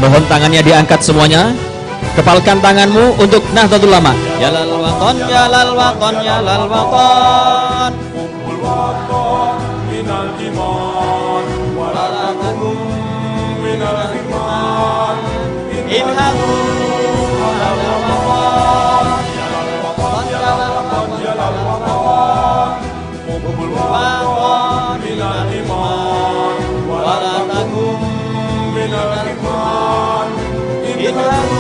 Mohon tangannya diangkat semuanya. Kepalkan tanganmu untuk Nahdlatul Ulama. Ya lal waqon, ya lal waqon, ya lal waqon. Hubbul waqon minal iman wala takum minal iman. Inhaku alal waqon. Ya lal waqon, ya lal waqon, ya lal waqon. Hubbul waqon minal iman wala takum minal iman. Inhaku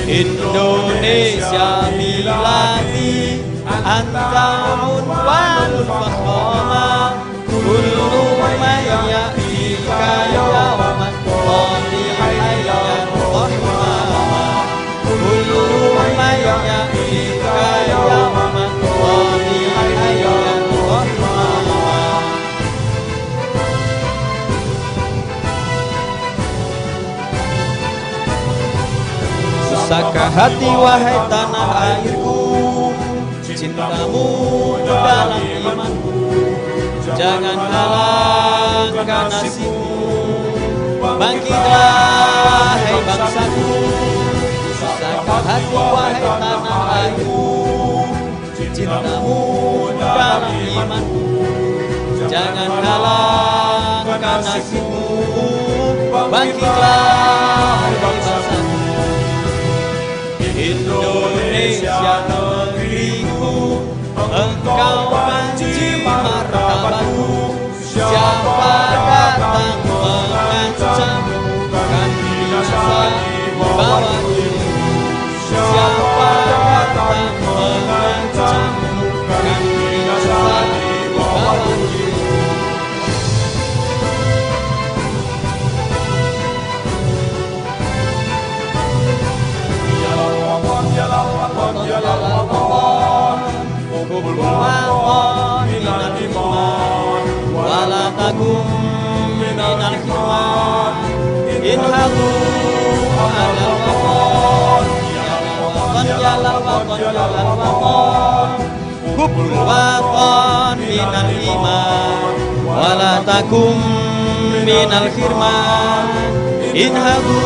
Indonesia miladi anta unwanul fakhama kullu man ya'tika yawman qadiyyan rahmama kullu man ya'tika yawman qadiyyan rahmama. Susahkah hati wahai tanah airku, cintamu dalam imanku, jangan halangkan nasibmu, bangkitlah hai bangsaku. Susahkah hati wahai tanah airku, cintamu dalam imanku, jangan halangkan nasibmu, bangkitlah hai bangsaku. Indonesia negeriku, engkau panji martabatku. Siapa datang mengancammu, kan bisa dibawa dirimu. Siapa datang mengancammu, kan bisa dibawa dirimu. Hubbul waqon minal iman wala takum minal iman. Inhaku alal waqon, ya lal waqon, ya lal waqon. Hubbul waqon minal iman wala takum minal khirman. Inhaku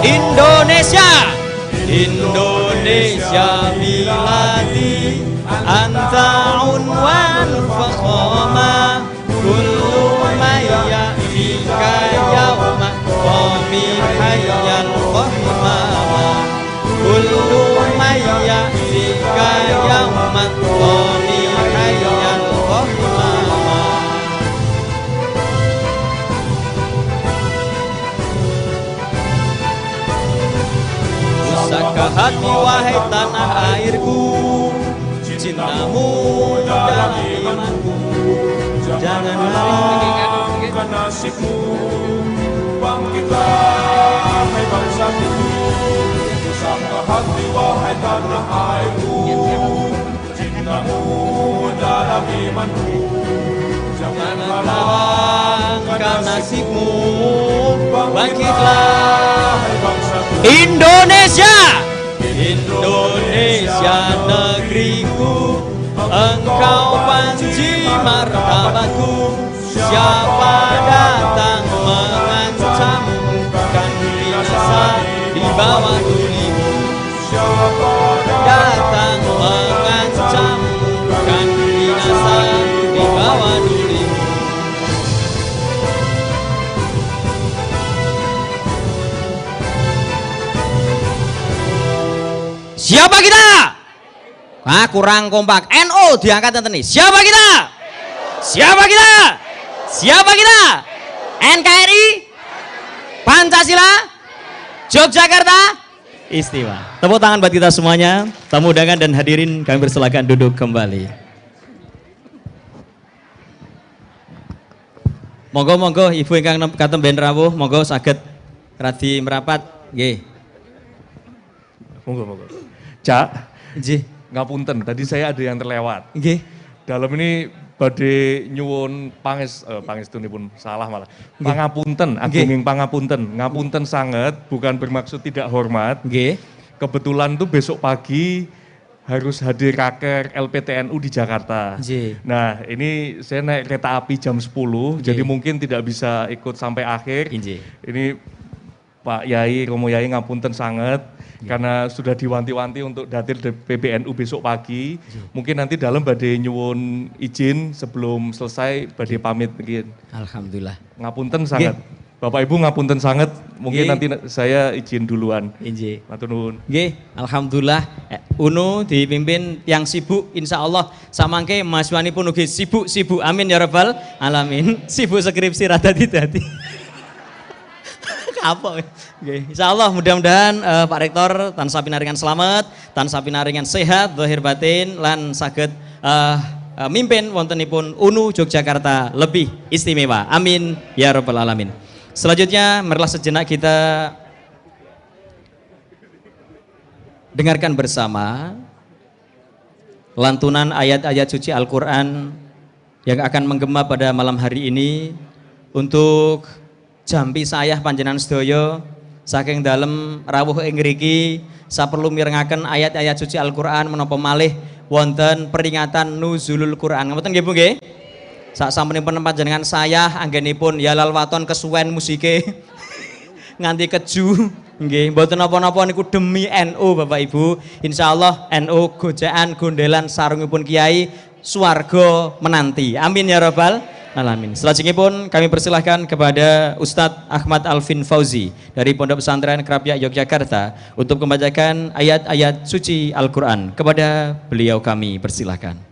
Indonesia, Indonesia miladi anta unwanul fakhama kullu man ya'tika yawman qamin hayyal rahmama kullu man ya'tika yawman qamin hayyal rahmama. Susahkah hati wahai tanah airku, cintamu dalam imanku, jangan halangkan nasibmu, bangkitlah hai bangsaku. Susahkah hati wahai tanah airku, cintamu dalam imanku, jangan halangkan nasibmu, bangkitlah hai bangsaku. Indonesia, Indonesia negeriku, engkau panji martabatku. Siapa datang mengancammu, kan bisa dibawa dirimu. Siapa datang mengancammu, kan bisa dibawa dirimu. Siapa kita? Ah, kurang kompak. NU diangkat nanti nih. Siapa kita? Siapa kita? Siapa kita? NKRI? Pancasila? Yogyakarta? Istimewa. Tepuk tangan buat kita semuanya. Tamu undangan dan hadirin kami persilakan duduk kembali. Monggo ibu ingkang katemben rawuh, monggo saged radi merapat nggih. Monggo. Cak, Nggih. ngapunten, tadi saya ada yang terlewat. Nggih. Dalam ini badhe nyuwun pangestunipun salah malah. Pangapunten, agunging pangapunten. Ngapunten sanget, bukan bermaksud tidak hormat. Nggih. Kebetulan tuh besok pagi harus hadir raker LPTNU di Jakarta. Nggih. Nah, ini saya naik kereta api jam 10, jadi mungkin tidak bisa ikut sampai akhir. Nggih. Ini Pak Yai, Romo Yai ngapunten sangat, karena sudah diwanti-wanti untuk datir di PBNU besok pagi. Mungkin nanti dalam badai nyuwun izin sebelum selesai badai pamit mungkin. Alhamdulillah. Ngapunten sangat. Bapak Ibu ngapunten sangat, mungkin nanti saya izin duluan. Nggih. Matur nuwun. Nggih, alhamdulillah UNU dipimpin yang sibuk insya Allah samangke mahasiswanipun ugi sibuk-sibuk amin ya rabbal alamin. Sibuk skripsi rada dadi. Kapok. Nggih, insyaallah mudah-mudahan Pak Rektor tansah pinaringan selamat, tansah pinaringan sehat zahir batin lan saged mimpin wontenipun UNU Yogyakarta lebih istimewa. Amin ya rabbal alamin. Selanjutnya marilah sejenak kita dengarkan bersama lantunan ayat-ayat suci Al-Qur'an yang akan menggema pada malam hari ini untuk jampi sayah panjenengan sedaya saking dalem rawuh ing ngriki saperlu mirengaken ayat-ayat suci Al-Qur'an menapa malih wonten peringatan nuzulul Qur'an. Ngoten nggih Bu nggih? Sak sampunipun panjenengan sayah anggenipun ya lalwaton kesuwen musike nganti keju nggih mboten napa-napa niku demi NU Bapak Ibu. Insyaallah NU gojekan gondelan sarungipun Kiai swarga menanti. Amin ya rabbal alamin. Selanjutnya kami persilahkan kepada Ustadz Ahmad Alvin Fauzi dari Pondok Pesantren Krapyak Yogyakarta untuk membacakan ayat-ayat suci Al-Quran. Kepada beliau kami persilahkan.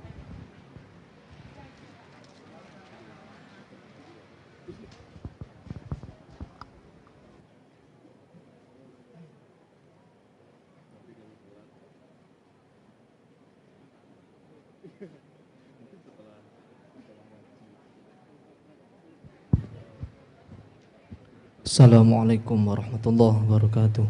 Assalamualaikum warahmatullahi wabarakatuh.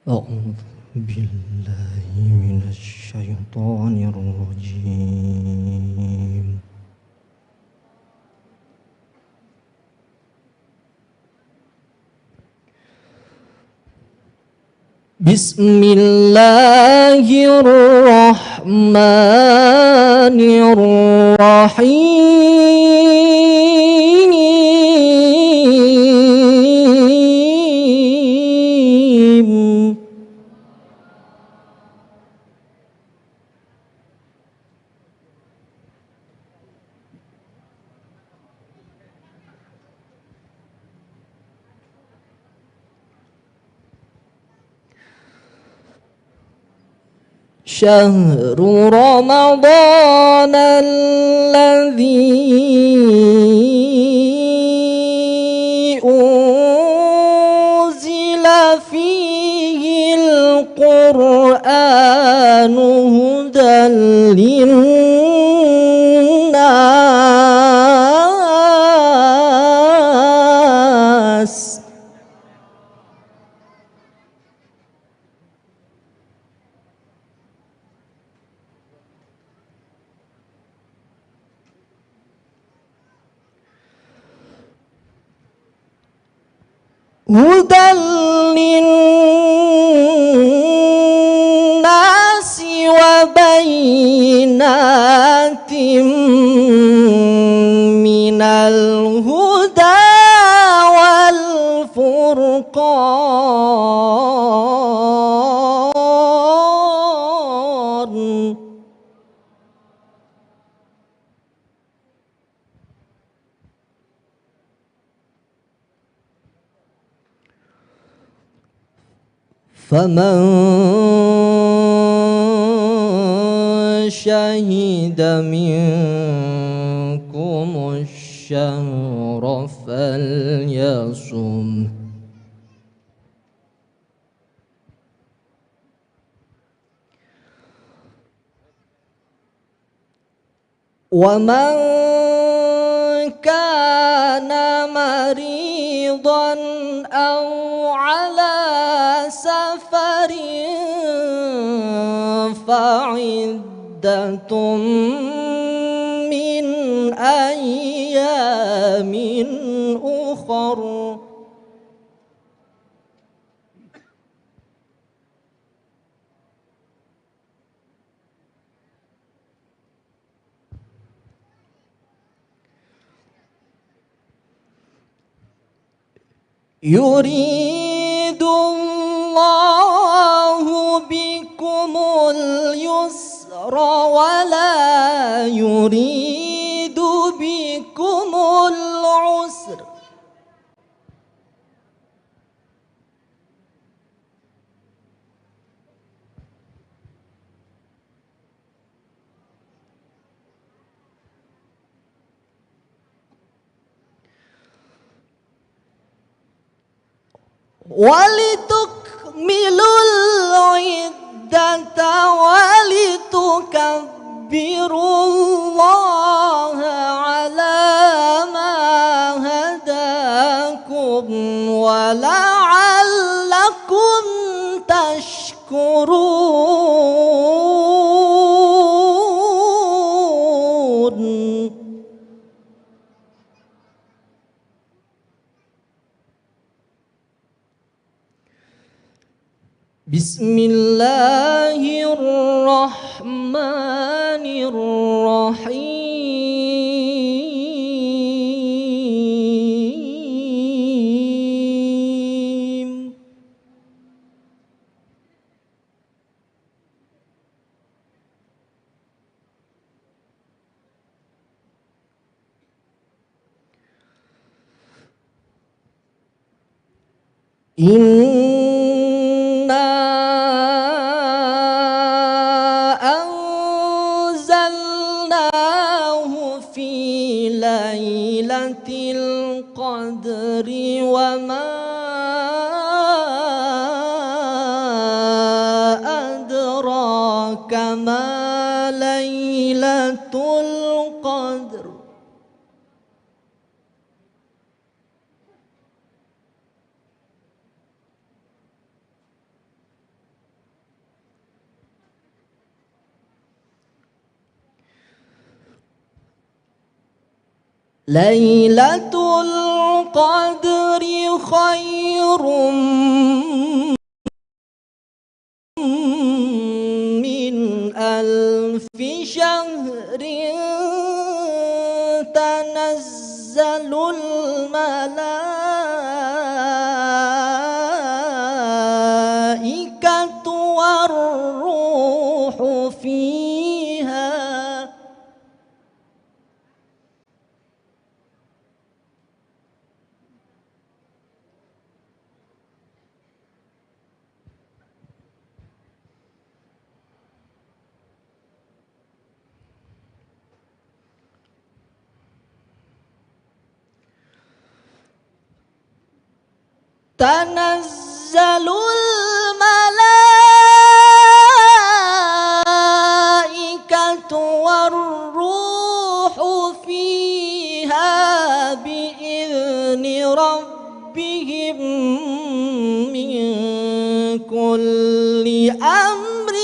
A'udzu billahi minasy syaithanir rajim. Bismillahirrahmanirrahim. شهر رمضان الذي أنزل فيه القرآن هدى للناس هدى للناس وبينات من الهدى والفرقان فمن شهد منكم الشهر فليصم ومن كان مريضا أو على سفر فعدة من يريد الله بكم اليسر ولا يريد بكم العسر ولتكملوا العدة ولتكبروا الله على ما هداكم ولعلكم تشكرون. بسم الله الرحمن الرحيم أنزلناه في ليلة القدر وما أدراك ما ليلة القدر. ليلة القدر خير من ألف شهر تنزل الملائكة والروح فيها تنزل الملائكة والروح فيها بإذن ربهم من كل أمر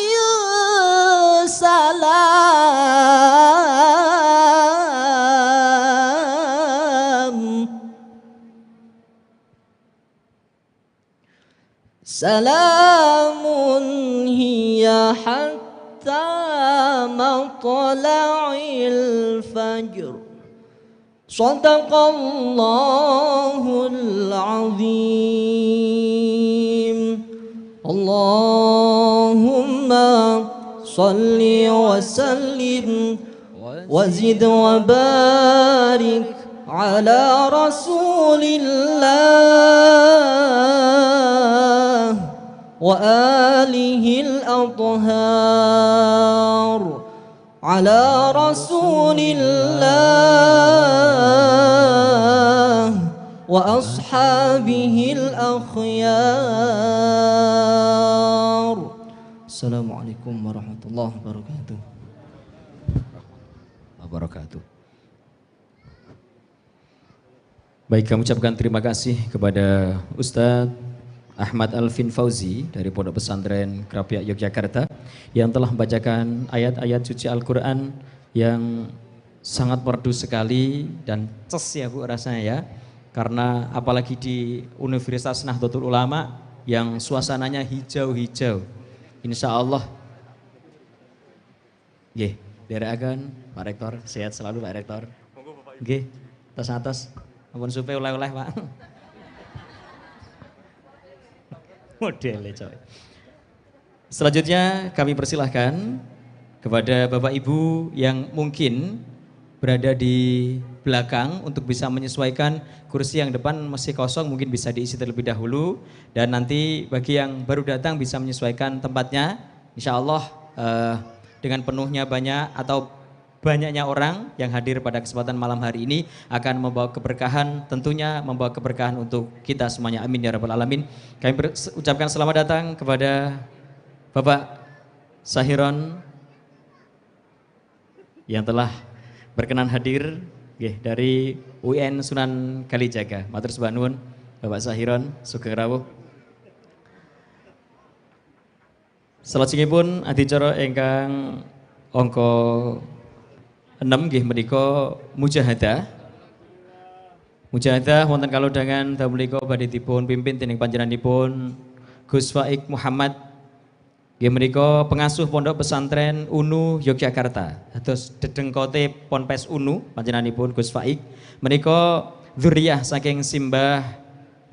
سلام هي حتى مطلع الفجر. صدق الله العظيم. اللهم صل وسلم وزد وبارك على رسول الله وآله الأطهار على رسول الله وأصحابه الأخيار. السلام عليكم ورحمة الله وبركاته. Baik, kami ucapkan terima kasih kepada Ustadz Ahmad Alvin Fauzi dari Pondok Pesantren Krapyak Yogyakarta yang telah membacakan ayat-ayat suci Al-Quran yang sangat merdu sekali dan ces ya Bu rasanya ya, karena apalagi di Universitas Nahdlatul Ulama yang suasananya hijau-hijau. Insya Allah nggih, derekaken Pak Rektor, sehat selalu Pak Rektor. Nggih, atas-atas ampun supe oleh-oleh Pak. Modelnya coy. Selanjutnya kami persilahkan kepada Bapak Ibu yang mungkin berada di belakang untuk bisa menyesuaikan kursi yang depan masih kosong, mungkin bisa diisi terlebih dahulu, dan nanti bagi yang baru datang bisa menyesuaikan tempatnya. Insya Allah dengan penuhnya banyak atau banyaknya orang yang hadir pada kesempatan malam hari ini akan membawa keberkahan, tentunya membawa keberkahan untuk kita semuanya. Amin ya rabbal alamin. Kami ucapkan selamat datang kepada Bapak Sahiron yang telah berkenan hadir dari UIN Sunan Kalijaga. Matur sembah nuwun Bapak Sahiron sugeng rawuh. Salajengipun adicara ingkang angka 6 nggih menika mujahadah. Mujahadah wonten kalodhangan dawuh menika badhe dipun pimpin dening panjenenganipun Gus Faik Muhammad nggih menika pengasuh Pondok Pesantren UNU Yogyakarta. Dados dedengkote Ponpes UNU panjenenganipun Gus Faik menika dzurriyyah saking Simbah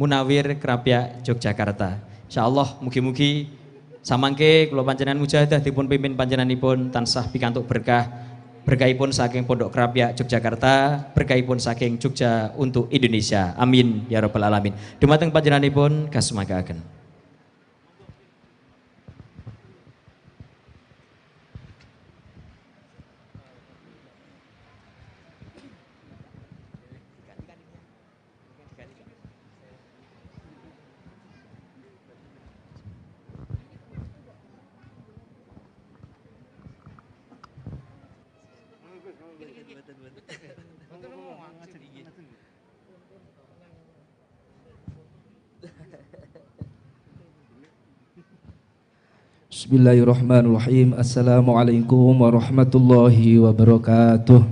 Munawir Krapyak Yogyakarta. Insyaallah mugi-mugi samangke kula panjenengan mujahadah dipun pimpin panjenenganipun tansah pikantuk berkah. Berkahipun saking Pondok Krapyak Yogyakarta, berkahipun saking Jogja untuk Indonesia. Amin ya rabbal alamin. Dumateng panjenenganipun kasumangkaaken. Bismillahirrahmanirrahim. Assalamualaikum warahmatullahi wabarakatuh.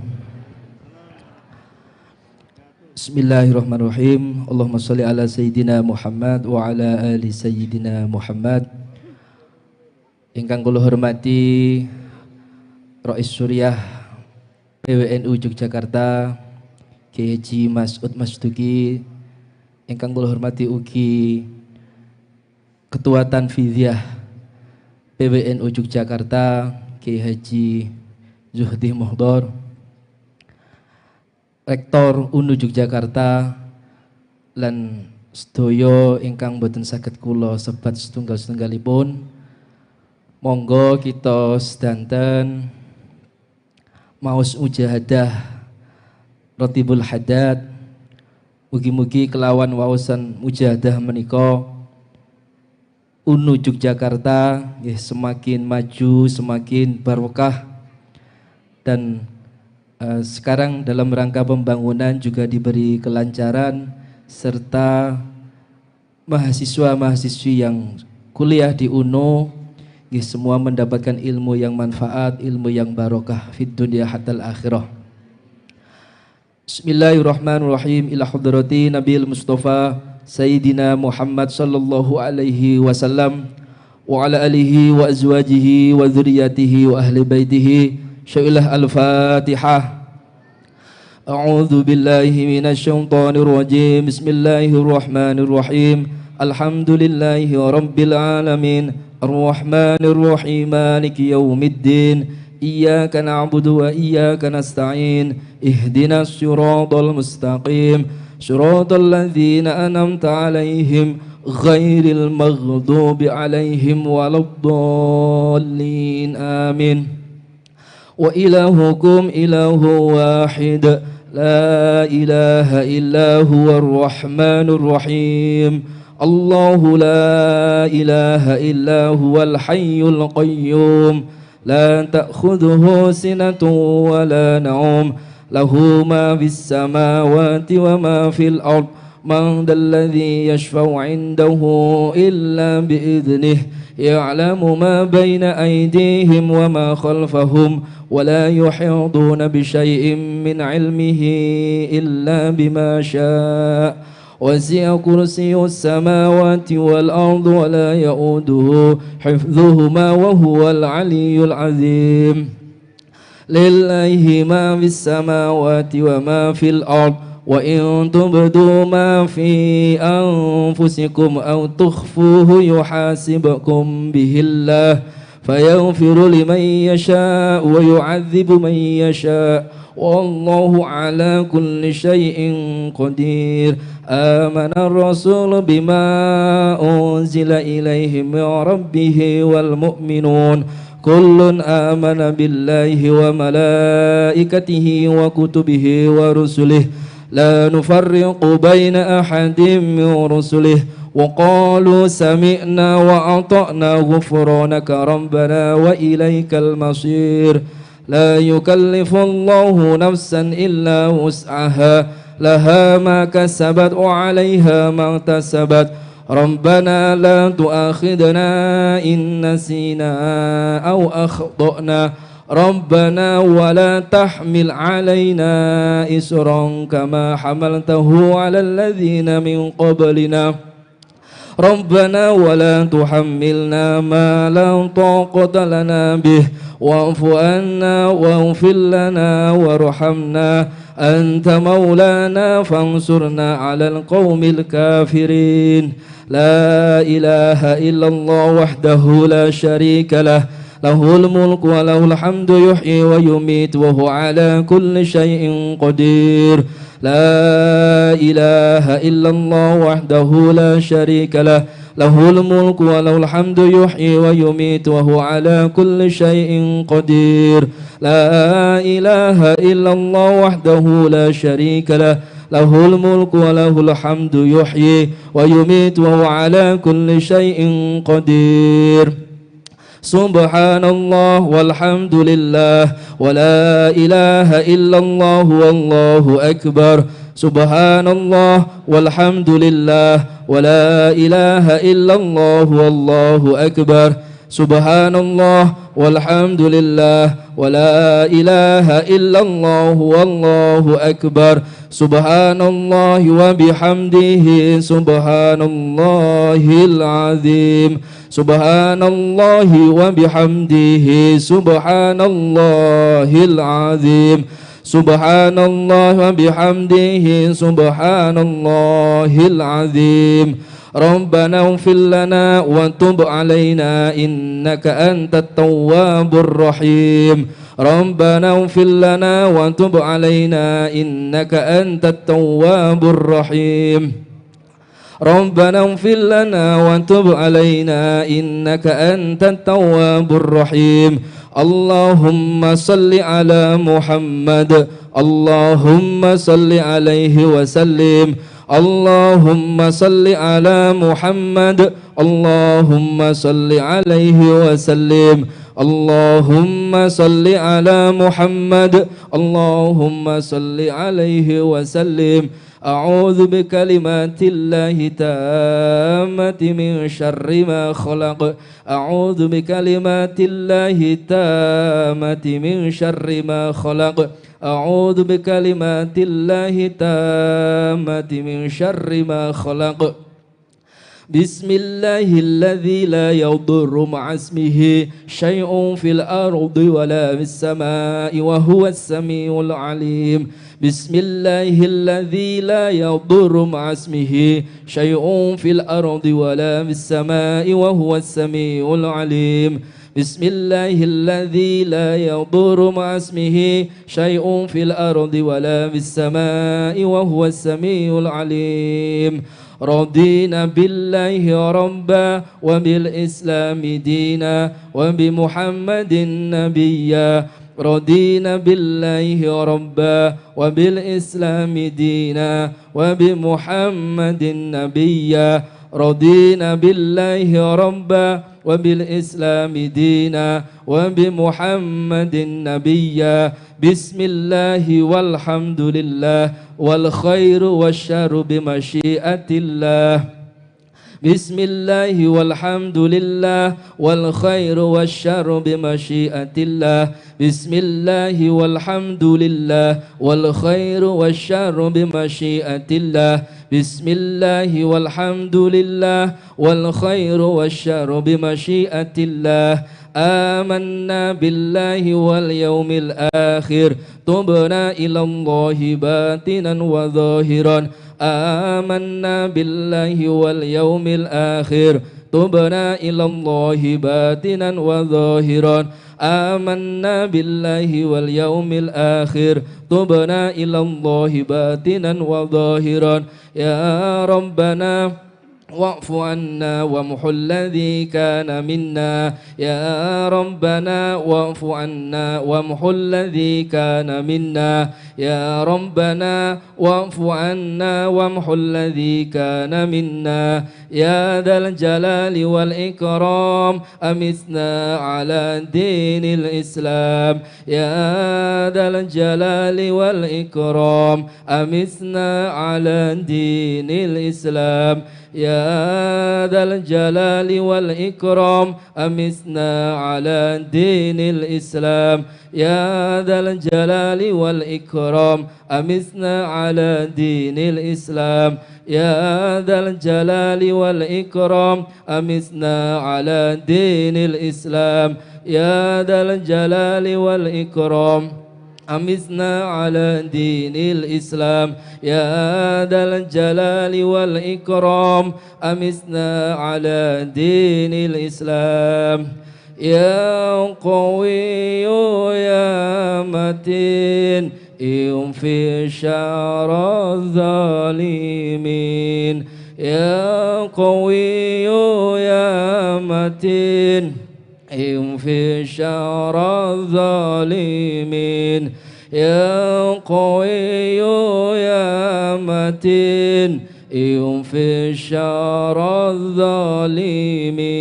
Bismillahirrahmanirrahim. Allahumma sholli ala Sayyidina Muhammad wa ala ali Sayyidina Muhammad. Ingkang kula hormati Rais Suriah PWNU Yogyakarta Kiai Haji Mas'ud Masduki. Ingkang kula hormati ugi Ketua Tanfidiyah PWNU Yogyakarta Kiai Haji Zuhdi Muhdor, Rektor UNU Yogyakarta lan sedaya ingkang boten saged kula sebat setunggal-setunggalipun. Monggo kita sedanten maos mujahadah Ratibul Haddad. Mugi-mugi kelawan waosan mujahadah menika UNU Yogyakarta semakin maju, semakin barokah, dan sekarang dalam rangka pembangunan juga diberi kelancaran, serta mahasiswa-mahasiswi yang kuliah di UNU semua mendapatkan ilmu yang manfaat, ilmu yang barokah fid dunya hatal akhirah. Bismillahirrahmanirrahim. Ila hadrati Nabil Mustafa Sayyidina Muhammad sallallahu alaihi wasallam wa ala alihi wa azwajihi wa dzurriyyatihi wa ahli baitihi. Syailah al-Fatihah. A'udzu billahi minasy syaithanir rajim. Bismillahirrahmanirrahim. Alhamdulillahi rabbil alamin. Ar-Rahmanir Rahim. Maliki yaumiddin. Iyyaka na'budu wa iyyaka nasta'in. Ihdinas siratal mustaqim. صراط الذين أنعمت عليهم غير المغضوب عليهم ولا الضالين آمين. وإلهكم إله واحد لا إله إلا هو الرحمن الرحيم. الله لا إله إلا هو الحي القيوم لا تأخذه سنة ولا نوم له ما في السماوات وما في الأرض. من ذا الذي يشفع عنده إلا بإذنه. يعلم ما بين أيديهم وما خلفهم ولا يحيطون بشيء من علمه إلا بما شاء. وسع كرسي السماوات والأرض ولا يؤوده حفظهما وهو العلي العظيم. لله ما في السماوات وما في الأرض وإن تبدوا ما في أنفسكم أو تخفوه يحاسبكم به الله فيغفر لمن يشاء ويعذب من يشاء والله على كل شيء قدير. آمن الرسول بما أنزل إليه من ربه والمؤمنون كل آمن بالله وملائكته وكتبه ورسله لا نفرق بين أحد من رسله وقالوا سمعنا وأطعنا غفرانك ربنا وإليك المصير. لا يكلف الله نفسا إلا وسعها لها ما كسبت وعليها ما اكتسبت ربنا لا تؤاخذنا إن نسينا أو أخطأنا ربنا ولا تحمل علينا إسرا كما حملته على الذين من قبلنا ربنا ولا تحملنا ما لا طاقة لنا به واعف عنا واغفر لنا وارحمنا أنت مولانا فانصرنا على القوم الكافرين. لا إله إلا الله وحده لا شريك له له الملك وله الحمد يحيي ويميت وهو على كل شيء قدير. لا إله إلا الله وحده لا شريك له له الملك وله الحمد يحيي ويميت وهو على كل شيء قدير. لا إله إلا الله وحده لا شريك له له الملك وله الحمد يحيي ويميت وهو على كل شيء قدير. سبحان الله والحمد لله ولا إله إلا الله والله أكبر. سبحان الله والحمد لله ولا إله إلا الله والله أكبر. سبحان الله والحمد لله ولا إله إلا الله والله أكبر. سبحان الله وبحمده سبحان الله العظيم. سبحان الله وبحمده سبحان الله العظيم. سبحان الله وبحمده سبحان الله العظيم. ربنا اغفر لنا وتب علينا إنك أنت التواب الرحيم. ربنا اغفر لنا وتب علينا إنك أنت التواب الرحيم. ربنا اغفر لنا وتب علينا إنك أنت التواب الرحيم. اللهم صل على محمد اللهم صل عليه وسلم. اللهم صل على محمد اللهم صل عليه وسلم. اللهم صل على محمد اللهم صل عليه وسلم. أعوذ بكلمات الله تامة من شر ما خلق. أعوذ بكلمات الله تامة من شر ما خلق. أعوذ بكلمات الله تامة من شر ما خلق. بسم الله الذي لا يضر مع اسمه شيء في الأرض ولا في السماء وهو السميع العليم. بسم الله الذي لا يضر مع اسمه شيء في الأرض ولا في السماء وهو السميع العليم. بسم الله الذي لا يضر مع اسمه شيء في الأرض ولا في السماء وهو السميع العليم. رضينا بالله ربا وبالإسلام دينا وبمحمد نبيا. رضينا بالله ربا وبالإسلام دينا وبمحمد نبيا. رضينا بالله ربا وبالإسلام دينا وبمحمد نبيا. بسم الله والحمد لله والخير والشر بمشيئة الله. بسم الله والحمد لله والخير والشر بمشيئة الله. بسم الله والحمد لله والخير والشر بمشيئة الله. بسم الله والحمد لله والخير والشر بمشيئة الله. آمنا بالله واليوم الآخر تبنا إلى الله باطنا وظاهرا آمنا بالله واليوم الآخر تبنا إلى الله باطنا وظاهرا آمنا بالله واليوم الآخر تبنا إلى الله باطنا وظاهرا يا ربنا واعف عنا وامح الذي كان منا يا ربنا واعف عنا وامح الذي كان منا يا ربنا واعف عنا وامح الذي كان منا يا ذا الجلال والإكرام أمسنا على دين الإسلام يا ذا الجلال والإكرام أمسنا على دين الإسلام يا ذا الجلال والإكرام أمسنا على دين الإسلام يا ذا الجلال والإكرام أمسنا على دين الإسلام يا ذا الجلال والإكرام أمسنا على دين الإسلام يا ذا الجلال والإكرام أمسنا على دين الإسلام يا ذا الجلال والإكرام أمسنا على دين الإسلام يا قوي يا متين ينفي شر الظالمين يا قوي يا متين ينفي شر الظالمين يا قوي يا متين ينفي شر الظالمين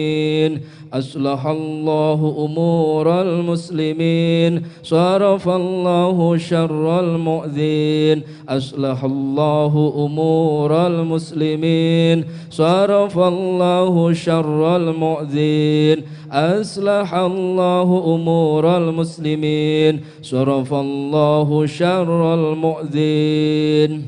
أصلح الله أمور المسلمين صرف الله شر المؤذين أصلح الله أمور المسلمين صرف الله شر المؤذين أصلح الله أمور المسلمين صرف الله شر المؤذين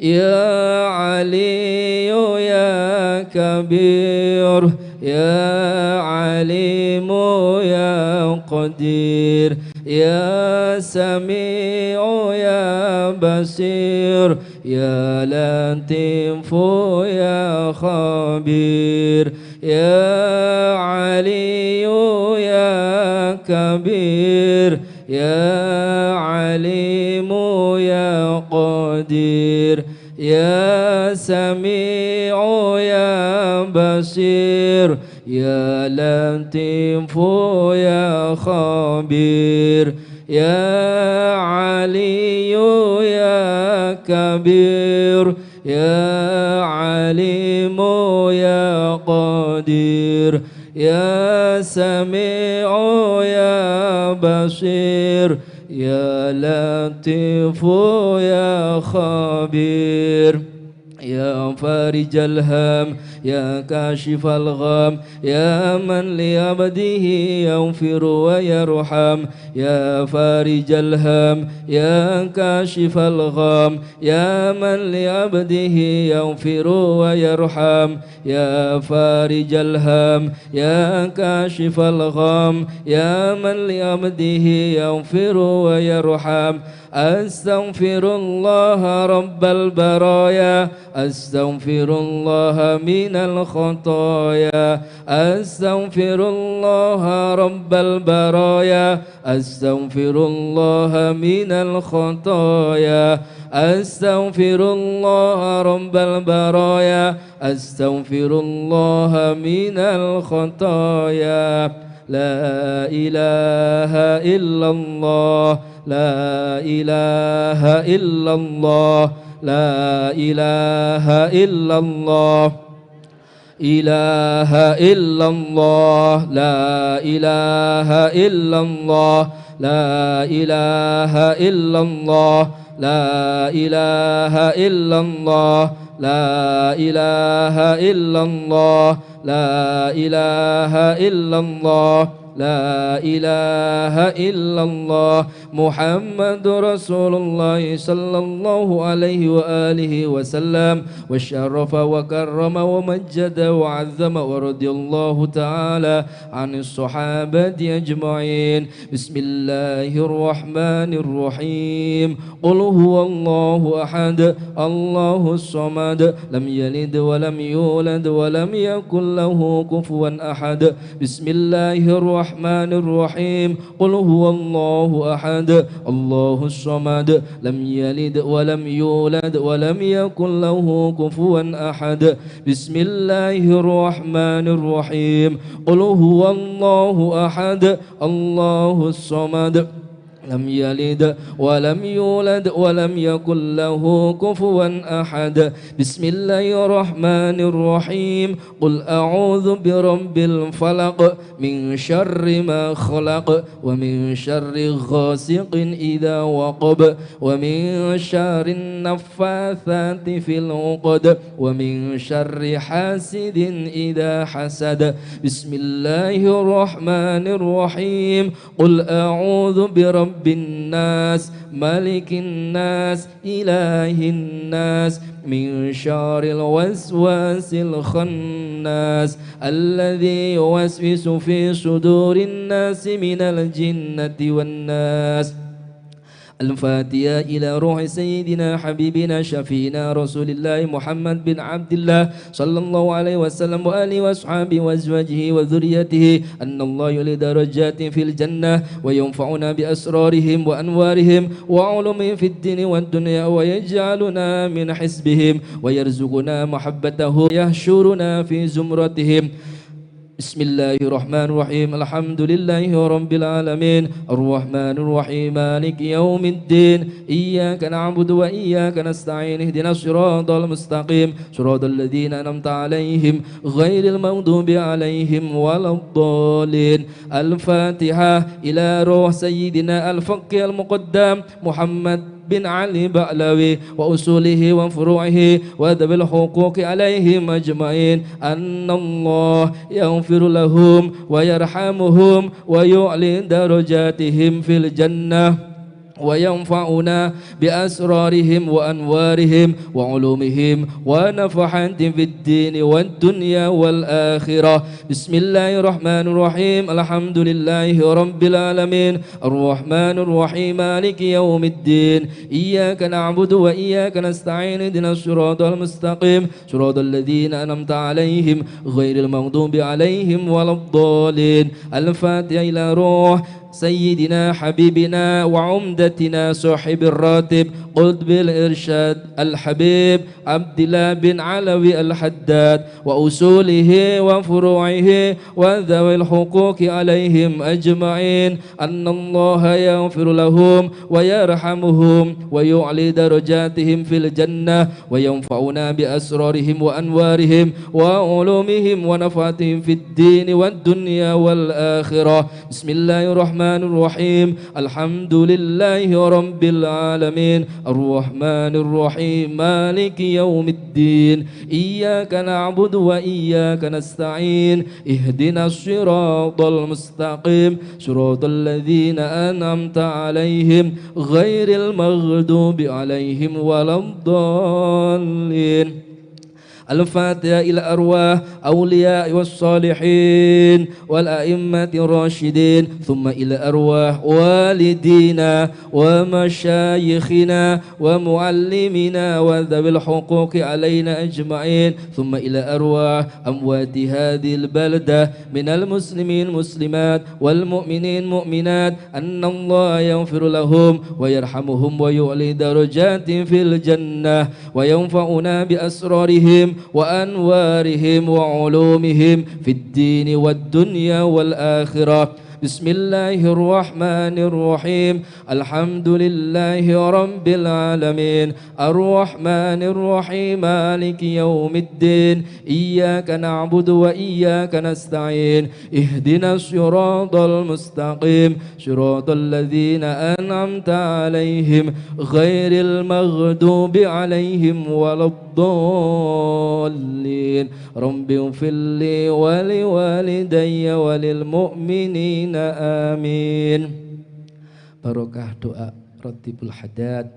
يا علي يا كبير يا عليم يا قدير يا سميع يا بصير يا لطيف يا خبير يا علي يا كبير يا عليم يا قدير يا سميع يا بصير يا لطيف يا خبير يا علي يا كبير يا عليم يا قدير يا سميع يا بصير يا لطيف يا خبير يا فارج الهم يا كاشف الغم يا من لعبده يغفر ويرحم يا فارج الهم يا كاشف الغم يا من لعبده يغفر ويرحم يا فارج الهم يا كاشف الغم يا من لعبده يغفر ويرحم أستغفر الله رب البرايا أستغفر الله من الخطايا أستغفر الله رب البرايا أستغفر الله من الخطايا أستغفر الله رب البرايا أستغفر الله من الخطايا لا إله إلا الله لا إله إلا الله لا إله إلا الله إله إلا الله لا إله إلا الله لا إله إلا الله لا إله إلا الله لا إله إلا الله لا إله إلا الله لا إله إلا الله محمد رسول الله صلى الله عليه وآله وسلم وشرف وكرم ومجد وعظم ورضي الله تعالى عن الصحابة أجمعين. بسم الله الرحمن الرحيم. قل هو الله أحد الله الصمد لم يلد ولم يولد ولم يكن له كفوا أحد. بسم الله الرحمن الرحيم. قل هو الله أحد الله الصمد لم يلد ولم يولد ولم يكن له كفوا أحد. بسم الله الرحمن الرحيم. قل هو الله أحد الله الصمد لم يلد ولم يولد ولم يكن له كفوا أحد. بسم الله الرحمن الرحيم. قل أعوذ برب الفلق من شر ما خلق ومن شر غاسق إذا وقب ومن شر النفاثات في العقد ومن شر حاسد إذا حسد. بسم الله الرحمن الرحيم. قل أعوذ برب الناس ملك الناس إله الناس من شر الوسواس الخناس الذي يوسوس في صدور الناس من الجنة والناس. الفاتحة إلى روح سيدنا حبيبنا شفينا رسول الله محمد بن عبد الله صلى الله عليه وسلم وآله وأصحابه وأزواجه وذريته أن الله يعلي درجات في الجنة وينفعنا بأسرارهم وأنوارهم وعلومهم في الدين والدنيا ويجعلنا من حزبهم ويرزقنا محبته يحشرنا في زمرتهم. بسم الله الرحمن الرحيم. الحمد لله رب العالمين الرحمن الرحيم مالك يوم الدين إياك نعبد وإياك نستعين اهدنا الصراط المستقيم صراط الذين أنعمت عليهم غير المغضوب عليهم ولا الضالين. الفاتحة إلى روح سيدنا الفقيه المقدم محمد بن علي بعلوي وأصوله وفروعه وذوي الحقوق عليهم أجمعين أن الله يغفر لهم ويرحمهم ويعلي درجاتهم في الجنة وينفعنا بأسرارهم وأنوارهم وعلومهم ونفحات في الدين والدنيا والآخرة. بسم الله الرحمن الرحيم. الحمد لله رب العالمين الرحمن الرحيم مالك يوم الدين إياك نعبد وإياك نستعين اهدنا الصراط المستقيم صراط الذين أنعمت عليهم غير المغضوب عليهم ولا الضالين. الفاتحة إلى روح سيدنا حبيبنا وعمدتنا صاحب الراتب قطب الإرشاد الحبيب عبد الله بن علوي الحداد وأصوله وفروعه وذوي الحقوق عليهم أجمعين أن الله يغفر لهم ويرحمهم ويعلي درجاتهم في الجنة وينفعنا بأسرارهم وأنوارهم وعلومهم ونفعتهم في الدين والدنيا والآخرة. بسم الله الرحمن الرحيم. الحمد لله رب العالمين الرحمن الرحيم مالك يوم الدين إياك نعبد وإياك نستعين اهدنا الصراط المستقيم صراط الذين أنعمت عليهم غير المغضوب عليهم ولا الضالين. الفاتحة إلى أرواح أولياء والصالحين والأئمة الراشدين ثم إلى أرواح والدينا ومشايخنا ومعلمنا وذوي الحقوق علينا أجمعين ثم إلى أرواح أموات هذه البلدة من المسلمين المسلمات والمؤمنين المؤمنات أن الله يغفر لهم ويرحمهم ويعلي درجات في الجنة وينفعنا بأسرارهم وأنوارهم وعلومهم في الدين والدنيا والآخرة. بسم الله الرحمن الرحيم. الحمد لله رب العالمين الرحمن الرحيم مالك يوم الدين إياك نعبد وإياك نستعين اهدنا الصراط المستقيم صراط الذين أنعمت عليهم غير المغضوب عليهم ولا الضالين. رب اغفر لي ولوالدي وللمؤمنين amin. Barokah doa Ratibul Haddad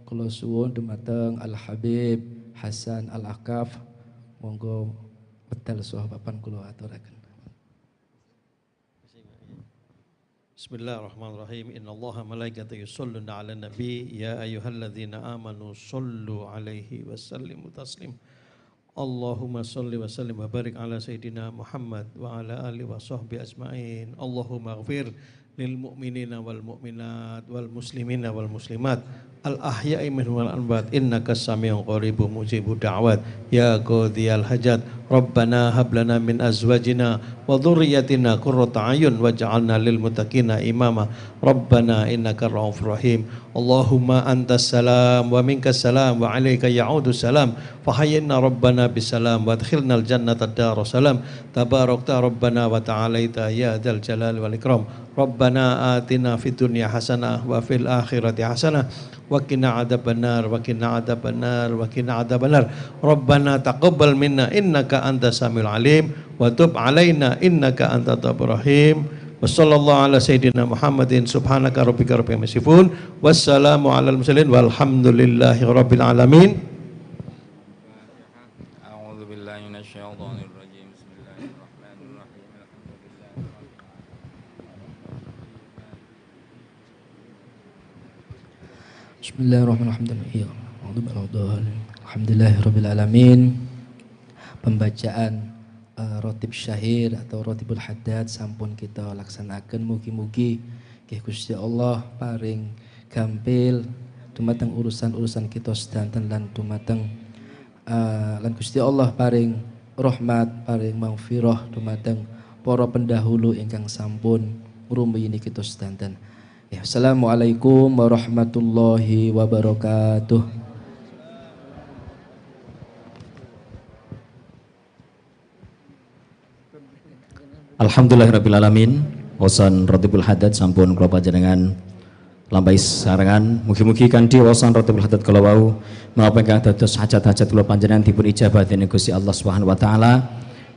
kula suwun dumateng Al Habib Hasan Al Akaf, monggo medal sahabapan kula aturaken. Bismillahirrahmanirrahim. Innallaha malaikatahu yusholluna 'alan nabi ya ayyuhalladzina amanu shollu 'alaihi wasallimu taslim. Allahumma sholli wa sallim wa barik ala sayyidina Muhammad wa ala alihi wa sahbihi ajmain. Allahumma ighfir lil mu'minina wal mu'minat wal muslimina wal muslimat al ahya'i minhum wal amwat innaka samiun qaribun mujibud da'wat ya qadhiyal hajat. Rabbana hab lana min azwajina wa dhurriyyatina qurrata a'yun waj'alna lil muttaqina imama. Rabbana innaka ra'ufur rahim. Allahumma antas salam wa minkas salam wa alayka ya'udu salam. Fahayyina rabbana bisalam wa adkhilna al jannata darussalam. Tabarakta rabbana wa ta'alaita ya dzal jalali wal ikram. Rabbana atina fid dunya hasanah wa fil akhirati hasanah wa qina adzabannar wa qina adzabannar wa qina adzabannar. Rabbana taqabbal minna innaka antas samiul alim wa tub alaina innaka antat tawwabur rahim. Wa sallallahu ala sayyidina Muhammadin subhanaka rabbika rabbil yasifun wassalamu alal mursalin walhamdulillahi rabbil alamin. A'udzu billahi minasyaitonir rajim. Bismillahirrahmanirrahim. Bismillahirrahmanirrahim. Alhamdulillahirabbil alamin. Pembacaan Ratib Syahir atau Ratibul Haddad sampun kita laksanakan. Mugi-mugi nggih Gusti Allah paring gampil dumateng urusan-urusan kita sedanten lan dumateng lan Gusti Allah paring rahmat, paring maghfirah dumateng para pendahulu ingkang sampun ngrumbuyini kita sedanten. Ya, assalamualaikum warahmatullahi wabarakatuh. Alhamdulillahirrabbilalamin. Wasan Ratibul Haddad sampun kula panjenengan lampahi sarengan. Mugi-mugi kanthi wasan Ratibul Haddad kula wau menapa ingkang dados hajat-hajat kula panjenengan dipun ijabah dening Gusti Allah Subhanahu wa taala.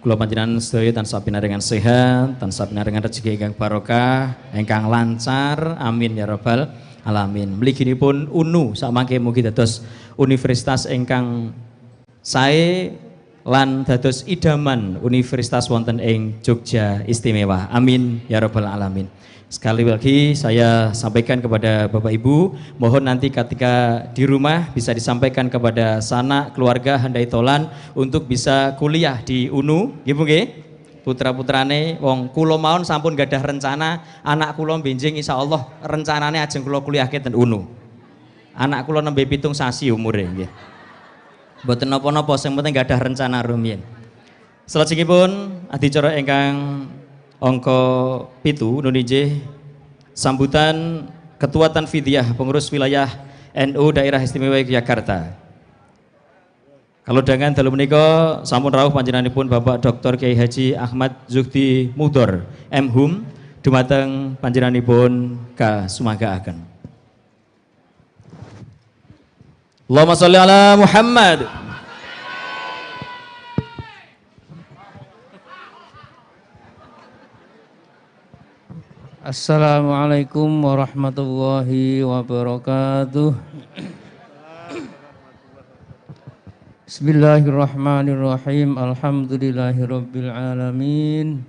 Kula panjenengan sedaya tansah pinaringan sehat, tansah pinaringan rezeki ingkang barokah, ingkang lancar. Amin ya rabbal alamin. Mliginipun UNU samangke mugi dados universitas ingkang sae lan dados idaman universitas wonten ing Jogja istimewa. Amin ya rabbal alamin. Sekali lagi saya sampaikan kepada Bapak Ibu, mohon nanti ketika di rumah bisa disampaikan kepada sanak keluarga handai tolan untuk bisa kuliah di UNU, nggih nggih. Putra-putrane wong kula mawon sampun gadah rencana anak kula benjing insyaallah rencanane ajeng kula kuliahke ten UNU. Anak kula nembe 7 sasi umure nggih. Mboten napa-napa sing penting gadah rencana rumiyin. Salajengipun adicara ingkang angka 7 nun injih sambutan Ketua Tanfidiyah Pengurus Wilayah NU Daerah Istimewa Yogyakarta. Kalau dengan dalu menika sampun rawuh panjenenganipun Bapak Dr. Kiai Haji Ahmad Zuhdi Mudhor M.Hum dumateng panjenenganipun kasumangkaaken. Allahumma sholli ala Muhammad. Assalamualaikum warahmatullahi wabarakatuh. Bismillahirrahmanirrahim. Alhamdulillahirabbil alamin.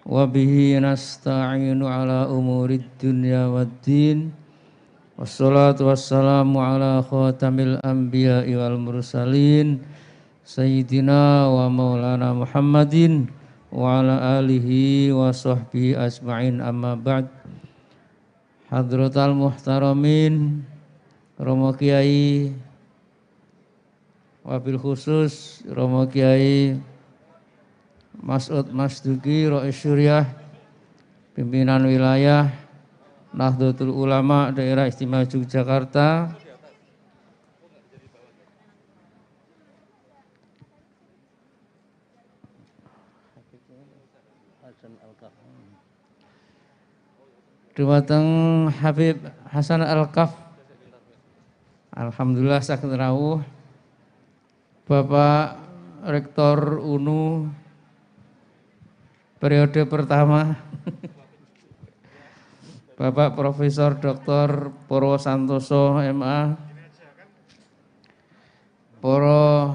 Wa bihi nasta'inu ala umurid dunya waddin. Wassalatu wassalamu ala khatamil anbiya'i wal mursalin Sayyidina wa maulana Muhammadin wa ala alihi wa sahbihi asma'in amma ba'd. Hadratal muhtaramin, Romo Kiai, wabil khusus Romo Kiai Mas'ud Masduki Rais Syuriah, pimpinan wilayah Nahdlatul Ulama Daerah Istimewa Yogyakarta, dumateng Habib Hasan Al-Kaf. Alhamdulillah saged rawuh Bapak Rektor UNU periode pertama Bapak Profesor Dr. Purwo Santoso MA, para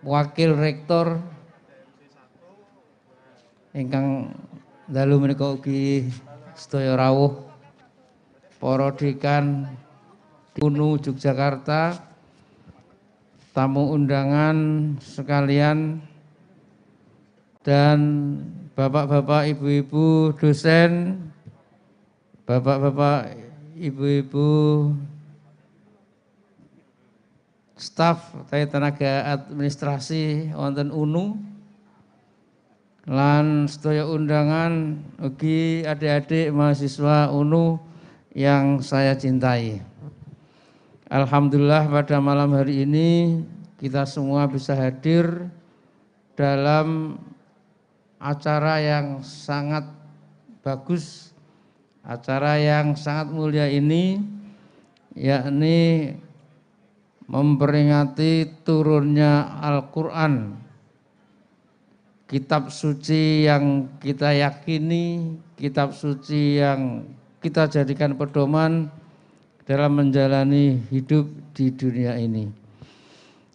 Wakil Rektor ingkang dalu menika ugi sedaya rawuh, para dekan UNU Yogyakarta, tamu undangan sekalian, dan bapak-bapak, ibu-ibu dosen, bapak-bapak, ibu-ibu staf tenaga administrasi wonten UNU, lan sedaya undangan ugi adik-adik mahasiswa UNU yang saya cintai. Alhamdulillah pada malam hari ini kita semua bisa hadir dalam acara yang sangat bagus, acara yang sangat mulia ini, yakni memperingati turunnya Al-Quran, kitab suci yang kita yakini, kitab suci yang kita jadikan pedoman dalam menjalani hidup di dunia ini.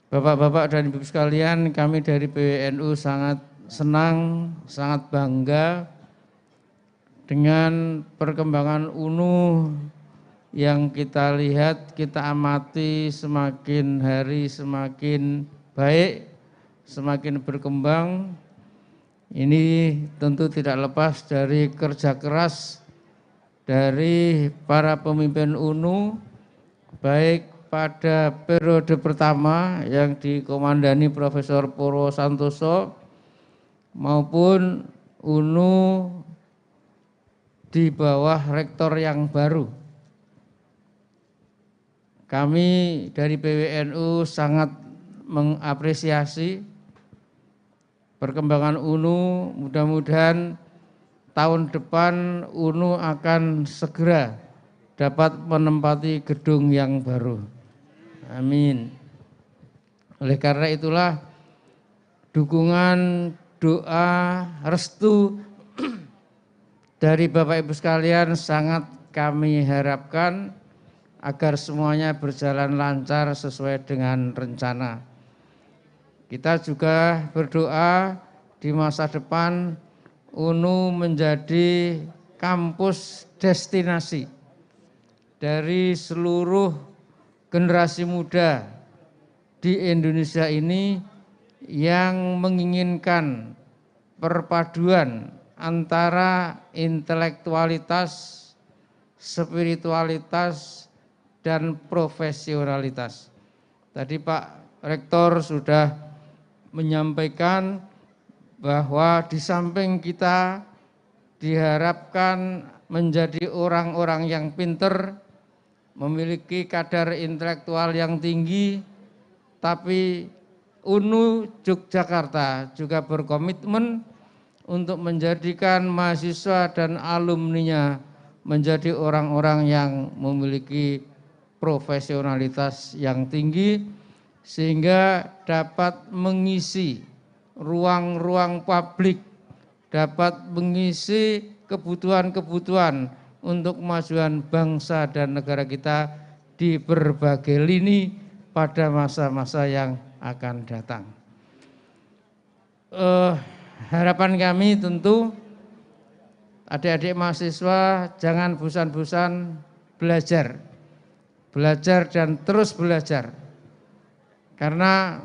Bapak-bapak dan ibu sekalian, kami dari PWNU sangat senang, sangat bangga dengan perkembangan UNU yang kita lihat, kita amati semakin hari semakin baik, semakin berkembang. Ini tentu tidak lepas dari kerja keras dari para pemimpin UNU, baik pada periode pertama yang dikomandani Profesor Purwo Santoso maupun UNU di bawah rektor yang baru. Kami dari PWNU sangat mengapresiasi perkembangan UNU. Mudah-mudahan tahun depan UNU akan segera dapat menempati gedung yang baru. Amin. Oleh karena itulah dukungan, doa, restu dari Bapak Ibu sekalian sangat kami harapkan agar semuanya berjalan lancar sesuai dengan rencana. Kita juga berdoa di masa depan UNU menjadi kampus destinasi dari seluruh generasi muda di Indonesia ini yang menginginkan perpaduan antara intelektualitas, spiritualitas, dan profesionalitas. Tadi Pak Rektor sudah menyampaikan bahwa di samping kita diharapkan menjadi orang-orang yang pinter, memiliki kadar intelektual yang tinggi, tapi UNU Yogyakarta juga berkomitmen untuk menjadikan mahasiswa dan alumninya menjadi orang-orang yang memiliki profesionalitas yang tinggi, sehingga dapat mengisi ruang-ruang publik, dapat mengisi kebutuhan-kebutuhan untuk kemajuan bangsa dan negara kita di berbagai lini pada masa-masa yang akan datang. Harapan kami tentu adik-adik mahasiswa jangan bosan-bosan belajar, belajar dan terus belajar. Karena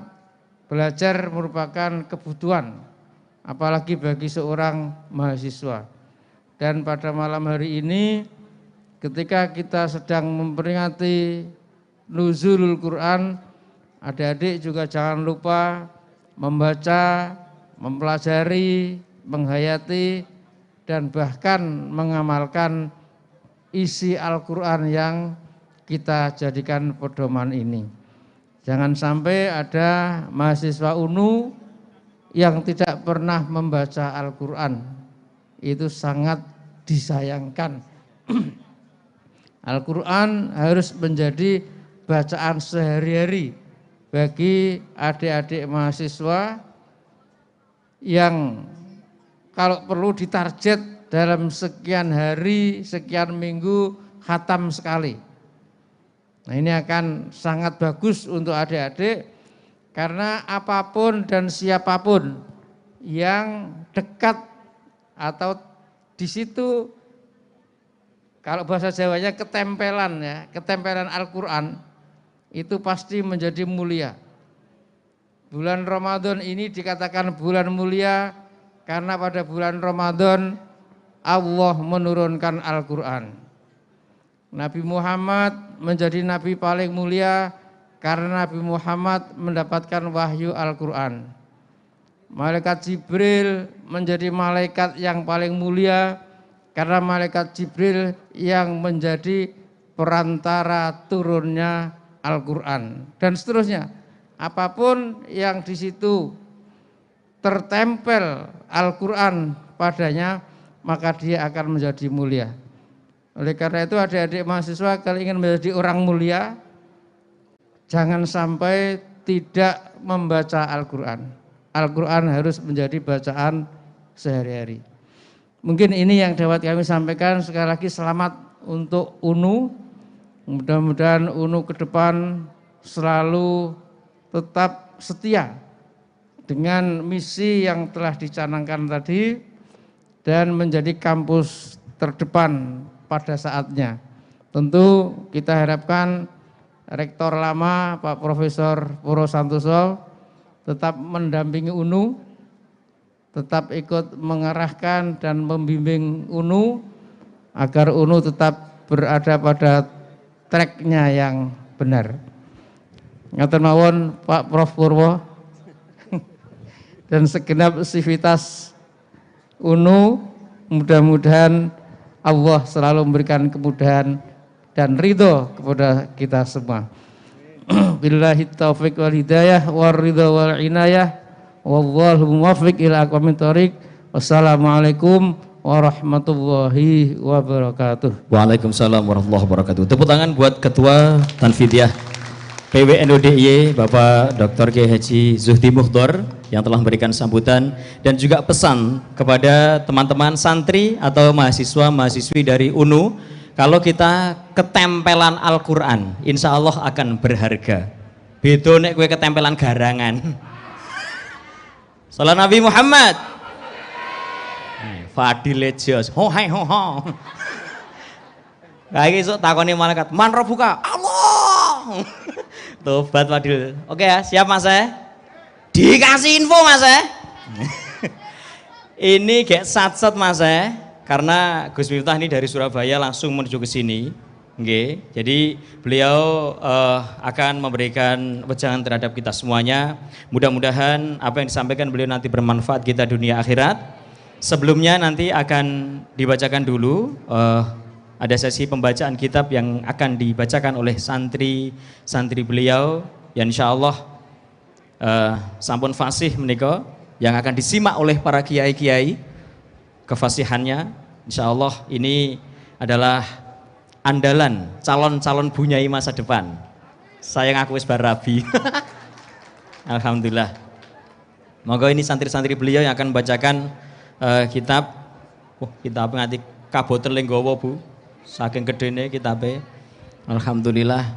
belajar merupakan kebutuhan, apalagi bagi seorang mahasiswa. Dan pada malam hari ini, ketika kita sedang memperingati Nuzulul Quran, adik-adik juga jangan lupa membaca, mempelajari, menghayati, dan bahkan mengamalkan isi Al-Quran yang kita jadikan pedoman ini. Jangan sampai ada mahasiswa UNU yang tidak pernah membaca Al-Quran. Itu sangat disayangkan. Al-Quran harus menjadi bacaan sehari-hari bagi adik-adik mahasiswa yang kalau perlu ditarget dalam sekian hari, sekian minggu khatam sekali. Nah ini akan sangat bagus untuk adik-adik karena apapun dan siapapun yang dekat atau di situ kalau bahasa Jawanya ketempelan ya, ketempelan Al-Quran itu pasti menjadi mulia. Bulan Ramadan ini dikatakan bulan mulia karena pada bulan Ramadan Allah menurunkan Al-Quran. Nabi Muhammad menjadi nabi paling mulia karena Nabi Muhammad mendapatkan wahyu Al-Quran. Malaikat Jibril menjadi malaikat yang paling mulia karena malaikat Jibril yang menjadi perantara turunnya Al-Quran dan seterusnya. Apapun yang di situ tertempel Al-Quran padanya, maka dia akan menjadi mulia. Oleh karena itu adik-adik mahasiswa kalau ingin menjadi orang mulia, jangan sampai tidak membaca Al-Quran. Al-Quran harus menjadi bacaan sehari-hari. Mungkin ini yang dapat kami sampaikan. Sekali lagi selamat untuk UNU. Mudah-mudahan UNU ke depan selalu tetap setia dengan misi yang telah dicanangkan tadi dan menjadi kampus terdepan pada saatnya. Tentu kita harapkan Rektor lama Pak Profesor Puro Santoso tetap mendampingi UNU, tetap ikut mengarahkan dan membimbing UNU agar UNU tetap berada pada tracknya yang benar. Ngaten mawon Pak Prof Purwo dan segenap sivitas UNU, mudah-mudahan Allah selalu memberikan kemudahan dan ridho kepada kita semua. Billahi taufiq wal hidayah war ridho wal inayah wallahu muwaffiq ila aqwamit thoriq. Wassalamualaikum warahmatullahi wabarakatuh. Waalaikumsalam warahmatullahi wabarakatuh. Tepuk tangan buat Ketua Tanfidiyah PWNU DIY Bapak Dr. Kiai Haji Zuhdi Mukhtar yang telah memberikan sambutan dan juga pesan kepada teman-teman santri atau mahasiswa-mahasiswi dari UNU, kalau kita ketempelan Al-Quran insya Allah akan berharga. Beda nek kowe ketempelan garangan. Salam Nabi Muhammad. Fadil jos ho hai ho ho. Kayak gitu takoni malaikat man rabbuka Allah. Tobat Fadil. Oke ya, siap Mas dikasih info Mas ini gak sat-sat Mas karena Gus Miftah ini dari Surabaya langsung menuju ke sini. Oke, jadi beliau akan memberikan wejangan terhadap kita semuanya. Mudah-mudahan apa yang disampaikan beliau nanti bermanfaat kita dunia akhirat. Sebelumnya nanti akan dibacakan dulu ada sesi pembacaan kitab yang akan dibacakan oleh santri beliau yang insya Allah sampun fasih menika yang akan disimak oleh para kiai-kiai kefasihannya. Insya Allah ini adalah andalan calon-calon bunyai masa depan. Saya ngaku wis barabi. Alhamdulillah. Monggo ini santri-santri beliau yang akan membacakan kitab. Kitab nganti kaboten lenggowo Bu. Saking gedene kitabe. Alhamdulillah.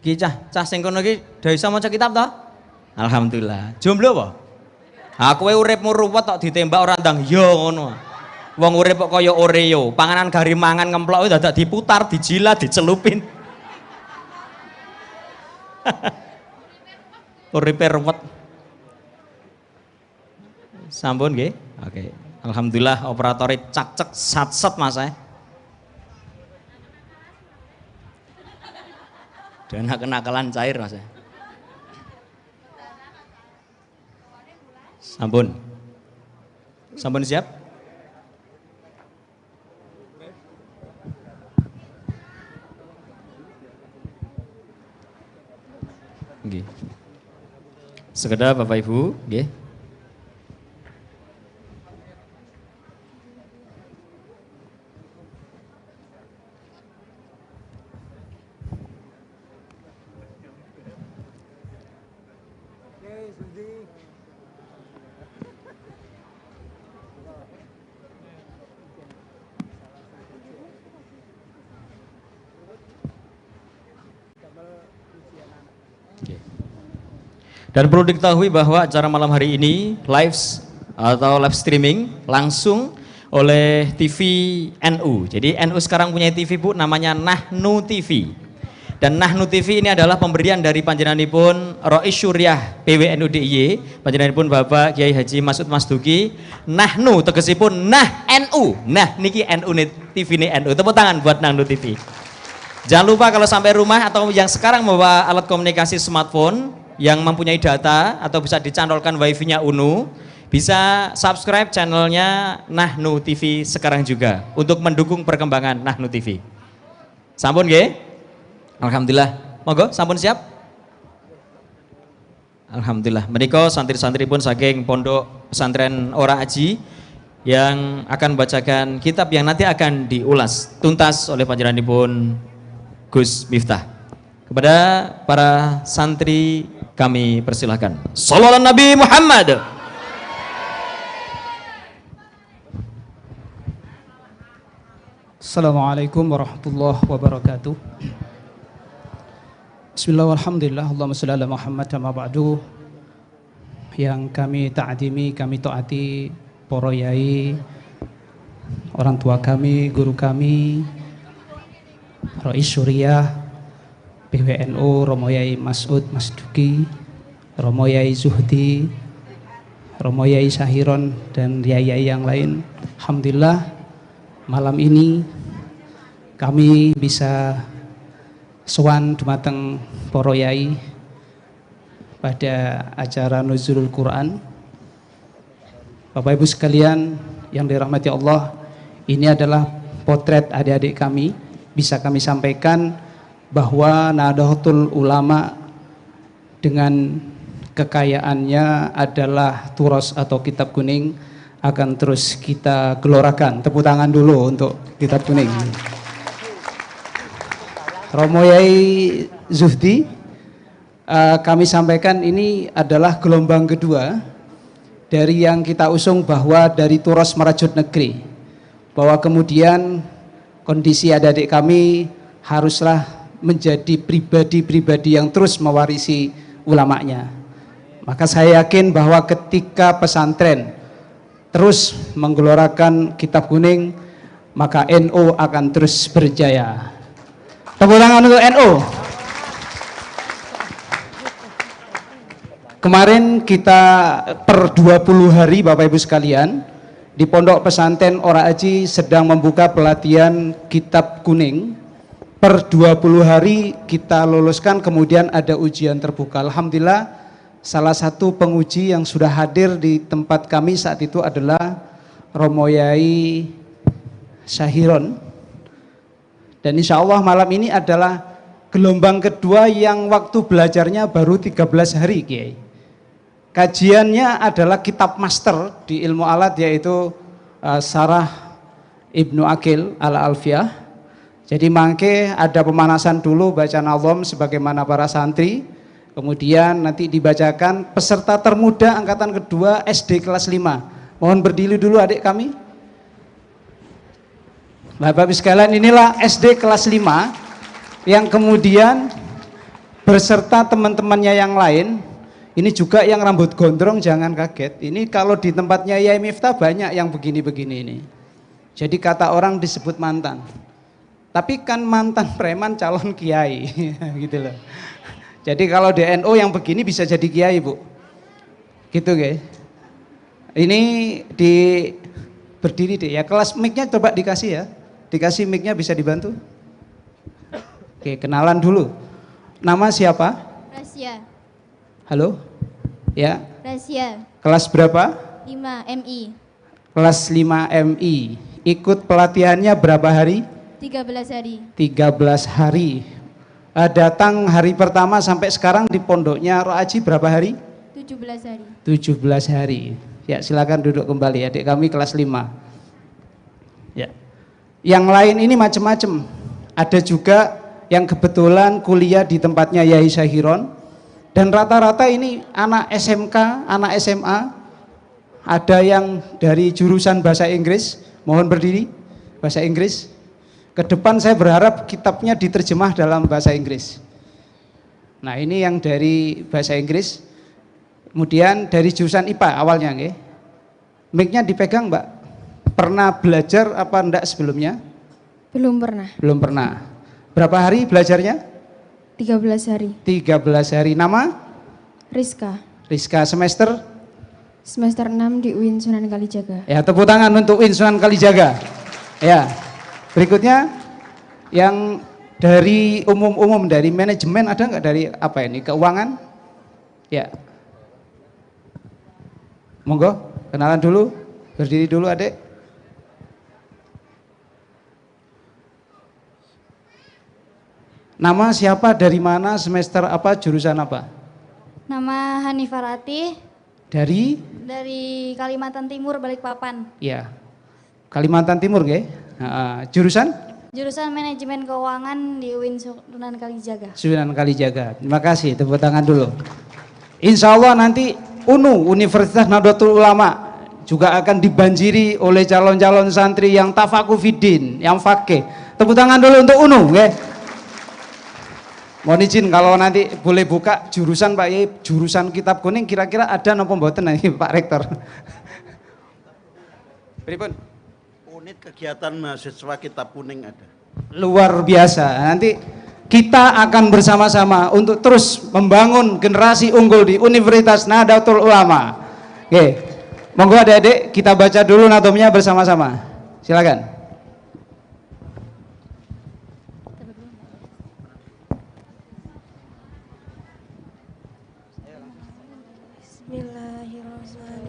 Ki cah sing kono iki dhewe iso maca kitab to? Alhamdulillah. Jomblo apa? Ha kowe uripmu ruwet tok ditembak ora ndang yo ngono. Wong urip kok kaya Oreo, panganan gari mangan ngemplok dadak diputar, dijilat, dicelupin. Uripe ruwet. Sampun nggih? Oke. Alhamdulillah operatornya cak-cek sat-set Mas Dan kenakalan cair Mas Sampun. Sampun siap? Nggih. Sekedar Bapak Ibu, nggih. Dan perlu diketahui bahwa acara malam hari ini live atau live streaming langsung oleh TV NU. Jadi NU sekarang punya TV Bu, namanya Nahnu TV. Dan Nahnu TV ini adalah pemberian dari panjenenganipun Rais Syuriah PWNU DIY, panjenenganipun Bapak Kiai Haji Masud Masduki. Nahnu tegesipun nah NU. Nah niki NU TV ini NU. Tepuk tangan buat Nahnu TV. Jangan lupa kalau sampai rumah atau yang sekarang membawa alat komunikasi smartphone yang mempunyai data atau bisa dicantolkan wifi-nya UNU, bisa subscribe channelnya Nahnu TV sekarang juga untuk mendukung perkembangan Nahnu TV. Sampun nggih? Alhamdulillah. Monggo sampun siap? Alhamdulillah. Menika santri-santri pun saking Pondok Pesantren Ora Aji yang akan membacakan kitab yang nanti akan diulas tuntas oleh panjenenganipun Gus Miftah. Kepada para santri kami persilahkan. Shallallahu Nabi Muhammad. Assalamualaikum warahmatullahi wabarakatuh. Bismillah walhamdulillah, Allahumma sholli ala Muhammad wa ba'du. Yang kami ta'zimi, kami taati para yai, orang tua kami, guru kami, Rais Syuriah PWNU, Romo Yai Masud Masduki, Romo Yai Zuhdi, Romo Yai Sahiron, dan yai-yai yang lain. Alhamdulillah malam ini kami bisa sowan dumateng para yai pada acara Nuzulul Quran. Bapak Ibu sekalian yang dirahmati Allah, ini adalah potret adik-adik kami. Bisa kami sampaikan bahwa Nahdlatul Ulama dengan kekayaannya adalah turos atau kitab kuning akan terus kita gelorakan. Tepuk tangan dulu untuk kitab kuning. Romo Yai Zuhdi, kami sampaikan ini adalah gelombang kedua dari yang kita usung bahwa dari turos merajut negeri, bahwa kemudian kondisi adik-adik kami haruslah menjadi pribadi-pribadi yang terus mewarisi ulamanya. Maka saya yakin bahwa ketika pesantren terus menggelorakan kitab kuning, maka NU akan terus berjaya. Tepuk tangan untuk NU. Kemarin kita per 20 hari Bapak Ibu sekalian di Pondok Pesantren Ora Aji sedang membuka pelatihan kitab kuning. Per 20 hari kita luluskan, kemudian ada ujian terbuka. Alhamdulillah salah satu penguji yang sudah hadir di tempat kami saat itu adalah Romo Yai Sahiron. Dan insya Allah malam ini adalah gelombang kedua yang waktu belajarnya baru 13 hari Kiai. Kajiannya adalah kitab master di ilmu alat, yaitu Sarah Ibnu Aqil Al-Alfiyah. Jadi mangke ada pemanasan dulu baca nazom sebagaimana para santri. Kemudian nanti dibacakan peserta termuda angkatan kedua SD kelas 5. Mohon berdiri dulu adik kami. Bapak Ibu sekalian, inilah SD kelas 5 yang kemudian berserta teman-temannya yang lain. Ini juga yang rambut gondrong, jangan kaget. Ini kalau di tempatnya Yai Miftah banyak yang begini-begini ini. Jadi kata orang disebut mantan. Tapi kan mantan preman calon kiai gitu loh. Jadi kalau di NU yang begini bisa jadi kiai, Bu. Gitu guys. Ini di berdiri deh ya. Kelas mic-nya coba dikasih ya. Dikasih mic-nya bisa dibantu? Oke, kenalan dulu. Nama siapa? Rasya. Halo? Ya. Rasya. Kelas berapa? 5 MI. Kelas 5 MI. Ikut pelatihannya berapa hari? 13 hari. 13 hari. Datang hari pertama sampai sekarang di pondoknya Roaji berapa hari? 17 hari. 17 hari. Ya, silakan duduk kembali. Adik kami kelas 5. Ya. Yang lain ini macam-macam. Ada juga yang kebetulan kuliah di tempatnya Yai Sahiron. Dan rata-rata ini anak SMK, anak SMA. Ada yang dari jurusan bahasa Inggris. Mohon berdiri. Bahasa Inggris. Ke depan saya berharap kitabnya diterjemah dalam bahasa Inggris. Nah, ini yang dari bahasa Inggris. Kemudian dari jurusan IPA awalnya nggih. Mic-nya dipegang, Mbak. Pernah belajar apa enggak sebelumnya? Belum pernah. Belum pernah. Berapa hari belajarnya? 13 hari. 13 hari. Nama? Rizka. Rizka. Semester? Semester 6 di UIN Sunan Kalijaga. Ya, tepuk tangan untuk UIN Sunan Kalijaga. Ya. Berikutnya yang dari umum-umum, dari manajemen ada nggak, dari apa ini, keuangan? Ya. Monggo, kenalan dulu, berdiri dulu adik. Nama siapa, dari mana, semester apa, jurusan apa? Nama Hanifah Ratih. Dari? Dari Kalimantan Timur, Balikpapan. Ya, Kalimantan Timur nggih. Jurusan? Jurusan Manajemen Keuangan di UIN Sunan Kalijaga. Sunan Kalijaga. Terima kasih, tepuk tangan dulu. Insya Allah nanti UNU, Universitas Nahdlatul Ulama, juga akan dibanjiri oleh calon-calon santri yang tafakuh fiddin, yang fakih. Tepuk tangan dulu untuk UNU, nggih. Mohon izin kalau nanti boleh buka jurusan Pak Yai, jurusan kitab kuning kira-kira ada napa mboten nih Pak Rektor. Pripun? Unit kegiatan mahasiswa kitab kuning ada. Luar biasa. Nanti kita akan bersama-sama untuk terus membangun generasi unggul di Universitas Nahdlatul Ulama. Oke, monggo adik-adik kita baca dulu nadomnya bersama-sama. Silakan.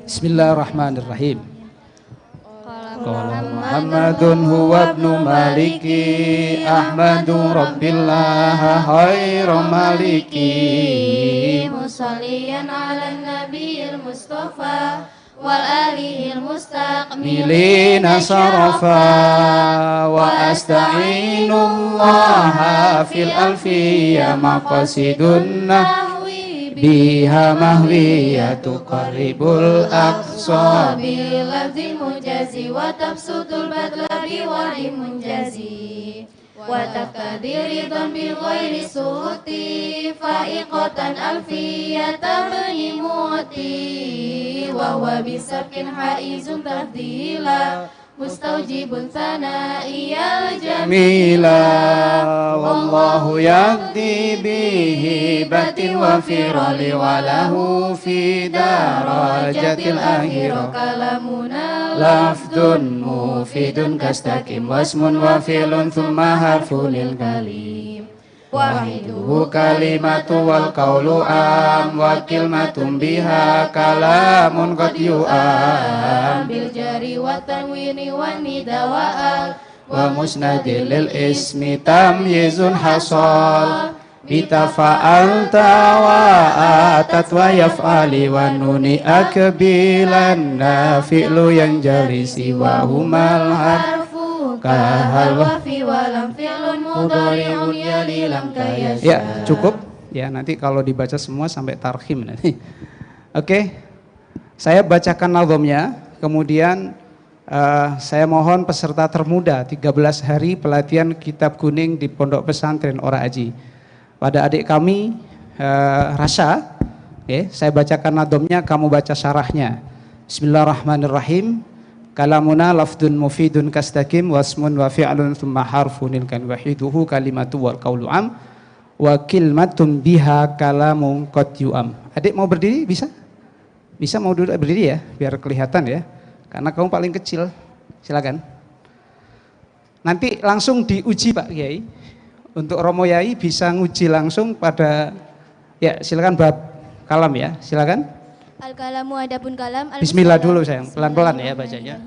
Bismillahirrahmanirrahim. Qala Muhammadun huwa ibnu Maliki Ahmadu Rabbillah khairu maliki Musalliyan ala nabiyil mustafa wal alihil mustaqmilina sarafa wa asta'inullaha fil alfiyya maqasidun biha mahwiyatu qaribul aqsa bil lafzi mujazi wa tabsutul badla bi wali munjazi wa taqdiridan bi ghairi suti faiqatan alfiyatan muti wa huwa bisabkin haizun tafdila mustaujibun sana'iyal jamila wallahu yaqdi bihi batin wa firali walahu fi darajatil akhirah kalamuna lafdun mufidun kastakim wasmun wa filun thumma harfunil kalim wahiduhu kalimatu wal qawlu am wa kilmatum biha kalamun qad yu'am bil jari wa tanwini wa nida wa al wa musnadil lil ismi tamyizun hasal bitafa'alta wa atat wa yaf'ali wa nuni akbilan nafi'lu yang jalisi wa humal harfu kahal wa fi walam fi'lun mudhari'un yali lam kayasa. Ya, cukup. Ya, nanti kalau dibaca semua sampai tarhim nanti. Oke. Saya bacakan nazomnya, kemudian saya mohon peserta termuda 13 hari pelatihan kitab kuning di Pondok Pesantren Ora Aji. Pada adik kami Rasha, saya bacakan nazomnya, kamu baca syarahnya. Bismillahirrahmanirrahim. Kalamuna lafdun mufidun kastakim wasmun wa fi'lun thumma harfunil kan wahiduhu kalimatu wal qawlu am wa kilmatun biha kalamun qad yu'am. Adik mau berdiri bisa? Bisa, mau duduk berdiri ya biar kelihatan ya. Karena kamu paling kecil. Silakan. Nanti langsung diuji Pak Kiai. Untuk Romo Yai bisa nguji langsung pada, ya silakan bab kalam ya, silakan. Al-kalamu adapun kalam. Bismillah dulu sayang, pelan-pelan ya bacanya.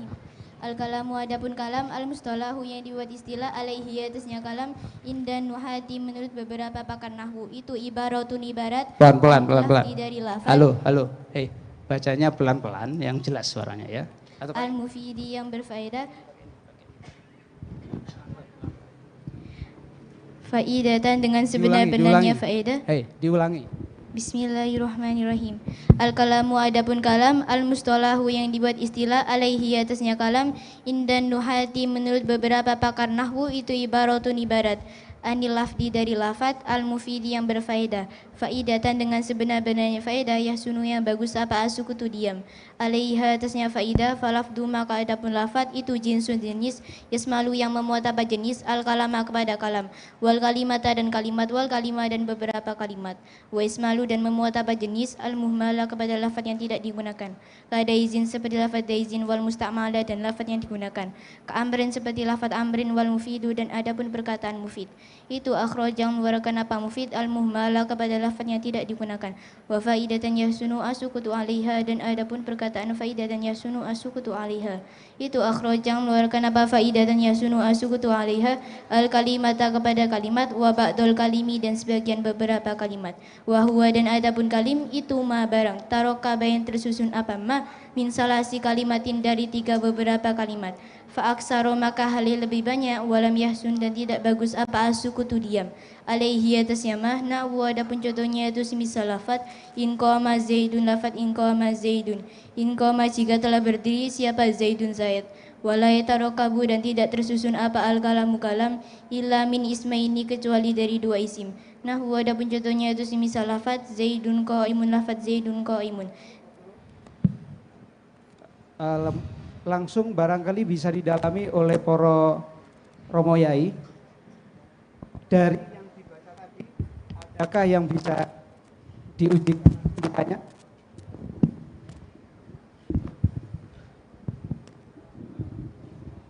Al-kalamu adapun kalam, al-mustalahu yang dibuat istilah, alaihi atasnya kalam, indan nuhati menurut beberapa pakar nahwu, itu ibaratun ibarat. Pelan-pelan. Dari lafaz. Halo, bacanya pelan-pelan yang jelas suaranya ya. Al-mufidi yang berfaedah. Faidatan dengan sebenar-benarnya faedah. Diulangi. Bismillahirrahmanirrahim. Al-kalamu adapun kalam, al-mustalahu yang dibuat istilah, alaihi atasnya kalam, indan nuhati menurut beberapa pakar nahwu, itu ibaratun ibarat. Anil lafdi dari lafad, al-mufidi yang berfaedah. Faidatan dengan sebenar-benarnya faedah, yahsunu yang bagus apa asukutu diam. Alaiha atasnya faidah, falafdu maka adapun lafad itu jinsun jenis, yasmalu yang memuat apa jenis, al-kalama kepada kalam, wal kalimata dan kalimat, wal kalimah dan beberapa kalimat, wa ismalu dan memuat apa jenis, al-muhmala kepada lafad yang tidak digunakan. Kada izin seperti lafad daizin, wal musta'mala dan lafad yang digunakan. Ka-amrin seperti lafad amrin, wal mufidu dan adapun perkataan mufid. Itu akhraj yang mengeluarkan apa mufid, al-muhmala kepada lafad yang tidak digunakan. Wa faidatan yahsunu asukutu alaiha dan adapun perkataan faidatan yahsunu asukutu alaiha. Itu akhraj yang mengeluarkan apa faidatan yahsunu asukutu alaiha, al-kalimata kepada kalimat, wa ba'dul kalimi dan sebagian beberapa kalimat. Wa huwa dan adapun kalim itu ma barang taroka yang tersusun apa ma min salasi kalimatin dari 3 beberapa kalimat. Fa'aksaro maka halil lebih banyak, walam yahsun dan tidak bagus apa asukutu diam. Alaihi atasnya mah, na'wu adapun contohnya itu semisal lafad, in qama zaidun lafad in qama zaidun. In qama jika telah berdiri siapa zaidun zaid. Walai tarokabu dan tidak tersusun apa al-kalamu kalam, illa min ismaini kecuali dari 2 isim. Nahwu adapun contohnya itu semisal lafad, zaidun qaimun lafad zaidun qaimun. Langsung barangkali bisa didalami oleh para Romo Yai dari yang dibaca tadi, adakah yang bisa diuji ditanya?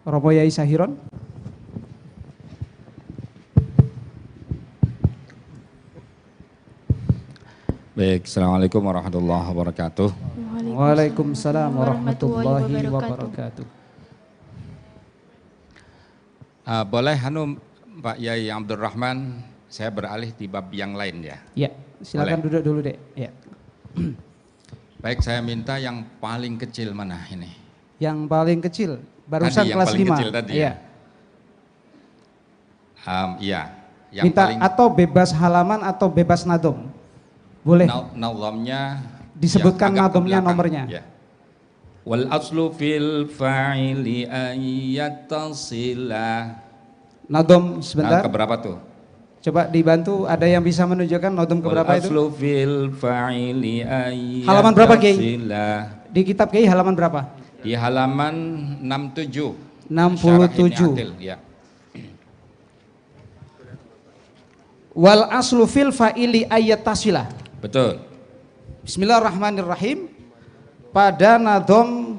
Romo Yai Sahiron. Baik, Assalamualaikum warahmatullahi wabarakatuh. Waalaikumsalam warahmatullahi wabarakatuh. Boleh Pak Yai Abdurrahman, saya beralih di bab yang lain ya? Ya, silakan duduk dulu dek. Ya. Baik, saya minta yang paling kecil mana ini? Yang paling kecil, barusan tadi, kelas 5. Kecil tadi ya. Iya. Yang Minta paling, atau bebas halaman atau bebas nadom. Boleh. Nazamnya disebutkan nadomnya nomornya. Ya. Wal aslu fil fa'ili ayyatasila. Nadom sebentar. Keberapa tuh? Coba dibantu, ada yang bisa menunjukkan nadom keberapa itu? Wal aslu fil fa'ili ayyatasila. Halaman berapa Kiai? Di kitab Kiai halaman berapa? Di halaman 67. 67. Ya. Wal aslu fil fa'ili ayyatasila. Betul. Bismillahirrahmanirrahim. Pada nadom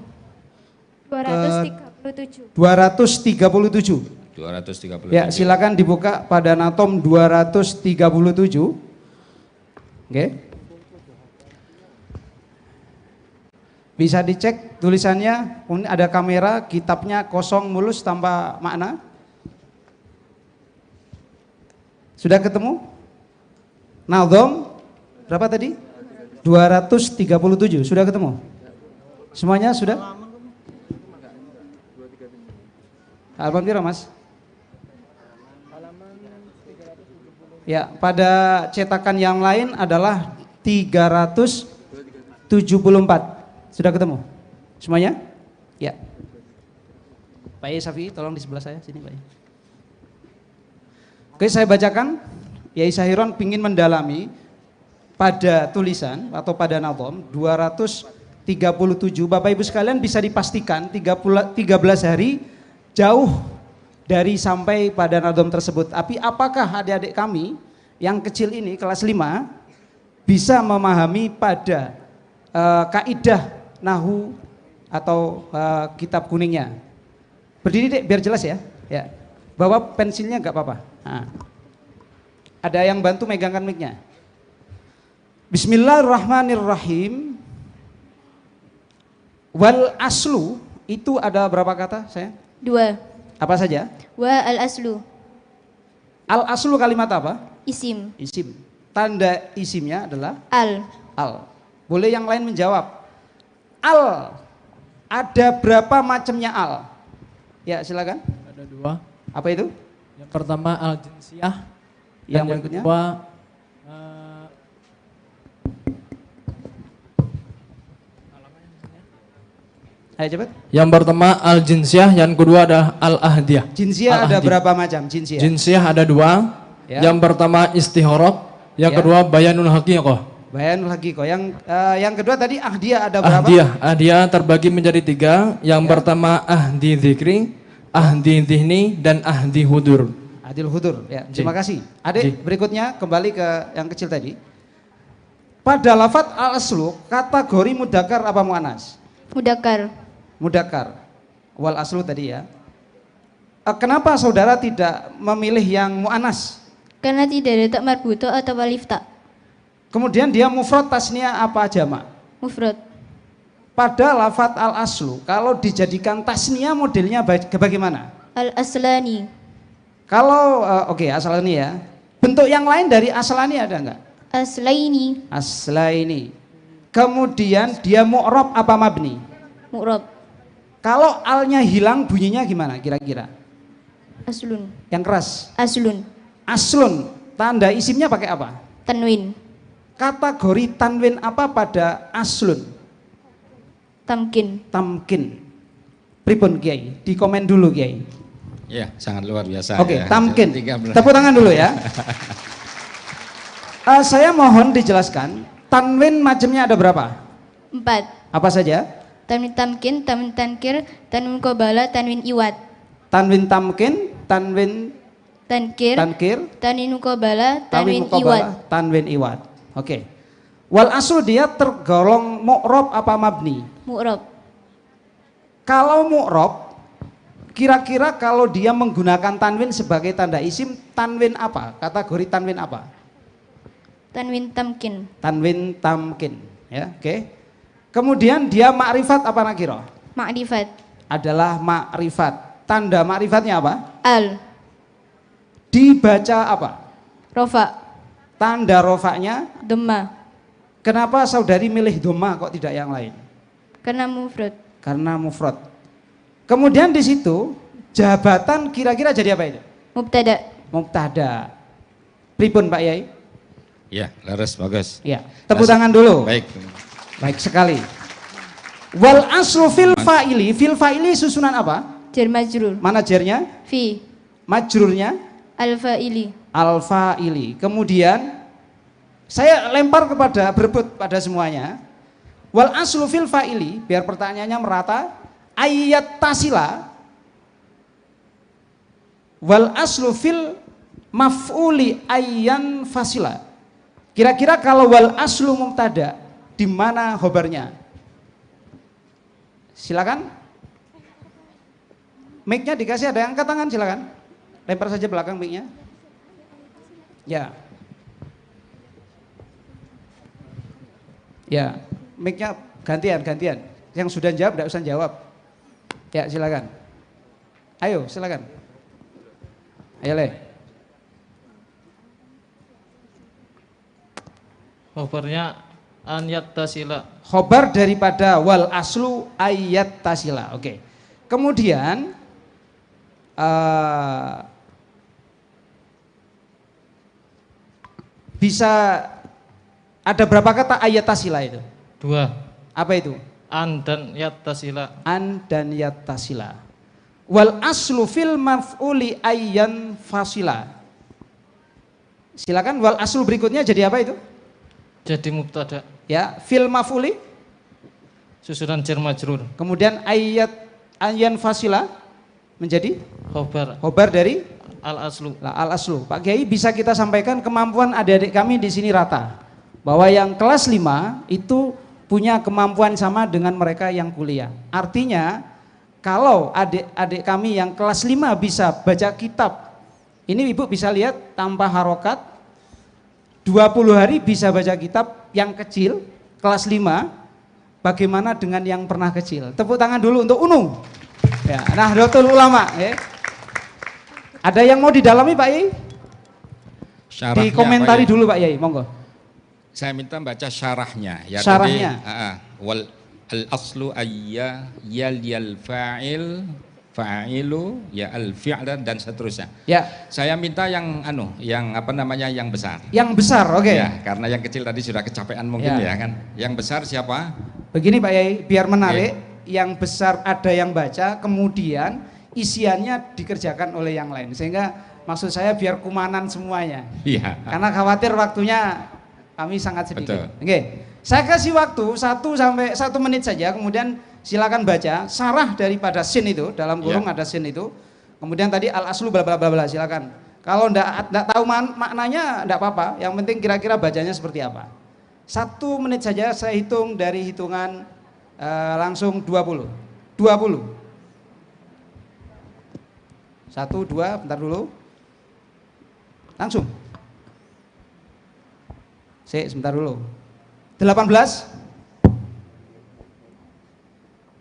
237. 237. Ya, silakan dibuka pada nadom 237. Oke. Bisa dicek tulisannya, ada kamera, kitabnya kosong mulus tanpa makna. Sudah ketemu? Nadom berapa tadi? 237. Sudah ketemu? Semuanya sudah? Halaman berapa Mas? Ya, pada cetakan yang lain adalah 374. Sudah ketemu? Semuanya? Ya. Pak Yai Syafi'i tolong di sebelah saya sini Pak Yai. Oke, saya bacakan. Yai Sahiron ingin mendalami pada tulisan atau pada nadom 237. Bapak Ibu sekalian bisa dipastikan 13 hari jauh dari sampai pada nadom tersebut. Tapi apakah adik-adik kami yang kecil ini kelas 5 bisa memahami pada kaidah nahu atau kitab kuningnya? Berdiri dek biar jelas ya. Ya. Bawa pensilnya nggak apa-apa. Nah. Ada yang bantu megangkan mic-nya. Bismillahirrahmanirrahim. Wal aslu itu ada berapa kata saya? 2. Apa saja? Wa al aslu. Al aslu kalimat apa? Isim. Isim. Tanda isimnya adalah al. Al. Boleh yang lain menjawab. Al. Ada berapa macamnya al? Ya silakan. Ada 2. Apa itu? Yang pertama al jinsiyah. Yang yang berikutnya? kedua Ayo cepat. yang pertama al jinsiyah, yang kedua ada al ahdiyah. Jinsiyah ada berapa macam? Jinsiyah. Jinsiyah ada 2. Ya. Yang pertama istihorob, yang Ya. kedua bayanul haqiqah. Bayanul haqiqah. Yang kedua tadi ahdiyah ada berapa? Ahdiyah terbagi menjadi 3. Yang pertama ahdi dzikri, ahdi dzihni, dan ahdi hudur. Adil hudur. Ya, terima kasih. Adik, berikutnya kembali ke yang kecil tadi. Pada lafadz al-aslu, kategori mudakar apa mu'anas? Mudakar. Mudakar. Wal aslu tadi ya. Kenapa saudara tidak memilih yang mu'anas? Karena tidak ada tak marbuto atau alif tak. Kemudian dia mufrad, tasniah apa jamak? Mufrad. Pada lafadz al-aslu, kalau dijadikan tasniah modelnya bagaimana? Al-aslani. Kalau oke, aslani ya. Bentuk yang lain dari aslani ada enggak? Aslaini. Aslaini. Kemudian dia mu'rab apa mabni? Mu'rab. Kalau alnya hilang bunyinya gimana kira-kira? Aslun. Yang keras. Aslun. Aslun. Tanda isimnya pakai apa? Tanwin. Kategori tanwin apa pada aslun? Tamkin. Tamkin. Pripun Kiai? Di komen dulu Kiai. Ya, sangat luar biasa. Oke, ya. tamkin. 13. Tepuk tangan dulu ya. Saya mohon dijelaskan, tanwin macamnya ada berapa? 4. Apa saja? Tanwin tamkin, tanwin tankir, tanwin qobala, tanwin iwat. Tanwin tamkin, tanwin Tankir, tanwin qobala, tanwin iwat. Tanwin iwat. Oke. Wal aslu dia tergolong mu'rab apa mabni? Mu'rab. Kalau mu'rab, kira-kira kalau dia menggunakan tanwin sebagai tanda isim, tanwin apa? Kategori tanwin apa? Tanwin tamkin. Tanwin tamkin, ya, oke. Kemudian dia makrifat apa nakiro? Ma'rifat. Adalah makrifat. Tanda makrifatnya apa? Al. Dibaca apa? Rofa. Tanda rofaknya? Dhamma. Kenapa saudari milih dhamma kok tidak yang lain? Karena mufrad. Karena mufrad. Kemudian di situ jabatan kira-kira jadi apa itu? Mubtada. Mubtada. Pripun Pak Yai? Ya, laras bagus. Ya, tepuk tangan dulu. Baik. Baik sekali. Wal aslu fil fa'ili susunan apa? Jar majrur. Mana jarnya? Fi. Majrurnya? Al fa'ili. Al fa'ili. Kemudian saya lempar berebut pada semuanya. Wal aslu fil fa'ili, biar pertanyaannya merata. Ayat tasila. Wal aslu fil maf'uli ayyan fasila. Kira-kira kalau wal aslu mubtada, di mana khobarnya? Silakan. Mic-nya dikasih, ada yang angkat tangan, silakan. Lempar saja belakang mic-nya. Ya. Ya, mic-nya gantian. Yang sudah jawab tidak usah jawab. Ya, silakan. Ayo, silakan. Ayo, Le. Khobarnya an yattasila. Khobar daripada wal aslu ayat tasila. Oke. Kemudian bisa ada berapa kata ayat tasila itu? 2. Apa itu? An dan yattasila. An dan yattasila. Wal aslu fil maf'uli ayyan fasila. Silakan, wal aslu berikutnya jadi apa itu? Jadi mubtada. Ya, fil maf'uli susunan jar majrur. Kemudian ayyan fasila menjadi Khobar. Khobar dari al aslu. Al aslu. Pak Kiai, bisa kita sampaikan kemampuan adik-adik kami di sini rata. Bahwa yang kelas 5 itu punya kemampuan sama dengan mereka yang kuliah. Artinya kalau adik-adik kami yang kelas 5 bisa baca kitab, ini ibu bisa lihat tanpa harokat, 20 hari bisa baca kitab yang kecil, kelas 5, bagaimana dengan yang pernah kecil? Tepuk tangan dulu untuk UNU. Ya, Nahdlatul Ulama. Ya. Ada yang mau didalami Pak Yai? Syarahnya Dikomentari apa ya? dulu Pak Yai, monggo. Saya minta baca syarahnya. Ya, syarahnya. Wal al aslu ayya yal fa'il fa'ilu ya al fi'la dan seterusnya. Ya. Saya minta yang yang besar. Yang besar, oke. Ya, karena yang kecil tadi sudah kecapean mungkin ya kan. Yang besar siapa? Begini Pak Yai, biar menarik, yang besar ada yang baca, kemudian isiannya dikerjakan oleh yang lain, sehingga Maksud saya biar kumanan semuanya. Iya. Karena khawatir waktunya kami sangat sedikit. Betul. Oke. Saya kasih waktu 1 sampai 1 menit saja, kemudian silakan baca sarah daripada sin itu, dalam kurung ada sin itu. Kemudian tadi al-aslu bla bla bla bla, silakan. Kalau enggak tahu maknanya enggak apa-apa, yang penting kira-kira bacanya seperti apa. 1 menit saja saya hitung dari hitungan langsung 20. 20. 1, 2, bentar dulu. Langsung. Sebentar dulu. 18.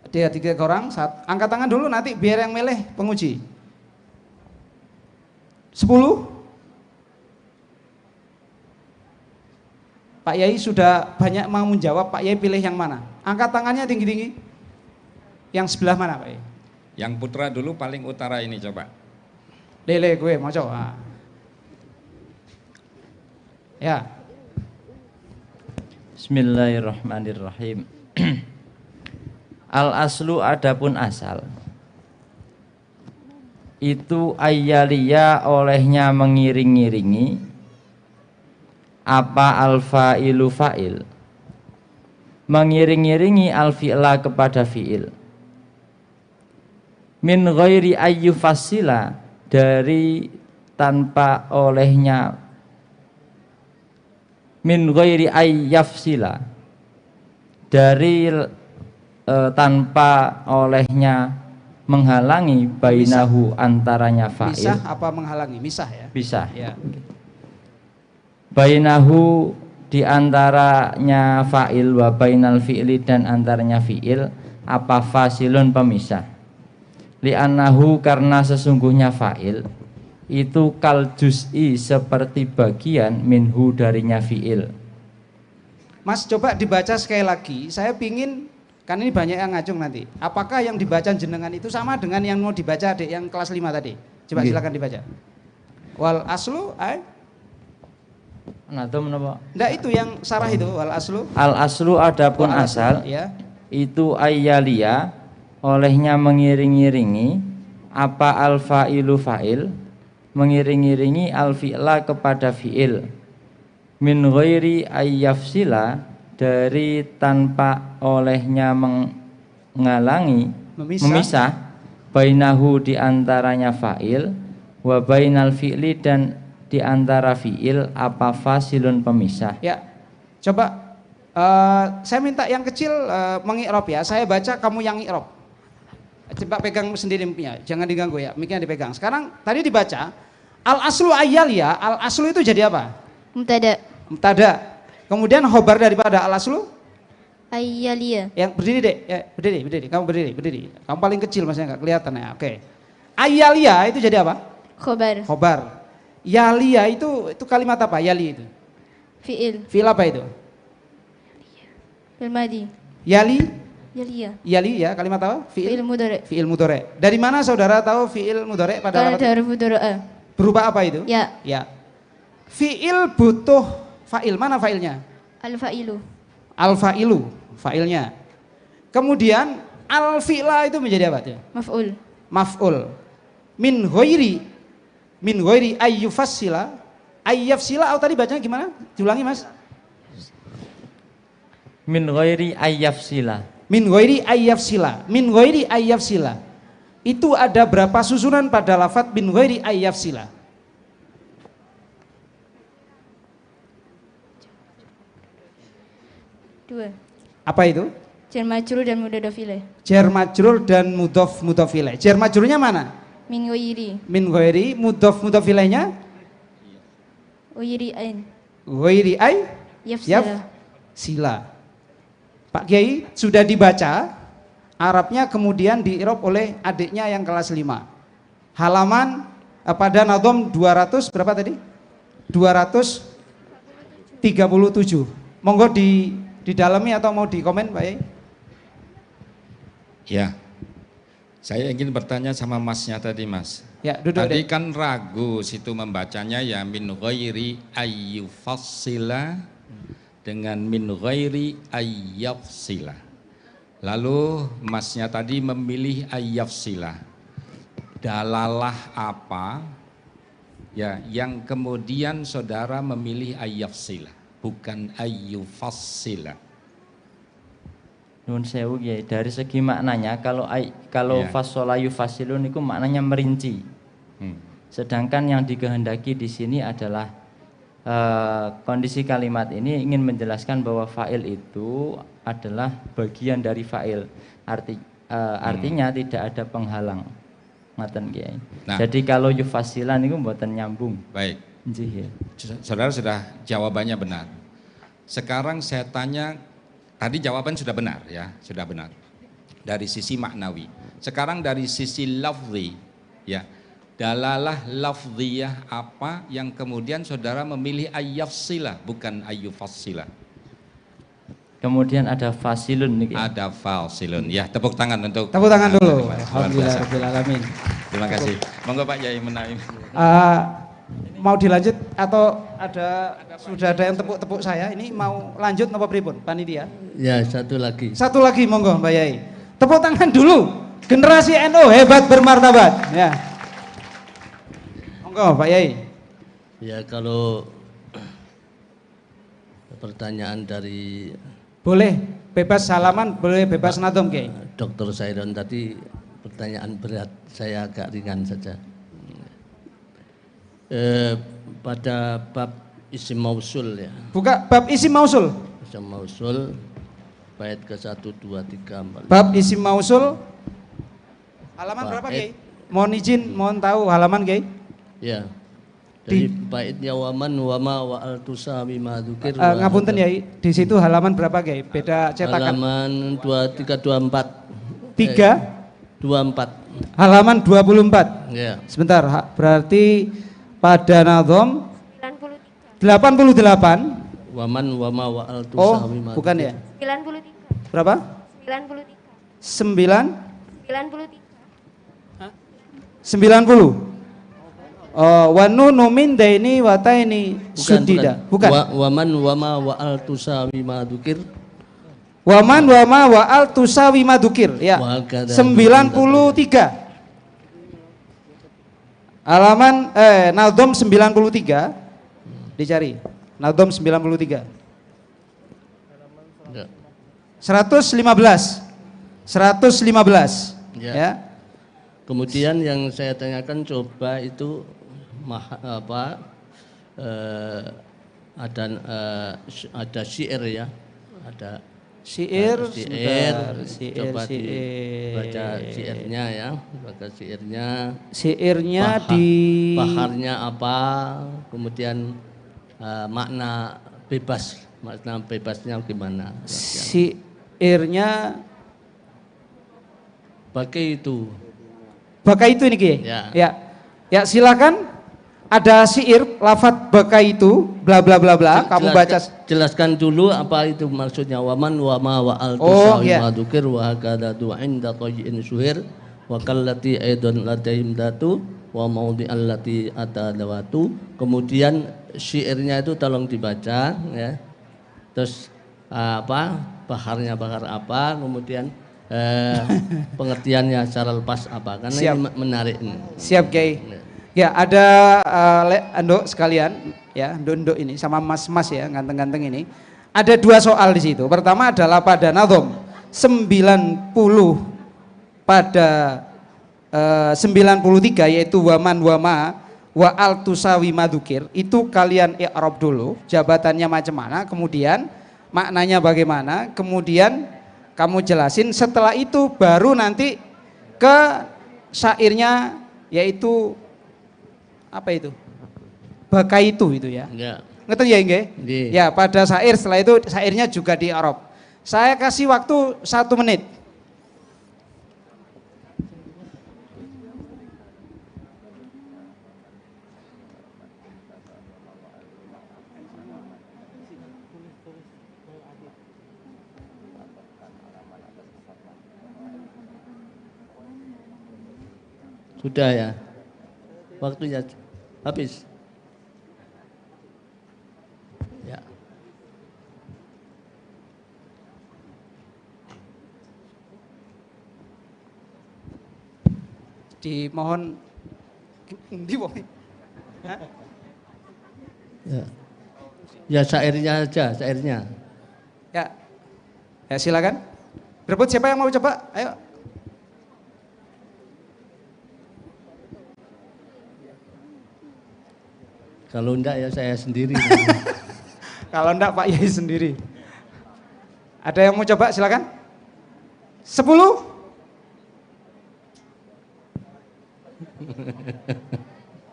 Dia 3 orang, angkat tangan dulu nanti biar yang milih penguji. 10. Pak Yai sudah banyak mau menjawab, Pak Yai pilih yang mana? Angkat tangannya tinggi-tinggi. Yang sebelah mana Pak Yai? Yang putra dulu paling utara ini coba. Lele gue mau coba. Ya. Bismillahirrahmanirrahim. Al-aslu adapun asal. Itu ayyalia olehnya mengiring-iringi apa al-fa'ilu fa'il. Mengiring-iringi al-fi'la kepada fi'il. Min ghairi ayyufassila, dari tanpa olehnya, min ghairi ayyafsila, dari tanpa olehnya menghalangi bainahu antaranya fa'il. Misah apa menghalangi? Misah ya? Bisa. Ya. Bainahu di antaranya fa'il wa bainal fi'li, dan antaranya fi'il apa fasilun pemisah. Li'annahu, karena sesungguhnya fa'il itu kal juz'i, seperti bagian minhu darinya fi'il. Mas coba dibaca sekali lagi, saya pingin, kan ini banyak yang ngacung nanti. Apakah yang dibaca jenengan itu sama dengan yang mau dibaca adik yang kelas 5 tadi? Coba silakan dibaca. Wal aslu Anadom napa? Enggak, itu yang sarah itu wal aslu. Al aslu adapun asal, ya. Itu ayyalia olehnya mengiring-iringi apa al fa'ilu fa'il, mengiring-iringi al fi'la kepada fi'il. Min ghairi ayyafsila, dari tanpa olehnya menghalangi, memisah bainahu di antaranya fa'il wa bainal fi'li, dan di antara fi'il apa fasilun pemisah. Ya. Coba saya minta yang kecil mengi'rab ya. Saya baca, kamu yang i'rab. Coba pegang sendiri mic-nya, jangan diganggu ya, mic-nya dipegang. Sekarang tadi dibaca al aslu ayyalia, al aslu itu jadi apa? Mubtada. Kemudian khobar daripada al aslu ayyalia. Yang berdiri deh, ya, berdiri. Kamu berdiri. Kamu paling kecil masnya nggak kelihatan ya. Oke. Ayyalia itu jadi apa? Khobar. Yalia itu kalimat apa? Yali itu. Fi'il apa itu? Fi'il madi. Yali ya, kalimat apa? Fi'il mudhari. Fi'il mudhari. Dari mana saudara tahu fi'il mudhari pada dari mudhari. Berupa apa itu? Ya. Fi'il butuh fa'il. Mana fa'ilnya? Al-fa'ilu, fa'ilnya. Kemudian al-fi'la itu menjadi apa? Maf'ul. Min ghairi ayyufassila. Ayyafsila, tadi bacanya gimana? Diulangi Mas. Min ghairi ayyafsila. Min ghairi ayyafsila. Itu ada berapa susunan pada lafadz min ghairi ayyafsila? Dua. Apa itu? Jar majrur dan mudhof ilaih. Jar majrur dan mudhof ilaih. Jar majrurnya mana? Min ghairi, mudhof ilaihnya? Ghairi yafsila. Pak Kiai sudah dibaca, Arabnya kemudian di-i'rab oleh adiknya yang kelas 5. Halaman pada nadhom 200 berapa tadi? 237. Monggo di dalami atau mau di komen Pak Kiai? Ya. Saya ingin bertanya sama Masnya tadi Mas. Ya, duduk tadi deh. kan ragu situ membacanya ya min ghairi ayyufassila dengan min ghairi ayyafsila. Lalu Masnya tadi memilih ayyafsila. Dalalah apa Ya, yang kemudian saudara memilih ayyafsila, bukan ayyufassila. Nun sewu Kiai, dari segi maknanya kalau Ya. fasola yufasilun itu maknanya merinci. Sedangkan yang dikehendaki di sini adalah kondisi kalimat ini ingin menjelaskan bahwa fa'il itu adalah bagian dari fa'il. Artinya tidak ada penghalang. Ngoten Kiai. Nah. Jadi kalau yufasilan itu mboten nyambung. Baik. Nggih, ya. Saudara sudah jawabannya benar. Sekarang saya tanya, tadi jawaban sudah benar ya, sudah benar. Dari sisi maknawi. Sekarang dari sisi lafzi, ya. Dalalah lafziyah apa yang kemudian saudara memilih ayyafsila bukan ayyufassila. Kemudian ada fasilun nih. Ada fasilun. Ya, tepuk tangan untuk Tepuk tangan dulu. luar Alhamdulillah biasa. rabbil alamin. Terima kasih. Monggo Pak Yai Menaim. Mau dilanjut atau sudah ada yang tepuk saya? Ini mau lanjut napa pripun panitia? Ya, satu lagi. Satu lagi monggo Mbak Yai. Tepuk tangan dulu. Generasi NU hebat bermartabat. Ya. Monggo Pak Yai. Ya, kalau pertanyaan dari Boleh bebas salaman, boleh bebas nadom Kiai. Dr. Sairon tadi pertanyaan berat, saya agak ringan saja. Pada bab isim mausul ya. Buka bab isim mausul. Isim mausul bait ke 1 2 3 4. Bab isim mausul halaman berapa Kiai? Mohon izin, mohon tahu halaman Kiai. Ya. Jadi baitnya waman wama wa altusami madzukir. Ngapunten ya, di situ halaman berapa Kiai? Beda cetakan. Halaman 2324. 24. Halaman 24. Ya. Sebentar, berarti pada Nadhom 88. Waman wama wa altusami madzukir. Bukan ya? 93. Berapa? 93. 90. Wa nunu min daini wa taini sudida. Bukan. Waman wama wa al tusawi ma dzukir. Waman wama wa al tusawi ma dzukir. Ya. 93. Halaman Nadhom 93. Dicari. Nadhom 93. 115. 115. Ya. Kemudian yang saya tanyakan coba itu ada syair ya, ada syair, coba dibaca syairnya ya, baca syairnya. Syairnya di baharnya apa, kemudian makna bebasnya gimana? Syairnya pakai itu. Bakai itu ini Kiai. Ya. Ya silakan. Ada syair lafadz bakai itu bla bla bla bla. Kamu baca. Jelaskan dulu apa itu maksudnya. Waman wama wa al tusawi ma dzukir wa hakadatu inda tayyin suhir wa kallati aidan ladaim datu wa maudi allati atadawatu. Kemudian syairnya itu tolong dibaca ya. Terus baharnya bahar apa, kemudian pengertiannya secara lepas apa, karena Siap. ini menarik ini. Siap Kiai. Ya ada Ando sekalian ya, Ndo ini sama mas-mas ya, ganteng-ganteng ini. Ada dua soal di situ. Pertama adalah pada Nadhom 90 pada 93 yaitu waman wama wa al tusawi madzukir. Itu kalian i'rab dulu, jabatannya macam mana, kemudian maknanya bagaimana, kemudian kamu jelasin. Setelah itu baru nanti ke syairnya, yaitu apa itu? Bakai itu ya. Ngerti ya nggih? Ya, pada syair setelah itu syairnya juga di Arab. Saya kasih waktu 1 menit. Sudah ya, waktunya habis. Ya. Dimohon Ya syairnya aja, syairnya. Ya. Ya silakan. Berebut siapa yang mau coba? Ayo. Kalau enggak ya saya sendiri. Kalau enggak Pak Yai sendiri. Ada yang mau coba silakan. 10.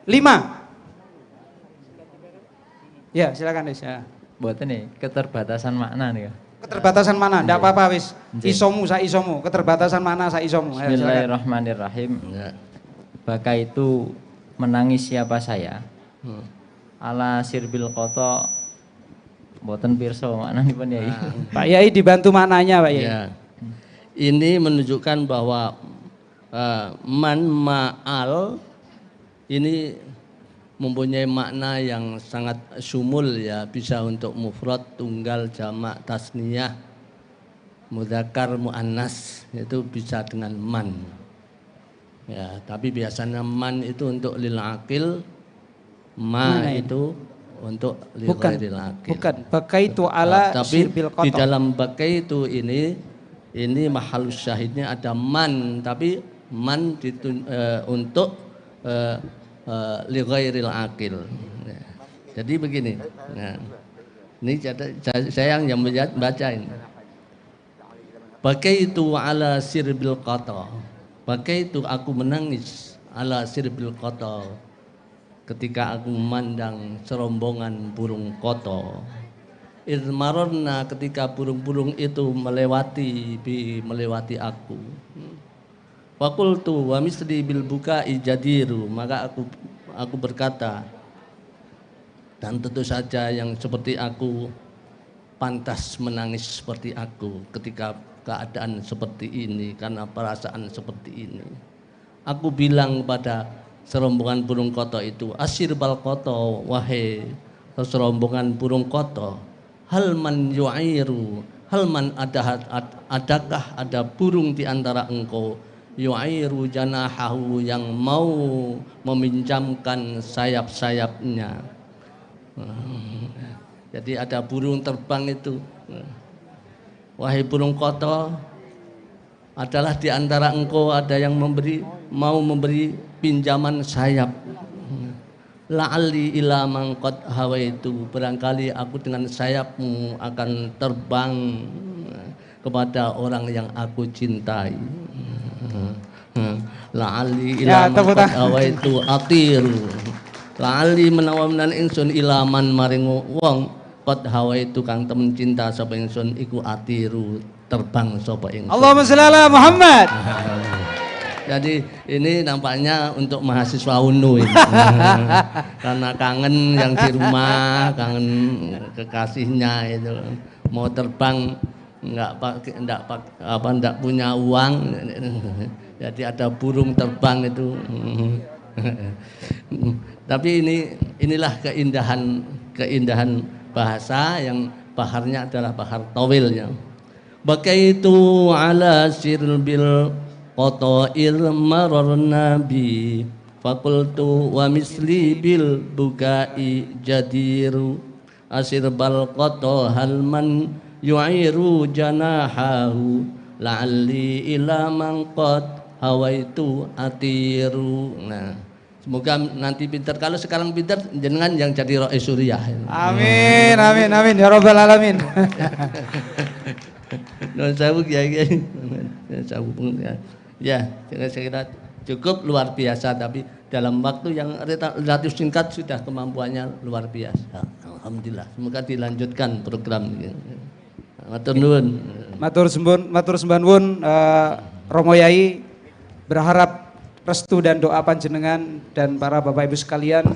Lima. Ya silakan Des. Ya. Buat ini keterbatasan makna nih. Keterbatasan mana? Enggak apa-apa wis. Isomu sa isomu. Keterbatasan mana sa isomu. Ayo, Bismillahirrahmanirrahim. Baka itu menangis siapa saya. Ala sirbil koto boten pirsa maknanipun Yai. Pak Yai dibantu maknanya Pak Yai. Ya. Ini menunjukkan bahwa man ma'al ini mempunyai makna yang sangat sumul ya, bisa untuk mufrad, tunggal, jamak, tasniyah, mudzakkar, muannas, itu bisa dengan man. Ya, tapi biasanya man itu untuk lil aqil, ma itu untuk lil ghairil aqil. Bukan, bakaitu ala tapi sirbil di qata. dalam bakaitu ini mahalus syahidnya ada man, tapi man untuk li ghairil aqil. Ya. Jadi begini. Nah, ini saya yang baca ini. Bakaitu ala sirbil qata. Bakaitu aku menangis ala sirbil qata ketika aku memandang serombongan burung koto. Izmarorna ketika burung-burung itu melewati aku. Fakultu wa misli bil bukai jadiru, maka aku berkata, dan tentu saja yang seperti aku pantas menangis seperti aku ketika keadaan seperti ini, karena perasaan seperti ini. Aku bilang pada serombongan burung koto itu, asir bal koto, wahai serombongan burung koto, halman yu'airu, halman adakah ada burung di antara engkau yu'airu janahahu yang mau meminjamkan sayap-sayapnya. Jadi ada burung terbang itu, wahai burung koto, adalah di antara engkau ada yang mau memberi pinjaman sayap. La'alli ila mangqad hawaitu, barangkali aku dengan sayapmu akan terbang kepada orang yang aku cintai. La'alli ila mangqad hawaitu atiru. La'alli menawanan ingsun ilaman maring wong qad hawaitu kang temen cinta sapa ingsun iku atiru, terbang sapa ingsun. Allahumma shalli ala Muhammad. Jadi ini nampaknya untuk mahasiswa UNU ini. Karena kangen yang di rumah, kangen kekasihnya itu, mau terbang enggak punya uang. Jadi ada burung terbang itu. Tapi inilah keindahan bahasa yang baharnya adalah bahar tawilnya. Bakaitu ala sirbil qata'il mararna bi fakultu wa misli bil bukai jadiru asir bal qata halman yu'iru janahahu la'alli ila man qad hawaitu atiru. Nah, semoga nanti pintar. Kalau sekarang pintar, jenengan yang jadi Rais Suriah. Amin, amin, amin ya rabbal alamin. Ya, saya kira cukup luar biasa, tapi dalam waktu yang relatif singkat sudah kemampuannya luar biasa. Alhamdulillah. Semoga dilanjutkan program ini. Matur nuwun. Matur sembah nuwun Romo Yai, berharap restu dan doa panjenengan dan para Bapak Ibu sekalian.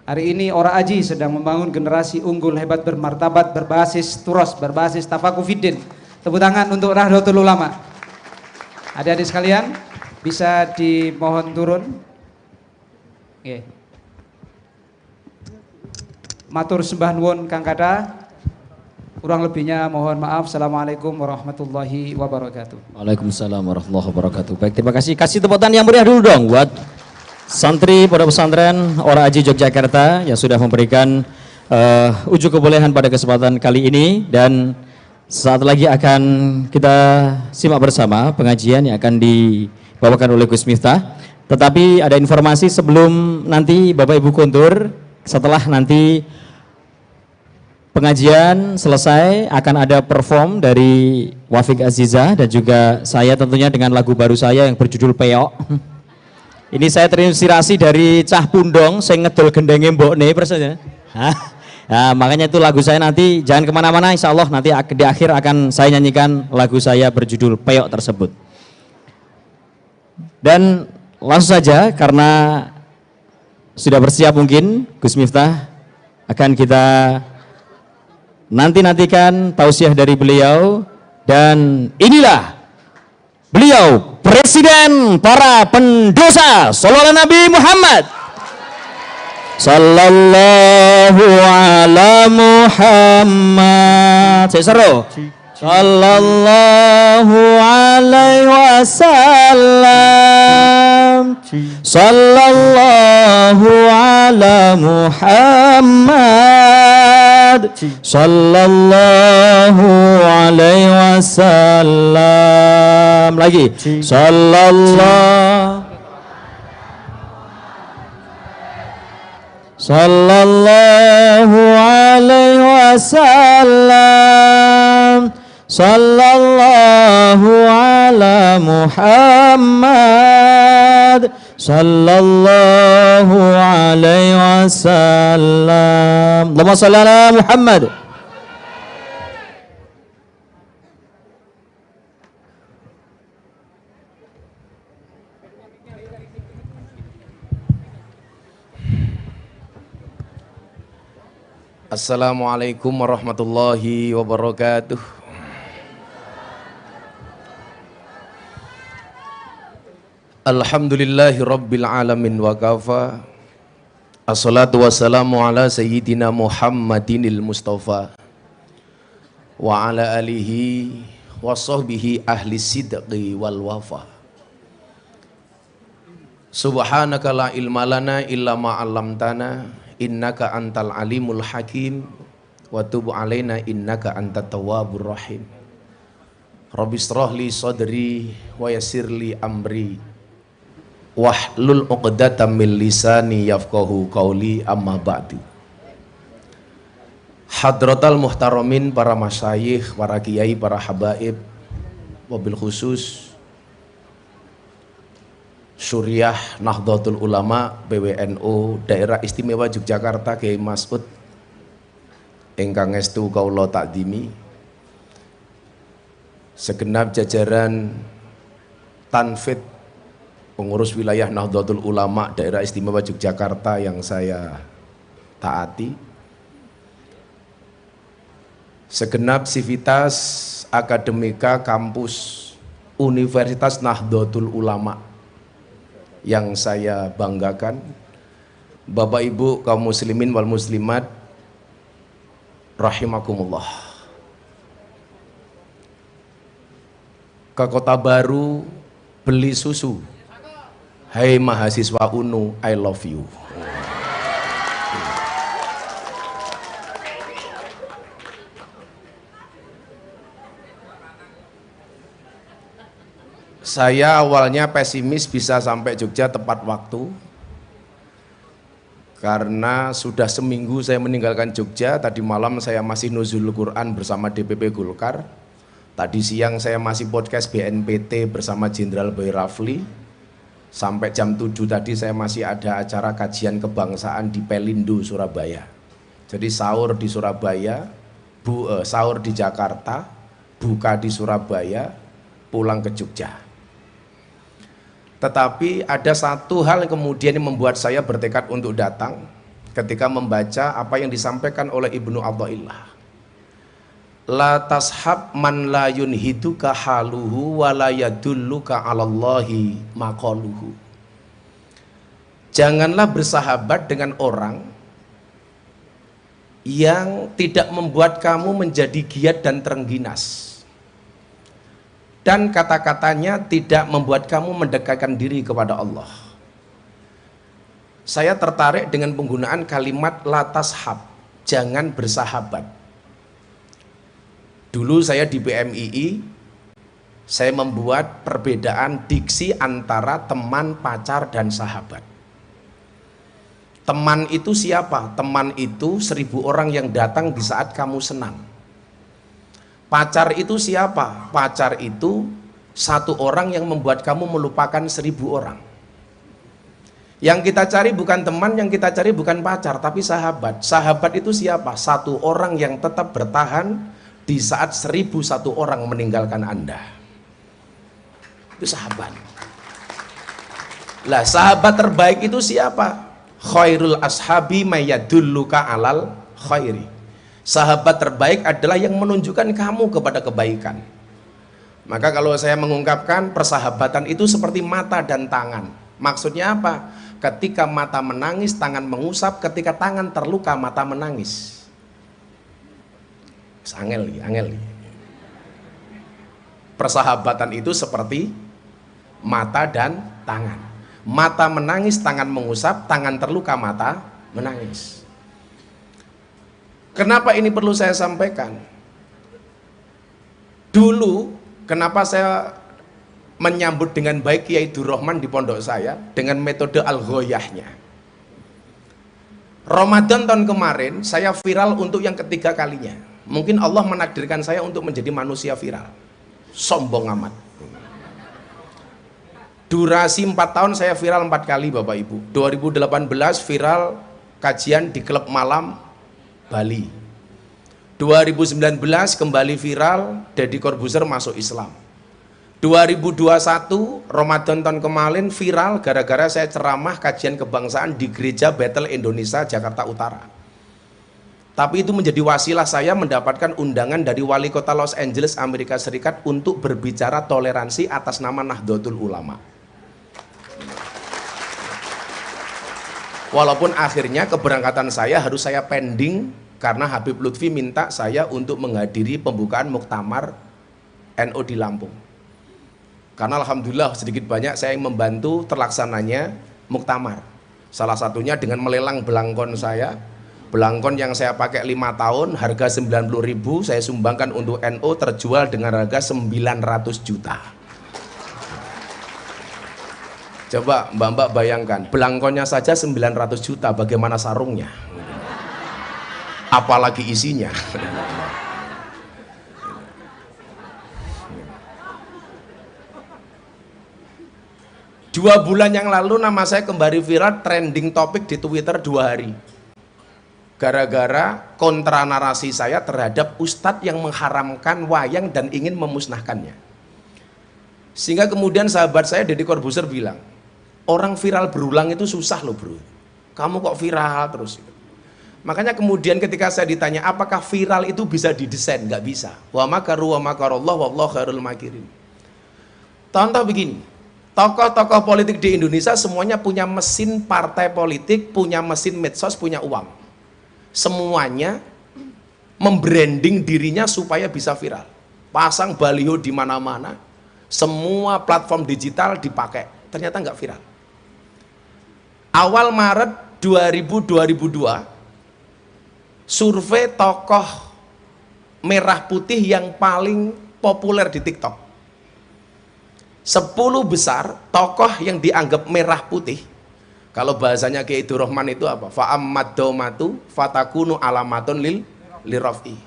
Hari ini Ora Aji sedang membangun generasi unggul, hebat, bermartabat, berbasis turos, berbasis tafakufiddin. Tepuk tangan untuk Nahdlatul Ulama. Adik-adik sekalian, bisa dimohon turun. Oke. Matur sembah nuwun Kang Kada. Kurang lebihnya mohon maaf. Assalamualaikum warahmatullahi wabarakatuh. Waalaikumsalam warahmatullahi wabarakatuh. Baik, terima kasih. Kasih tepuk tangan yang meriah dulu dong buat santri Pondok Pesantren Ora Aji Yogyakarta yang sudah memberikan ujuk kebolehan pada kesempatan kali ini, dan saat lagi akan kita simak bersama pengajian yang akan dibawakan oleh Gus Miftah. Tetapi ada informasi sebelum nanti Bapak Ibu kontur, setelah nanti pengajian selesai akan ada perform dari Wafik Aziza dan juga saya tentunya dengan lagu baru saya yang berjudul Peyok. Ini saya terinspirasi dari Cah Pundong, saya ngedol gendenge mbokne persanya. Nah, makanya itu lagu saya nanti jangan kemana-mana, insya Allah nanti di akhir akan saya nyanyikan lagu saya berjudul Peyok tersebut. Dan langsung saja karena sudah bersiap mungkin Gus Miftah akan kita nantikan tausiah dari beliau, dan inilah beliau Presiden para pendosa. Shallallahu Nabi Muhammad. Sallallahu ala Muhammad. Saya seru. Sallallahu alaihi wasallam. Sallallahu ala Muhammad. Sallallahu alaihi wasallam. Lagi. Sallallahu alaihi wasallam. Sallallahu ala Muhammad. Sallallahu alaihi wasallam. Allahumma shalli ala Muhammad. Assalamualaikum warahmatullahi wabarakatuh. Alhamdulillahi rabbil alamin wa kafa. Assalatu wassalamu ala sayyidina Muhammadinil Mustafa wa ala alihi wa sahbihi ahli sidqi wal wafa. Subhanaka la ilma lana illa ma 'allamtana innaka antal alimul hakim wa tub alaina innaka antat tawwabur rahim. Rabbi shrah li sadri wa yassir li amri wahlul 'uqdatam min lisani yafqahu qauli, amma ba'du. Hadratal muhtaramin, para masyayikh, para kiai, para habaib, wabil khusus Syuriah Nahdlatul Ulama PWNU Daerah Istimewa Yogyakarta Kiai Mas'ud ingkang estu kaula takdimi, segenap jajaran Tanfid pengurus wilayah Nahdlatul Ulama Daerah Istimewa Yogyakarta yang saya taati, segenap sivitas akademika kampus Universitas Nahdlatul Ulama yang saya banggakan, Bapak Ibu kaum muslimin wal muslimat rahimakumullah. Ke Kota Baru beli susu. Hai mahasiswa UNU, I love you. Saya awalnya pesimis bisa sampai Jogja tepat waktu, karena sudah seminggu saya meninggalkan Jogja. Tadi malam saya masih nuzul Quran bersama DPP Golkar. Tadi siang saya masih podcast BNPT bersama Jenderal Boy Rafli. Sampai jam 7 tadi saya masih ada acara kajian kebangsaan di Pelindo, Surabaya. Jadi sahur di Surabaya, sahur di Jakarta, buka di Surabaya, pulang ke Jogja. Tetapi ada satu hal yang kemudian membuat saya bertekad untuk datang ketika membaca apa yang disampaikan oleh Ibnu Athaillah. La tashab man la yunhiduka haluhu wa la yadulluka 'alallahi maqaluhu. Janganlah bersahabat dengan orang yang tidak membuat kamu menjadi giat dan terengginas, dan kata-katanya tidak membuat kamu mendekatkan diri kepada Allah. saya tertarik dengan penggunaan kalimat la tashab, jangan bersahabat. Dulu saya di PMII, saya membuat perbedaan diksi antara teman, pacar, dan sahabat. Teman itu siapa? Teman itu 1000 orang yang datang di saat kamu senang. Pacar itu siapa? Pacar itu 1 orang yang membuat kamu melupakan 1000 orang. Yang kita cari bukan teman, yang kita cari bukan pacar, tapi sahabat. Sahabat itu siapa? 1 orang yang tetap bertahan di saat 1001 orang meninggalkan Anda. Itu sahabat. Lah, sahabat terbaik itu siapa? Khairul ashabi mayadulluka alal khairi. Sahabat terbaik adalah yang menunjukkan kamu kepada kebaikan. Maka kalau saya mengungkapkan persahabatan itu seperti mata dan tangan. Maksudnya apa? Ketika mata menangis, tangan mengusap. Ketika tangan terluka, mata menangis. Angel. Persahabatan itu seperti mata dan tangan. Mata menangis, tangan mengusap, tangan terluka, mata menangis. Kenapa ini perlu saya sampaikan? Dulu, kenapa saya menyambut dengan baik Kiai Durrahman di pondok saya dengan metode al-ghoyahnya. Ramadan tahun kemarin saya viral untuk yang ketiga kalinya. Mungkin Allah menakdirkan saya untuk menjadi manusia viral. Sombong amat. Durasi 4 tahun saya viral 4 kali Bapak Ibu. 2018 viral kajian di klub malam Bali. 2019 kembali viral, Deddy Corbuzier masuk Islam. 2021 Ramadan tahun kemarin viral gara-gara saya ceramah kajian kebangsaan di Gereja Bethel Indonesia Jakarta Utara. Tapi itu menjadi wasilah saya mendapatkan undangan dari wali kota Los Angeles Amerika Serikat untuk berbicara toleransi atas nama Nahdlatul Ulama. Walaupun akhirnya keberangkatan saya harus saya pending karena Habib Lutfi minta saya untuk menghadiri pembukaan muktamar NU di Lampung. Karena alhamdulillah sedikit banyak saya membantu terlaksananya muktamar. Salah satunya dengan melelang belangkon saya. Belangkon yang saya pakai 5 tahun harga 90.000 saya sumbangkan untuk NU, terjual dengan harga 900 juta. Coba mbak-mbak bayangkan, belangkonnya saja 900 juta, bagaimana sarungnya? Apalagi isinya. 2 bulan yang lalu nama saya kembali viral trending topik di Twitter 2 hari. Gara-gara kontra narasi saya terhadap ustadz yang mengharamkan wayang dan ingin memusnahkannya. Sehingga kemudian sahabat saya Deddy Corbuzier bilang, orang viral berulang itu susah loh bro. Kamu kok viral terus? Makanya kemudian ketika saya ditanya apakah viral itu bisa didesain? Nggak bisa. Wa makaru wa makarallah wallahu khairul makirin. Contoh begini, tokoh-tokoh politik di Indonesia semuanya punya mesin partai politik, punya mesin medsos, punya uang. Semuanya membranding dirinya supaya bisa viral. Pasang baliho di mana-mana, semua platform digital dipakai. Ternyata nggak viral. Awal Maret 2002, survei tokoh merah putih yang paling populer di TikTok. 10 besar tokoh yang dianggap merah putih. Kalau bahasanya Kiai Durrahman itu apa? Fa'ammad domatu fatakunu alamatun liraf'i.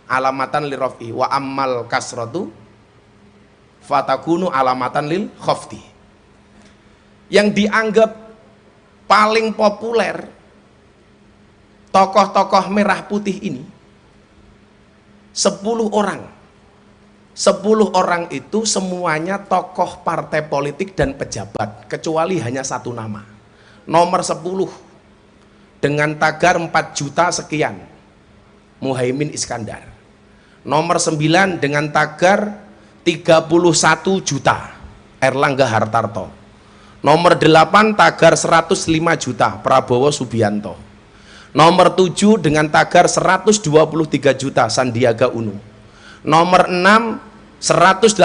Alamatan liraf'i. Wa ammal kasratu fatakunu alamatan lil khafti. Yang dianggap paling populer tokoh-tokoh merah putih ini 10 orang. 10 orang itu semuanya tokoh partai politik dan pejabat, kecuali hanya 1 nama. Nomor 10 dengan tagar 4 juta sekian, Muhaimin Iskandar. Nomor 9 dengan tagar 31 juta, Erlangga Hartarto. Nomor 8 tagar 105 juta, Prabowo Subianto. Nomor 7 dengan tagar 123 juta, Sandiaga Uno. Nomor 6 184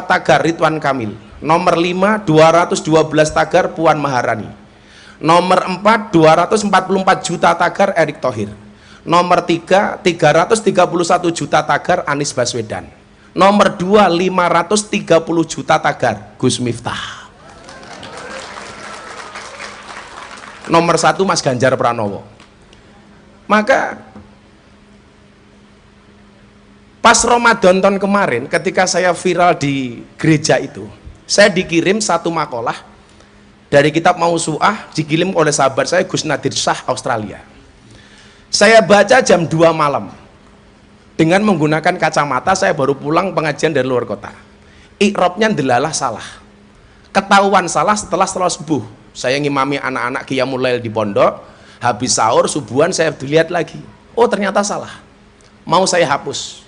tagar, Ridwan Kamil. Nomor 5 212 tagar, Puan Maharani. Nomor 4, 244 juta tagar Erick Thohir. Nomor 3, 331 juta tagar Anies Baswedan. Nomor 2, 530 juta tagar Gus Miftah. Nomor 1 Mas Ganjar Pranowo. Maka pas Ramadan tahun kemarin ketika saya viral di gereja itu, saya dikirim satu makalah dari kitab Mausu'ah, dikirim oleh sahabat saya Gus Nadir Shah Australia. Saya baca jam 2 malam dengan menggunakan kacamata. Saya baru pulang pengajian dari luar kota. Iqrobnya delalah salah, ketahuan salah setelah subuh. Saya ngimami anak-anak Qiyamul Lail di pondok, habis sahur subuhan saya dilihat lagi, oh ternyata salah, mau saya hapus.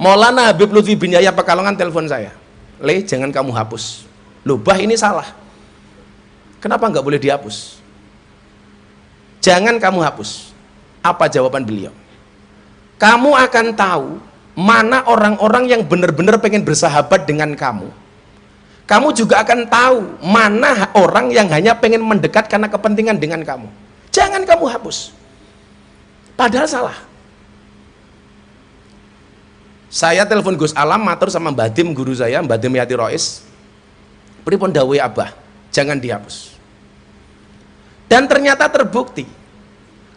Maulana Habib Lutfi bin Yahya Pekalongan telepon saya, Le, jangan kamu hapus, loh bah ini salah. Kenapa nggak boleh dihapus? Jangan kamu hapus. Apa jawaban beliau? Kamu akan tahu mana orang-orang yang benar-benar pengen bersahabat dengan kamu. Kamu juga akan tahu mana orang yang hanya pengen mendekat karena kepentingan dengan kamu. Jangan kamu hapus. Padahal salah. Saya telepon Gus Alam, matur sama Mbah Dim, guru saya, Mbah Dim Yati Rois. Pripun dawuh Abah, jangan dihapus. Dan ternyata terbukti.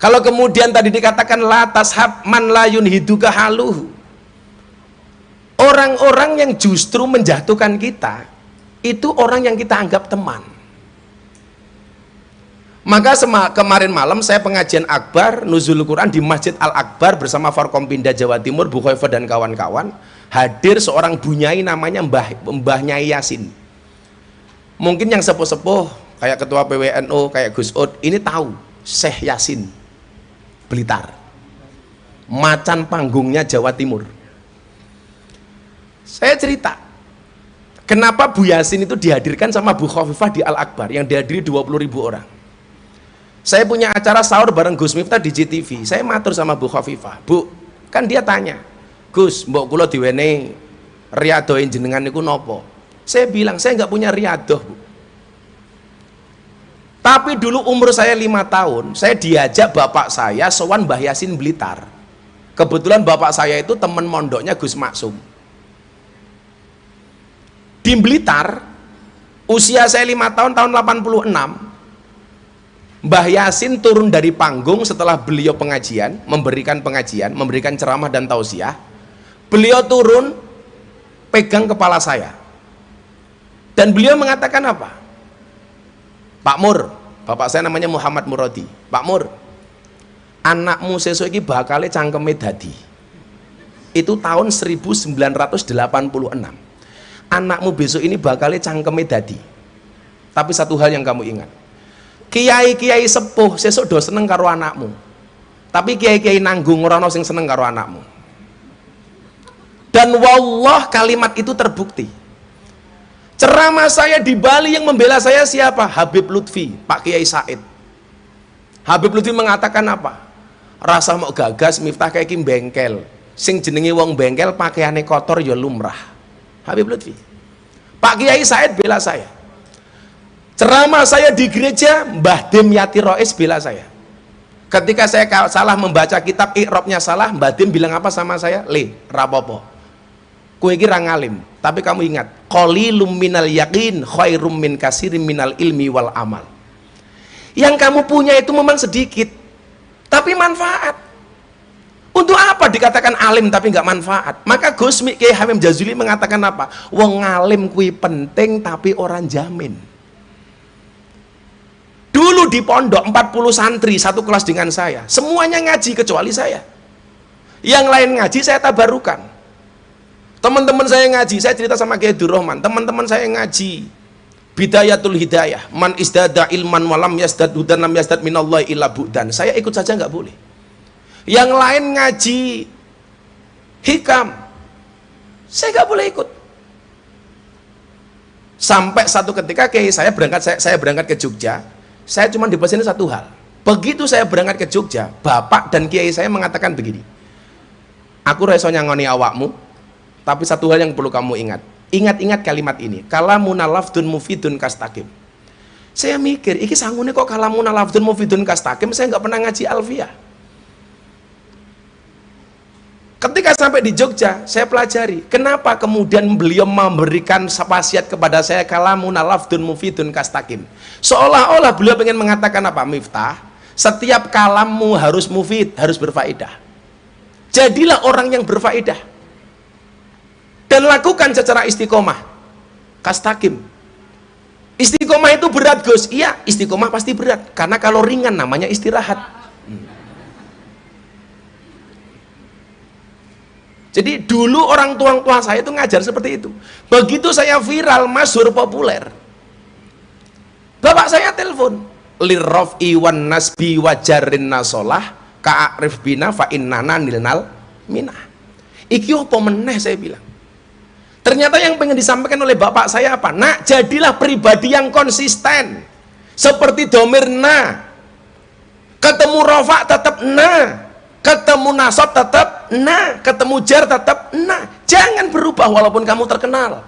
Kalau kemudian tadi dikatakan la tashab man la yunhiduka haluhu. Orang-orang yang justru menjatuhkan kita, itu orang yang kita anggap teman. Maka kemarin malam saya pengajian akbar Nuzul Quran di Masjid Al-Akbar bersama Forkompinda Jawa Timur, Bu Khoifah dan kawan-kawan. Hadir seorang bunyai namanya Mbah Nyai Yasin. Mungkin yang sepuh-sepuh kayak ketua PWNU, kayak Gus Ud, ini tahu Syekh Yasin Blitar, macan panggungnya Jawa Timur. Saya cerita kenapa Bu Yasin itu dihadirkan sama Bu Khofifah di Al-Akbar yang dihadiri 20.000 orang. Saya punya acara sahur bareng Gus Miftah di GTV. Saya matur sama Bu Khofifah, Bu, kan dia tanya, Gus, mbok kula diwenehi riyadoin jenengan niku nopo? Saya bilang, saya nggak punya riyadoh, Bu. Tapi dulu umur saya 5 tahun, saya diajak bapak saya sowan Mbah Yasin Blitar. Kebetulan bapak saya itu teman mondoknya Gus Maksum. Di Blitar, usia saya 5 tahun, tahun 86, Mbah Yasin turun dari panggung setelah beliau pengajian, memberikan ceramah dan tausiah. Beliau turun, pegang kepala saya. Dan beliau mengatakan apa? Pak Mur, bapak saya namanya Muhammad Muradi. Pak Mur, anakmu sesuk iki bakale cangkeme dadi. Itu tahun 1986. Anakmu besok ini bakale cangkeme dadi. Tapi satu hal yang kamu ingat, kiai-kiai sepuh sesuk do seneng karo anakmu, tapi kiai-kiai nanggung ora ono sing seneng karo anakmu. Dan wallah kalimat itu terbukti. Ceramah saya di Bali yang membela saya siapa? Habib Lutfi, Pak Kiai Said. Habib Lutfi mengatakan apa? Rasa mau gagas Miftah kayak kim bengkel, sing jenenge wong bengkel pakaiane kotor ya lumrah. Habib Lutfi. Pak Kiai Said bela saya. Ceramah saya di gereja, Mbah Dim Yati Rois bela saya. Ketika saya salah membaca kitab Iqrobnya salah, Mbah Dim bilang apa sama saya? Le, rapopo, kue kira ngalim, tapi kamu ingat, qalilum minal yakin khairum min kasirim minal ilmi wal amal. Yang kamu punya itu memang sedikit, tapi manfaat. Untuk apa dikatakan alim tapi nggak manfaat? Maka Gusmi Kiai Hamim Jazuli mengatakan apa? Wong ngalim kui penting tapi orang jamin. Dulu di pondok 40 santri satu kelas dengan saya, semuanya ngaji kecuali saya. Yang lain ngaji saya tabarukan. Teman-teman saya ngaji, saya cerita sama Kiai Durrahman, teman-teman saya ngaji Bidayatul Hidayah, man isdada ilman walam yasdad hudan lam yasdad minallahi illa bu'dan. Saya ikut saja nggak boleh. Yang lain ngaji hikam, saya nggak boleh ikut. Sampai satu ketika Kiai saya berangkat ke Jogja, saya cuma dipesan satu hal. Begitu saya berangkat ke Jogja, bapak dan Kiai saya mengatakan begini, aku reso nyangoni awakmu, tapi satu hal yang perlu kamu ingat. Ingat-ingat kalimat ini, kalamuna lafdun mufidun kastaqim. Saya mikir, iki sangune kok kalamun lafdzun mufidun kastakim, saya nggak pernah ngaji alfiyah. Ketika sampai di Jogja, saya pelajari, kenapa kemudian beliau memberikan wasiat kepada saya kalamun lafdzun mufidun kastakim. Seolah-olah beliau ingin mengatakan apa? Miftah, setiap kalammu harus mufid, harus berfaedah. Jadilah orang yang berfaedah. Dan lakukan secara istiqomah. Kastakim. Istiqomah itu berat, Gus. Iya, istiqomah pasti berat. Karena kalau ringan namanya istirahat. Jadi dulu orang tua saya itu ngajar seperti itu. Begitu saya viral, masyhur, populer, bapak saya telepon, lirraf'i wan nasbi wajarin nasolah ka'arif bina fa innana nilnal minah. Iki apa meneh, saya bilang. Ternyata yang pengen disampaikan oleh bapak saya apa? Nak, jadilah pribadi yang konsisten. Seperti domir na. Ketemu rofa tetap na. Ketemu nasab tetap na, ketemu jar tetap na. Jangan berubah walaupun kamu terkenal.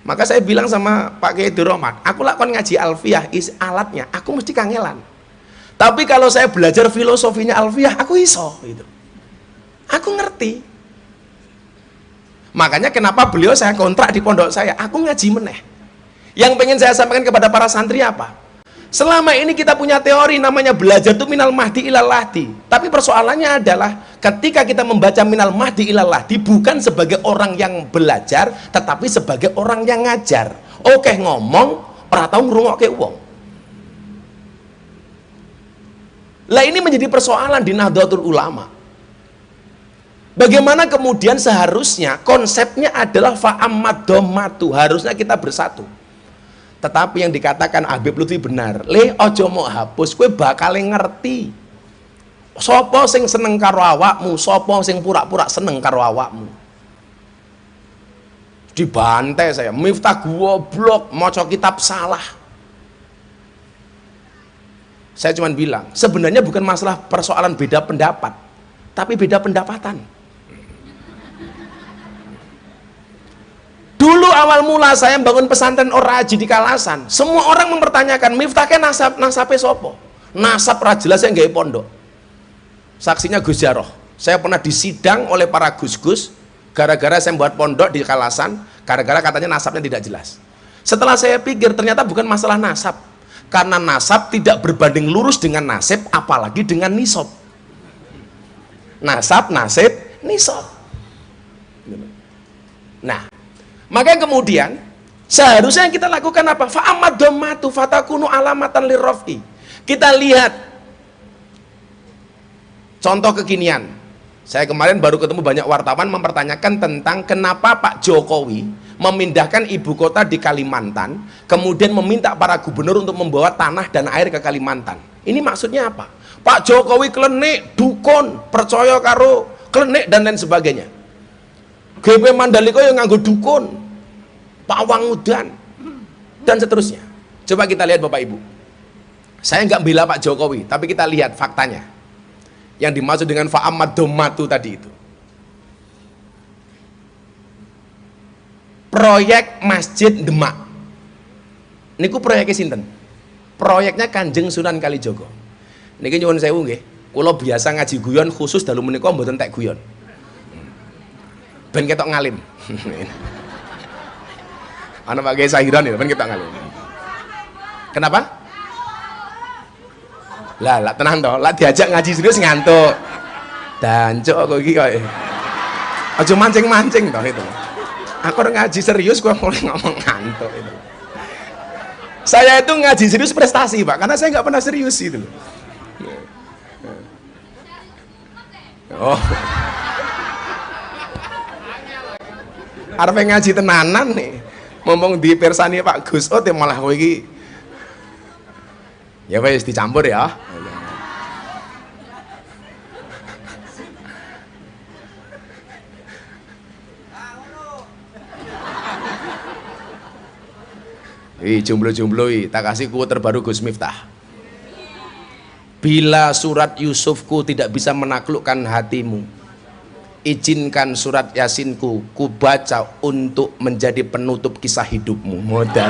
Maka saya bilang sama Pak Kiai Durrahman, aku lakon ngaji alfiyah alatnya, aku mesti kangelan. Tapi kalau saya belajar filosofinya alfiyah, aku iso gitu. Aku ngerti. Makanya kenapa beliau saya kontrak di pondok saya, aku ngaji meneh. Yang pengen saya sampaikan kepada para santri apa? Selama ini kita punya teori namanya belajar itu minal mahdi ilal lahdi. Tapi persoalannya adalah ketika kita membaca minal mahdi ilal lahdi bukan sebagai orang yang belajar, tetapi sebagai orang yang ngajar. Oke ngomong, ora tau ngrungokke wong. Lah ini menjadi persoalan di Nahdlatul Ulama. Bagaimana kemudian seharusnya konsepnya adalah fa'amad dhammatu, harusnya kita bersatu. Tetapi yang dikatakan Habib Lutfi benar, le ojo mau hapus, kue bakal ngerti sopo sing seneng karo awakmu, sopo sing pura-pura seneng karo awakmu. Dibantai saya, Miftah goblok, maca kitab salah. Saya cuma bilang, sebenarnya bukan masalah persoalan beda pendapat, tapi beda pendapatan. Dulu awal mula saya bangun pesantren Oraji di Kalasan, semua orang mempertanyakan, Miftah ke nasabe sopo? Nasab ra jelas yang gawe pondok. Saksinya Gus Jaroh. Saya pernah disidang oleh para gus-gus gara-gara saya buat pondok di Kalasan, gara-gara katanya nasabnya tidak jelas. Setelah saya pikir ternyata bukan masalah nasab. Karena nasab tidak berbanding lurus dengan nasib, apalagi dengan nisab. Nasab, nasib, nisab. Nah, maka kemudian seharusnya yang kita lakukan apa? Fa'amad dhammatu fatakunu alamatan lirraf'i. Kita lihat contoh kekinian. Saya kemarin baru ketemu banyak wartawan mempertanyakan tentang kenapa Pak Jokowi memindahkan ibu kota di Kalimantan, kemudian meminta para gubernur untuk membawa tanah dan air ke Kalimantan. Ini maksudnya apa? Pak Jokowi klenik, dukun, percaya karo klenik dan lain sebagainya. GP Mandalika yang nganggo dukun, pawang udan, dan seterusnya. Coba kita lihat Bapak Ibu. Saya nggak bela Pak Jokowi, tapi kita lihat faktanya. Yang dimaksud dengan fa'amad dhammatu tadi itu. Proyek Masjid Demak. Niku proyeknya sinten? Proyeknya Kanjeng Sunan Kalijogo. Niki nyuwun sewu nggih. Kula biasa ngaji guyon khusus dalu menika mboten tek guyon. Ben ketok ngalim. Ana Pak Kiai Sahiran ya, ben ketok ngalim. Kenapa? Lah tenang toh, lah diajak ngaji serius ngantuk. Dancuk kok iki koyo. Aja mancing-mancing toh itu. Aku orang ngaji serius kok mulai ngomong ngantuk itu. Saya itu ngaji serius prestasi, Pak, karena saya nggak pernah serius itu. Oh. Arep ngaji tenanan nih. Ngomong di persani Pak Gus, oh malah kowe iki. Ya wis dicampur ya. Jomblo-jomblo tak kasih quote terbaru Gus Miftah. Bila surat Yusufku tidak bisa menaklukkan hatimu, izinkan surat Yasinku ku baca untuk menjadi penutup kisah hidupmu. Modar.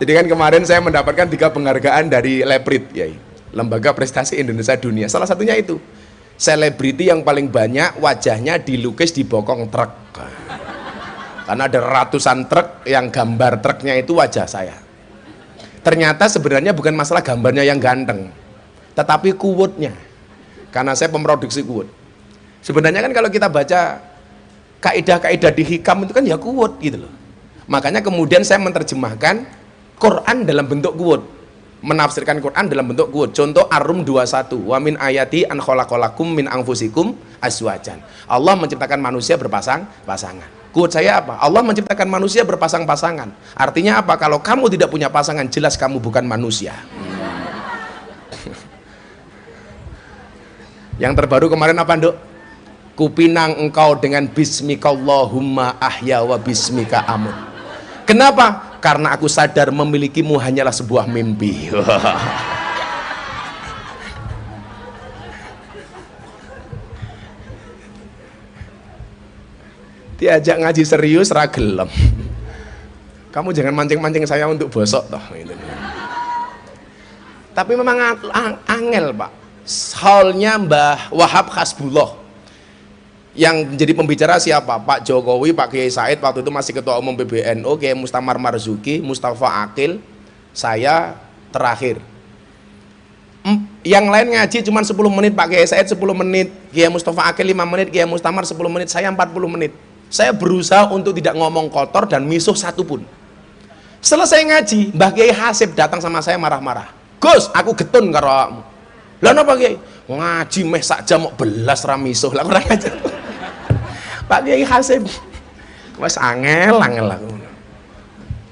Jadi kan kemarin saya mendapatkan 3 penghargaan dari Leprit, Yai, Lembaga Prestasi Indonesia Dunia. Salah satunya itu, selebriti yang paling banyak wajahnya dilukis di bokong truk. Karena ada ratusan truk yang gambar truknya itu wajah saya. Ternyata sebenarnya bukan masalah gambarnya yang ganteng, tetapi quote-nya. Karena saya pemroduksi quote. Sebenarnya kan kalau kita baca kaidah-kaidah di hikam itu kan ya quote gitu loh. Makanya kemudian saya menerjemahkan Quran dalam bentuk quote, menafsirkan Quran dalam bentuk quote. Contoh Ar-Rum 21, wa min ayati an khalaqalakum min anfusikum azwajan. Allah menciptakan manusia berpasang-pasangan. Quote saya apa? Allah menciptakan manusia berpasang-pasangan. Artinya apa? Kalau kamu tidak punya pasangan, jelas kamu bukan manusia. Yang terbaru kemarin apa, Nduk? Kupinang engkau dengan bismikallahumma ahya wa bismika amut. Kenapa? Karena aku sadar memilikimu hanyalah sebuah mimpi. Diajak ngaji serius ragelem. Kamu jangan mancing-mancing saya untuk bosok toh. Tapi memang angel, Pak. Halnya Mbah Wahab Hasbullah. Yang menjadi pembicara siapa? Pak Jokowi, Pak Kiai Said, waktu itu masih Ketua Umum PBNU, Kiai Mustamar Marzuki, Mustafa Akil, saya terakhir. Yang lain ngaji cuma 10 menit, Pak Kiai Said 10 menit, Kiai Mustafa Akil 5 menit, Kiai Mustamar 10 menit, saya 40 menit. Saya berusaha untuk tidak ngomong kotor dan misuh satupun. Selesai ngaji, Mbah Kiai Hasib datang sama saya marah-marah. Gus, aku getun karo awakmu. Lah napa Kiai? Ngaji meh sak jam kok belas ra misuh. Lah kurang ajar. Pak Kiai Hasib wes angel aku.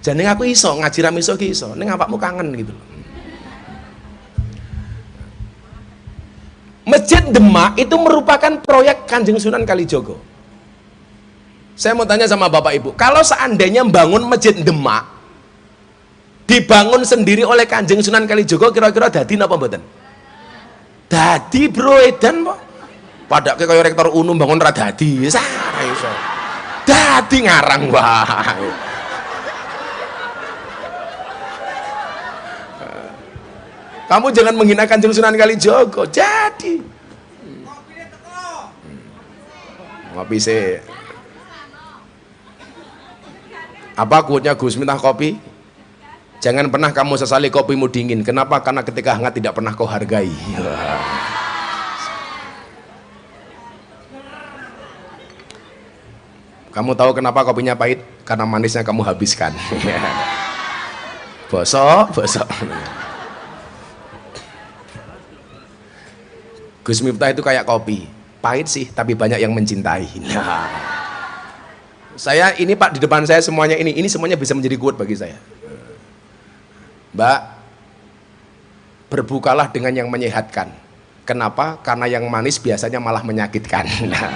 Jane aku iso ngaji ra misuh ki iso, ning awakmu kangen gitu loh. Masjid Demak itu merupakan proyek Kanjeng Sunan Kalijogo. Saya mau tanya sama Bapak Ibu, kalau seandainya membangun Masjid Demak dibangun sendiri oleh Kanjeng Sunan Kalijogo, kira-kira dadi napa mboten? Dadi bro edan kok. Padahal kaya rektor UNU bangun ra dadi. Sare iso. Dadi ngarang wae. Kamu jangan menghina Kanjeng Sunan Kalijogo. Jadi. Ngopi sih. Apa quote-nya Gus minta kopi? Jangan pernah kamu sesali kopimu dingin. Kenapa? Karena ketika hangat tidak pernah kau hargai. Kamu tahu kenapa kopinya pahit? Karena manisnya kamu habiskan. Bosok. Gus Miftah itu kayak kopi, pahit sih, tapi banyak yang mencintai. Nah, saya ini Pak, di depan saya semuanya ini semuanya bisa menjadi quote bagi saya. Mbak, berbukalah dengan yang menyehatkan. Kenapa? Karena yang manis biasanya malah menyakitkan. Nah.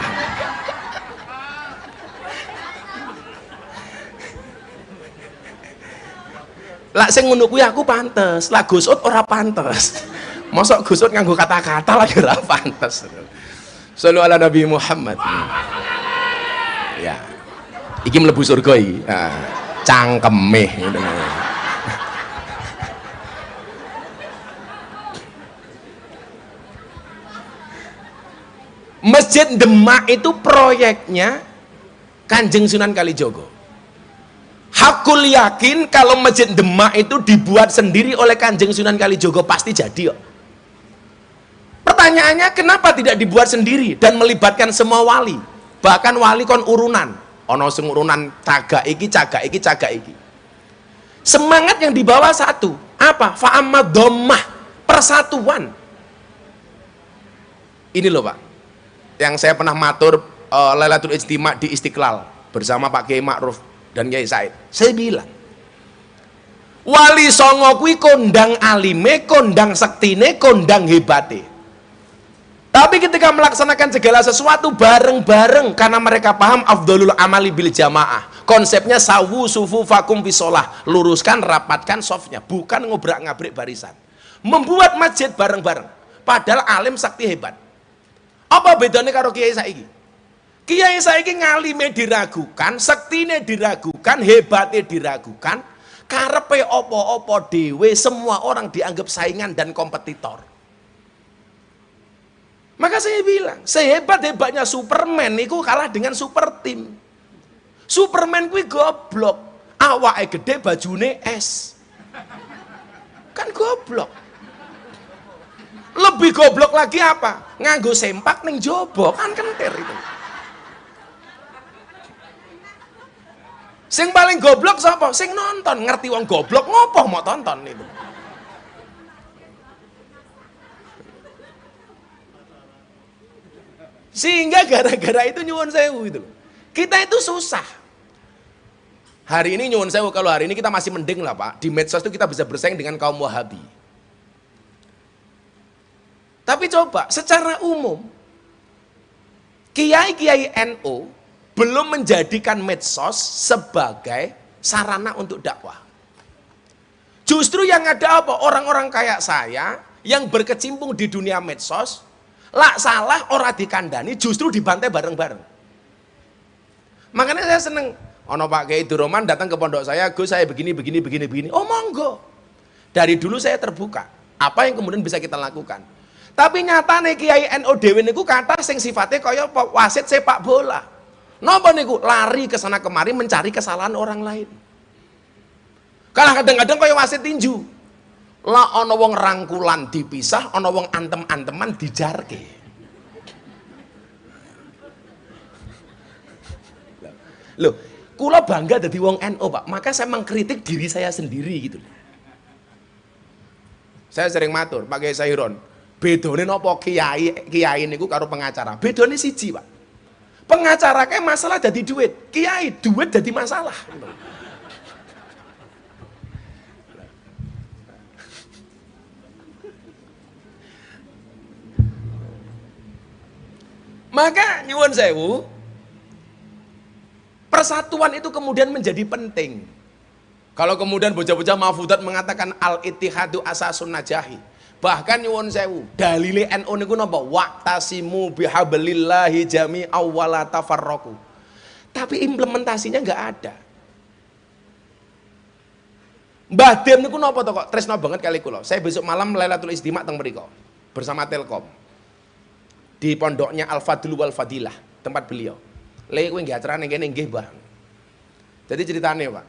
Lah sing ngono kuwi aku pantes, lah Gus Ut ora pantes. Mosok Gus Ut nganggo kata-kata lagi ora pantes. Shallu ala Nabi Muhammad. Ya. Iki mlebu surga iki. Nah, cangkeme ngono. Masjid Demak itu proyeknya Kanjeng Sunan Kalijogo. Hakul yakin kalau Masjid Demak itu dibuat sendiri oleh Kanjeng Sunan Kalijogo pasti jadi kok. Pertanyaannya kenapa tidak dibuat sendiri dan melibatkan semua wali? Bahkan wali kon urunan. Ono sing urunan cagak iki. Semangat yang dibawa satu. Apa? Fa'amad dhammah, persatuan. Ini loh Pak. Yang saya pernah matur Lailatul Ijtima di Istiqlal bersama Pak Kiai Ma'ruf dan Kiai Said. Saya bilang, wali songo kuwi kondang alime, kondang sektine, kondang hebate. Tapi ketika melaksanakan segala sesuatu bareng-bareng karena mereka paham afdhalul amali bil jamaah. Konsepnya sawu sufu fakum fisolah, luruskan rapatkan softnya, bukan ngobrak-ngabrik barisan. Membuat masjid bareng-bareng, padahal alim sakti hebat. Apa bedanya karo kiai saiki? Kiai saiki ngalime diragukan, sektine diragukan, hebatnya diragukan, karepe opo-opo dewe, semua orang dianggap saingan dan kompetitor. Maka saya bilang, sehebat-hebatnya Superman itu kalah dengan super team. Superman kuwi goblok, awake gede bajune es. Kan goblok. Lebih goblok lagi apa? Nganggo sempak ning jobo, kan kentir itu. Sing paling goblok sapa? Sing nonton, ngerti wong goblok ngopo mau tonton itu. Sehingga gara-gara itu nyuwun sewu itu. Kita itu susah. Hari ini nyuwun sewu, kalau hari ini kita masih mending lah Pak. Di medsos itu kita bisa bersaing dengan kaum Wahabi. Tapi coba secara umum kiai-kiai NU belum menjadikan medsos sebagai sarana untuk dakwah. Justru yang ada apa? Orang-orang kayak saya yang berkecimpung di dunia medsos, lak salah ora dikandani, justru dibantai bareng-bareng. Makanya saya seneng, ono Pak Kiai Duroman datang ke pondok saya, Gus saya begini. Oh monggo. Dari dulu saya terbuka. Apa yang kemudian bisa kita lakukan? Tapi nyatane Kiai NU dhewe niku kata sing sifatnya kaya wasit sepak bola. Napa niku? Lari ke sana kemari mencari kesalahan orang lain. Kalah kadang-kadang kaya wasit tinju. Lah ana wong rangkulan dipisah, ana wong antem-anteman dijarke. Loh, kula bangga dadi wong NU, Pak. Maka saya mengkritik diri saya sendiri gitu. Saya sering matur, Pak Kiai Sairon, bedane napa kiai niku karo pengacara? Bedane siji, Pak. Pengacara kayak masalah jadi duit, kiai duit jadi masalah. Maka nyuwun sewu, persatuan itu kemudian menjadi penting. Kalau kemudian bocah-bocah Mahfudzat mengatakan al-ittihadu asasun najahi, bahkan nyuwun sewu, dalile NU niku napa? Waqtasimu bihablillahi jami'aw wala tafarraqu. Tapi implementasinya enggak ada. Mbah Dem niku napa to kok tresno banget kali kula. Saya besok malam Lailatul Istima teng mriko bersama Telkom. Di pondoknya Al-Fadlu wal Fadilah, tempat beliau. Lek kowe nggih acarane kene nggih, Mbah. Jadi ceritane, Pak.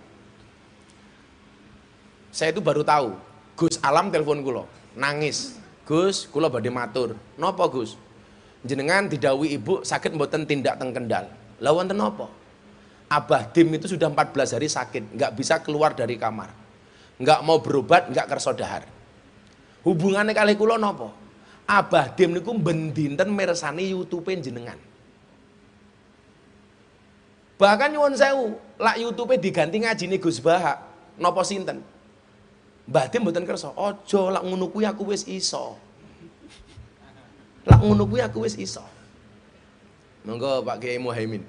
Saya itu baru tahu, Gus Alam telepon kula, nangis. Gus, kula badhe matur. Napa, Gus? Jenengan didhawuhi Ibu sakit mboten tindak teng Kendal. Lah wonten napa? Abah Dim itu sudah 14 hari sakit, nggak bisa keluar dari kamar. Nggak mau berobat, nggak kerso dahar. Hubungannya kali kula napa? Abah Dim niku bendinten mirsani YouTube jenengan. Bahkan nyuwun sewu, lak YouTube diganti ngajine Gus Bahak, napa sinten? Mbah Dim mboten kersa. Aja lak ngono kuwi aku wis iso. Lak ngono kuwi aku wis iso. Monggo Pak Kiai Muhaimin.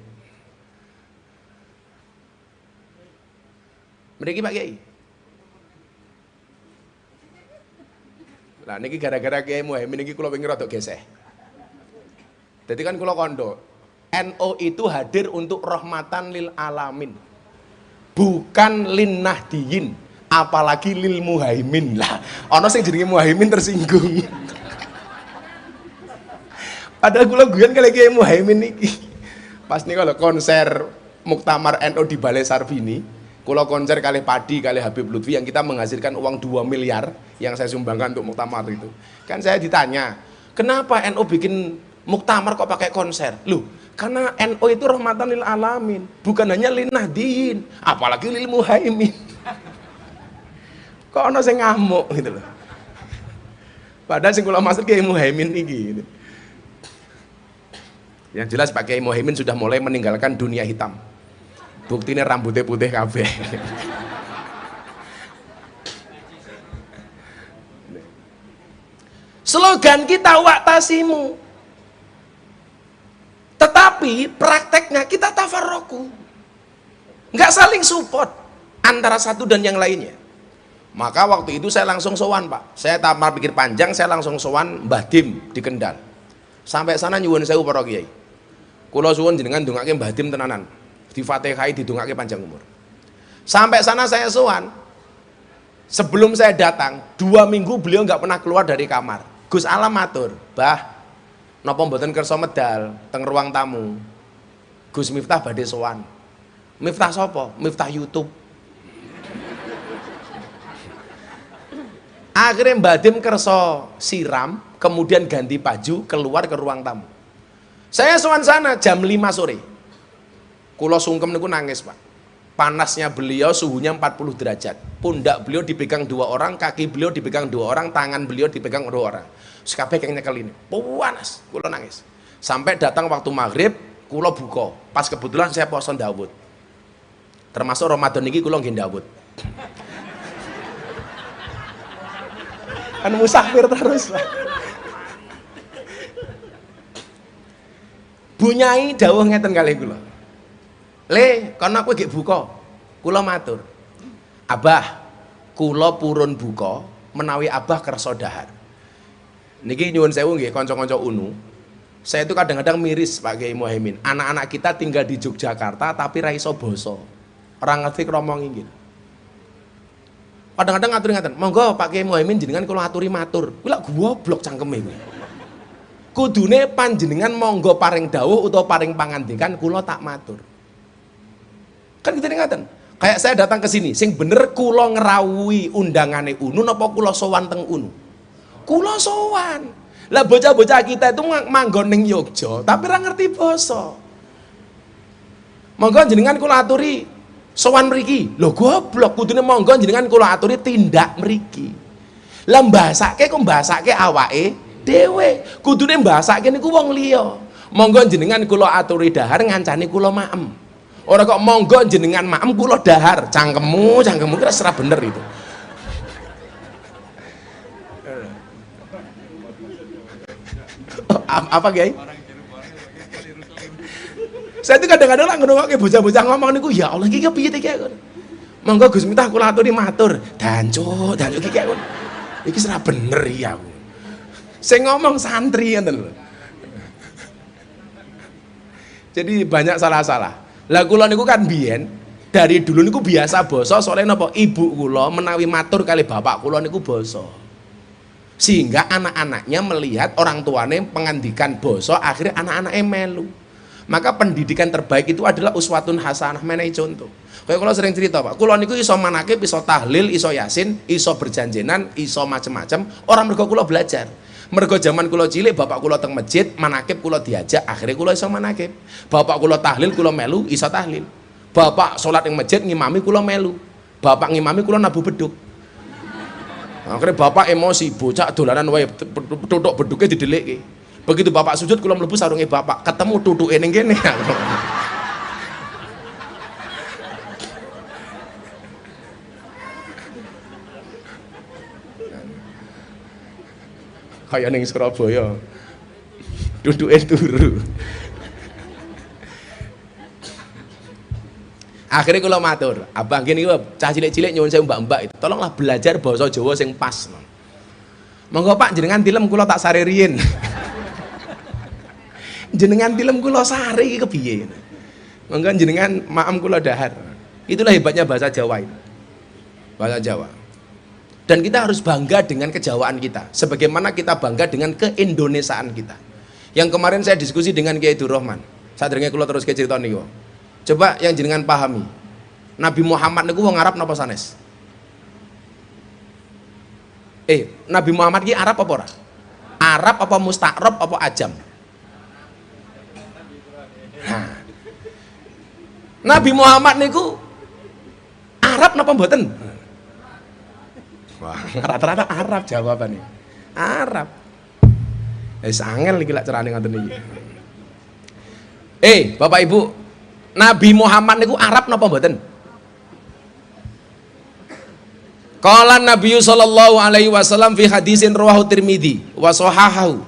Mriki Pak Kiai. Lah niki gara-gara Kiai Muhaimin niki kula pengen rada geseh. Jadi kan kula kondo, NU itu hadir untuk rahmatan lil alamin. Bukan lin nahdiyin, apalagi lil Muhaimin. Lah ana sing jenenge Muhaimin tersinggung. Padahal kula guyon kali Kiai Muhaimin niki. Pas niku lho konser Muktamar NU di Balai Sarbini, kula konser kali Padi kali Habib Lutfi yang kita menghasilkan uang 2 miliar yang saya sumbangkan untuk Muktamar itu. Kan saya ditanya, kenapa NU bikin Muktamar kok pakai konser? Loh, karena NU itu rahmatan lil alamin, bukan hanya lin nahdiyin, apalagi lil Muhaimin. Kok ono sing ngamuk gitu loh. Padahal sing kula maksud Kiai Muhaimin iki gitu. Yang jelas Pak Kiai Muhaimin sudah mulai meninggalkan dunia hitam. Buktinya rambutnya putih kabeh. Slogan kita waktasimu. Tetapi prakteknya kita tafarroku. Nggak saling support antara satu dan yang lainnya. Maka waktu itu saya langsung sowan Pak. Saya tanpa pikir panjang, saya langsung sowan Mbah Dim di Kendal. Sampai sana nyuwun sewu para kiai. Kula suwun jenengan ndongake Mbah Dim tenanan. Di Fatihai didongake panjang umur. Sampai sana saya sowan. Sebelum saya datang, 2 minggu beliau nggak pernah keluar dari kamar. Gus Alam matur, "Bah, napa mboten kersa medal teng ruang tamu? Gus Miftah badhe sowan." Miftah sapa? Miftah YouTube. Akhirnya Mbak Dim kerso siram, kemudian ganti baju, keluar ke ruang tamu. Saya sowan sana jam 5 sore. Kulo sungkem niku nangis Pak. Panasnya beliau suhunya 40 derajat. Pundak beliau dipegang 2 orang, kaki beliau dipegang 2 orang, tangan beliau dipegang 2 orang. Sekabeh keng nyekel ini. Panas, kulo nangis. Sampai datang waktu maghrib, kulo buka. Pas kebetulan saya poso Daud. Termasuk Ramadan ini kulo nggih Daud. Kan musafir terus Pak. Bunyai dawuh ngeten kalih kula. Le, kono kowe gek buka. Kula matur. Abah, kula purun buka menawi Abah kersa dahar. Niki nyuwun sewu nggih kanca-kanca UNU. Saya itu kadang-kadang miris Pak Kiai Muhaimin. Anak-anak kita tinggal di Yogyakarta tapi ra iso basa. Ora ngerti kromong inggil. Kadang-kadang ngaturi ngaten, monggo Pak Kiai Muhaimin jenengan kula aturi matur. Kuwi lak goblok cangkeme kuwi. Kudune panjenengan monggo paring dawuh utawa paring pangandikan kula tak matur. Kan gitu ngaten. Kayak saya datang ke sini, sing bener kula ngrawuhi undangane UNU napa kula sowan teng UNU? Kula sowan. Lah bocah-bocah kita itu manggon ning Yogya, tapi ora ngerti basa. Monggo jenengan kula aturi sowan mriki. Lho goblok, kudune monggo jenengan kula aturi tindak mriki. Lah mbasake kok mbasake awake dhewe. Kudune mbasake niku wong liya. Monggo jenengan kula aturi dahar ngancani kula maem. Ora kok monggo jenengan maem kula dahar. Cangkemmu kira ora bener itu. Apa Kiai? Saya itu kadang-kadang lah ngrungokke bocah-bocah ngomong niku, ya Allah iki kepiye iki kok. Monggo Gus Miftah kula aturi matur. Dancuk iki kok. Iki ora bener ya. Sing ngomong santri ngoten lho. Jadi banyak salah-salah. Lah kula niku kan biyen dari dulu niku biasa basa soalnya napa ibu kula menawi matur kali bapak kula niku basa. Sehingga anak-anaknya melihat orang tuane pengandikan basa akhirnya anak-anaknya melu. Maka pendidikan terbaik itu adalah uswatun hasanah, menehi contoh. Kayak kalau sering cerita Pak, kula niku iso manakib, iso tahlil, iso yasin, iso berjanjenan, iso macem-macem. Orang mergo kula belajar. Mergo zaman kula cilik bapak kula teng masjid, manakib kula diajak, akhirnya kula iso manakib. Bapak kula tahlil, kula melu, iso tahlil. Bapak salat ing masjid ngimami kula melu. Bapak ngimami kula nabuh beduk. Akhirnya bapak emosi, bocah dolanan wae tutuk beduke didelikke. Begitu bapak sujud kula mlebu sarunge bapak, ketemu tutuke ning kene. Kayak ning Surabaya. Tutuke turu. Akhirnya kula matur, abang gini cah cilik-cilik nyuwun sewu mbak-mbak itu, tolonglah belajar basa Jawa sing pas. Monggo Pak jenengan tilem kula tak sare riyin. Jenengan tilem kula sare iki kepiye? Monggo jenengan maem kula dahar. Itulah hebatnya bahasa Jawa itu. Bahasa Jawa. Dan kita harus bangga dengan kejawaan kita, sebagaimana kita bangga dengan keindonesiaan kita. Yang kemarin saya diskusi dengan Kiai Durrahman. Sadurunge kula terus ke cerita niku. Coba yang jenengan pahami. Nabi Muhammad niku wong Arab napa sanes? Nabi Muhammad ki Arab apa ora? Arab apa musta'rab apa ajam? Nah. Nabi Muhammad niku Arab napa mboten? Wah, rata-rata Arab jawabannya. Arab. Wis angel iki lak carane ngoten iki. Bapak Ibu, Nabi Muhammad niku Arab napa mboten? Qala Nabi sallallahu alaihi wasallam fi hadisin rawahu Tirmidzi wa sahahahu.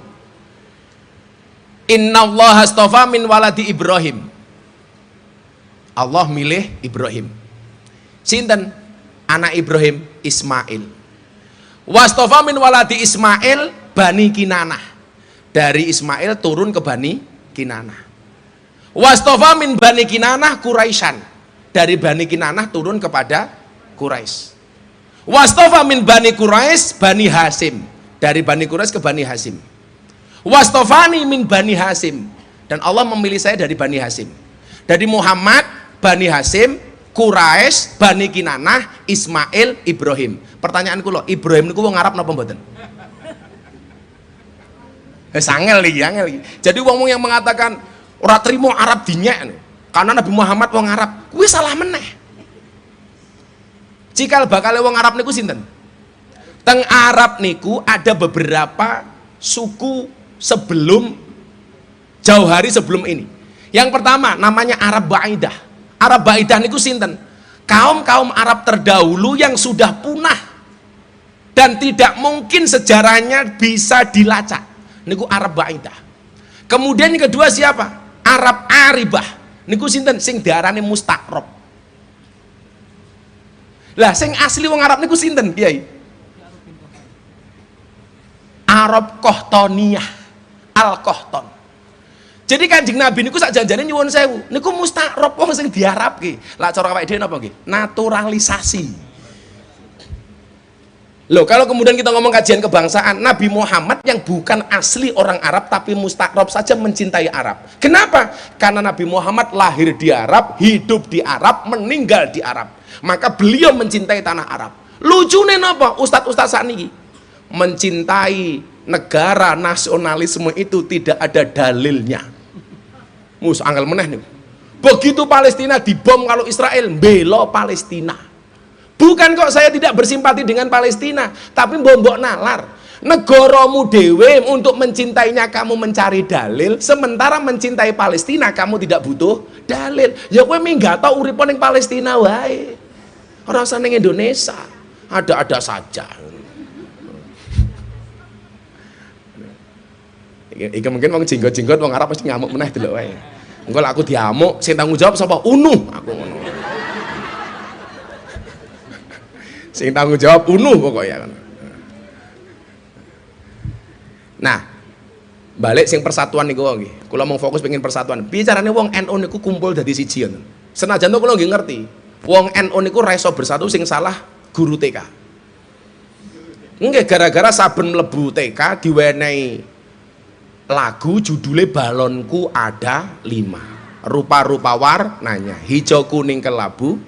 Innallaha astafa min waladi Ibrahim Allah milih Ibrahim. Sinten? Anak Ibrahim Ismail. Wastofa min waladi Ismail Bani Kinanah. Dari Ismail turun ke Bani Kinanah. Wastofa min Bani Kinanah Quraisyan. Dari Bani Kinanah turun kepada Quraisy. Wastofa min Bani Quraisy Bani Hasim. Dari Bani Quraisy ke Bani Hasim. Wastofani min Bani Hasim. Dan Allah memilih saya dari Bani Hasim. Dari Muhammad, Bani Hasim, Quraisy, Bani Kinanah, Ismail, Ibrahim. Pertanyaanku loh, Ibrahim niku wong Arab napa mboten? Angel iki. Jadi wong yang mengatakan ora trimo Arab dinyek karena Nabi Muhammad wong Arab, kuwi salah meneh. Cikal bakal wong Arab niku sinten? Teng Arab niku ada beberapa suku sebelum jauh hari sebelum ini. Yang pertama namanya Arab Ba'idah. Arab Ba'idah niku sinten? Kaum-kaum Arab terdahulu yang sudah punah dan tidak mungkin sejarahnya bisa dilacak. Niku Arab Ba'idah. Kemudian yang kedua siapa? Arab Aribah. Niku sinten? Sing diarani mustaqrob. Lah sing asli wong Arab niku sinten, Kiai? Arab Kohtoniyah, Al-Kohton. Jadi Kanjeng Nabi niku sak janjane nyuwun sewu, niku mustaqrob wong sing diarabke. Lah cara awake dhewe napa nggih? Naturalisasi. Loh, kalau kemudian kita ngomong kajian kebangsaan, Nabi Muhammad yang bukan asli orang Arab tapi mustaqrob saja mencintai Arab. Kenapa? Karena Nabi Muhammad lahir di Arab, hidup di Arab, meninggal di Arab. Maka beliau mencintai tanah Arab. Lucune napa? Ustadz-ustadz sakniki mencintai negara nasionalisme itu tidak ada dalilnya. Mus angel meneh nih. Begitu Palestina dibom kalau Israel belo Palestina. Bukan kok saya tidak bersimpati dengan Palestina, tapi mbok nalar. Negaramu dewe untuk mencintainya kamu mencari dalil, sementara mencintai Palestina kamu tidak butuh dalil. Ya kowe minggato uripo ning Palestina wae. Ora usah ning Indonesia. Ada-ada saja. Iki mungkin wong jenggot-jenggot wong Arab pasti ngamuk meneh delok wae. Engko lek aku diamuk, sing tanggung jawab sapa? Unu, aku ngono. Sing tanggung jawab unu pokoknya. Nah, balik sing persatuan niku nggih. Kula mau fokus pengen persatuan. Piye carane wong NU niku kumpul dadi siji ngoten. Senajan to kula nggih ngerti, wong NU niku ra iso bersatu sing salah guru TK. Nggih gara-gara saben mlebu TK diwenehi lagu judulnya balonku ada 5. Rupa-rupa warnanya, hijau kuning kelabu,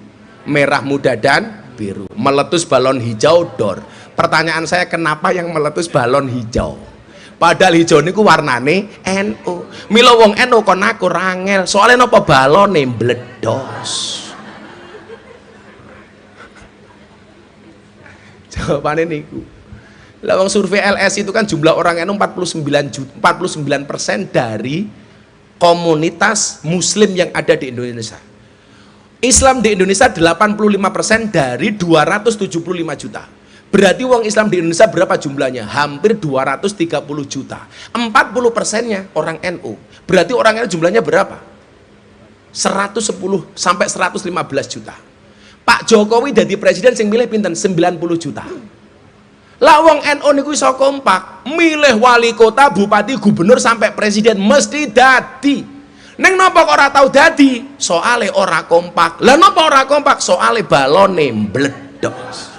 merah muda dan biru. Meletus balon hijau dor. Pertanyaan saya, kenapa yang meletus balon hijau? Padahal hijau niku warnane NU. Mila wong NU kon aku rangel. Soalnya napa balone mbledos. Jawabannya niku. Lah wong survei LS itu kan jumlah orang NU 49% dari komunitas muslim yang ada di Indonesia. Islam di Indonesia 85% dari 275 juta. Berarti uang Islam di Indonesia berapa jumlahnya? Hampir 230 juta. 40%-nya orang NU. Berarti orang NU jumlahnya berapa? 110 sampai 115 juta. Pak Jokowi jadi presiden sing milih pinten? 90 juta. Lah wong NU niku iso kompak, milih wali kota, bupati, gubernur sampai presiden mesti dadi. Neng napa kok ora tau dadi? Soale ora kompak. Lah napa ora kompak? Soale balone mbledos.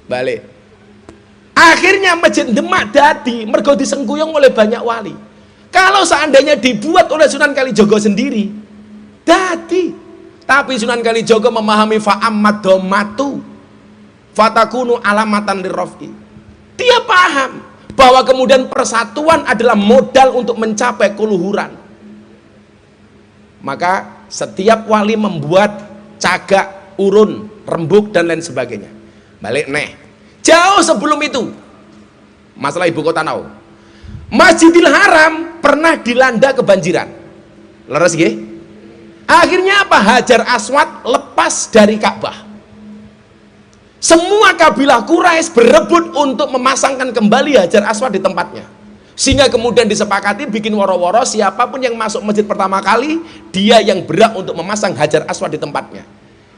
Balik. Akhirnya Masjid Demak dadi mergo disengkuyung oleh banyak wali. Kalau seandainya dibuat oleh Sunan Kalijogo sendiri, dadi. Tapi Sunan Kalijogo memahami fa'amad dhammatu fatakunu alamatan lirrafi. Dia paham bahwa kemudian persatuan adalah modal untuk mencapai keluhuran. Maka setiap wali membuat cagak, urun, rembuk dan lain sebagainya. Balik neh. Jauh sebelum itu, masalah ibu kota now. Masjidil Haram pernah dilanda kebanjiran. Leres nggih? Akhirnya apa? Hajar Aswad lepas dari Ka'bah. Semua kabilah Quraisy berebut untuk memasangkan kembali Hajar Aswad di tempatnya. Sehingga kemudian disepakati bikin woro-woro, siapapun yang masuk masjid pertama kali, dia yang berhak untuk memasang Hajar Aswad di tempatnya.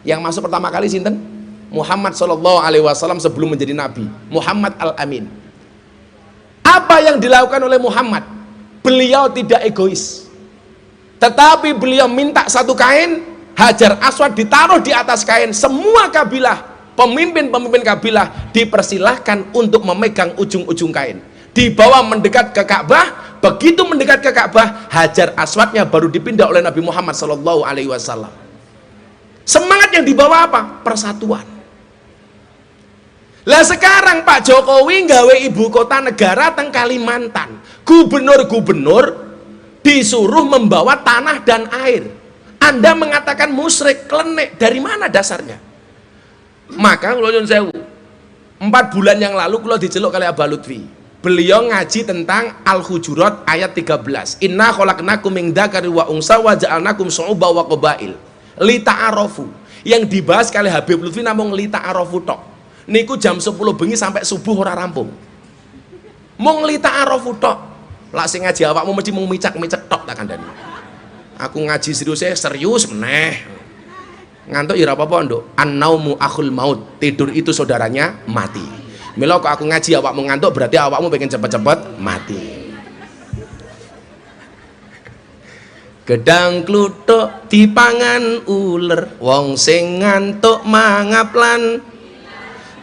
Yang masuk pertama kali sinten? Muhammad sallallahu alaihi wasallam sebelum menjadi nabi, Muhammad Al-Amin. Apa yang dilakukan oleh Muhammad? Beliau tidak egois, tetapi beliau minta satu kain, Hajar Aswad ditaruh di atas kain. Semua kabilah, pemimpin-pemimpin kabilah dipersilahkan untuk memegang ujung-ujung kain, dibawa mendekat ke Ka'bah. Begitu mendekat ke Ka'bah, Hajar Aswadnya baru dipindah oleh Nabi Muhammad sallallahu alaihi wasallam. Semangat yang dibawa apa? Persatuan. Lah sekarang Pak Jokowi nggawe ibu kota negara teng Kalimantan. Gubernur-gubernur disuruh membawa tanah dan air. Anda mengatakan musyrik, klenek, dari mana dasarnya? Maka kula nyuwun sewu, 4 bulan yang lalu kula diceluk kali Abah Lutfi. Beliau ngaji tentang Al-Hujurat ayat 13. Inna khalaqnakum min dzakari wa unsa wa ja'alnakum syu'uban wa qabail lita'arafu. Yang dibahas kali Habib Lutfi namung lita'arafu tok. Niku jam 10 bengi sampai subuh ora rampung. Mung lita'arafu tok. Lah sing ngaji awakmu mesti mung micak-micak tok tak kandhani. Aku ngaji serius meneh. Ngantuk ya ora apa-apa, Nduk. An-naumu akhul maut. Tidur itu saudaranya mati. Mila kok aku ngaji awakmu ngantuk, berarti awakmu pengen cepet-cepet mati. Gedang kluthuk dipangan uler, wong sing ngantuk mangaplan.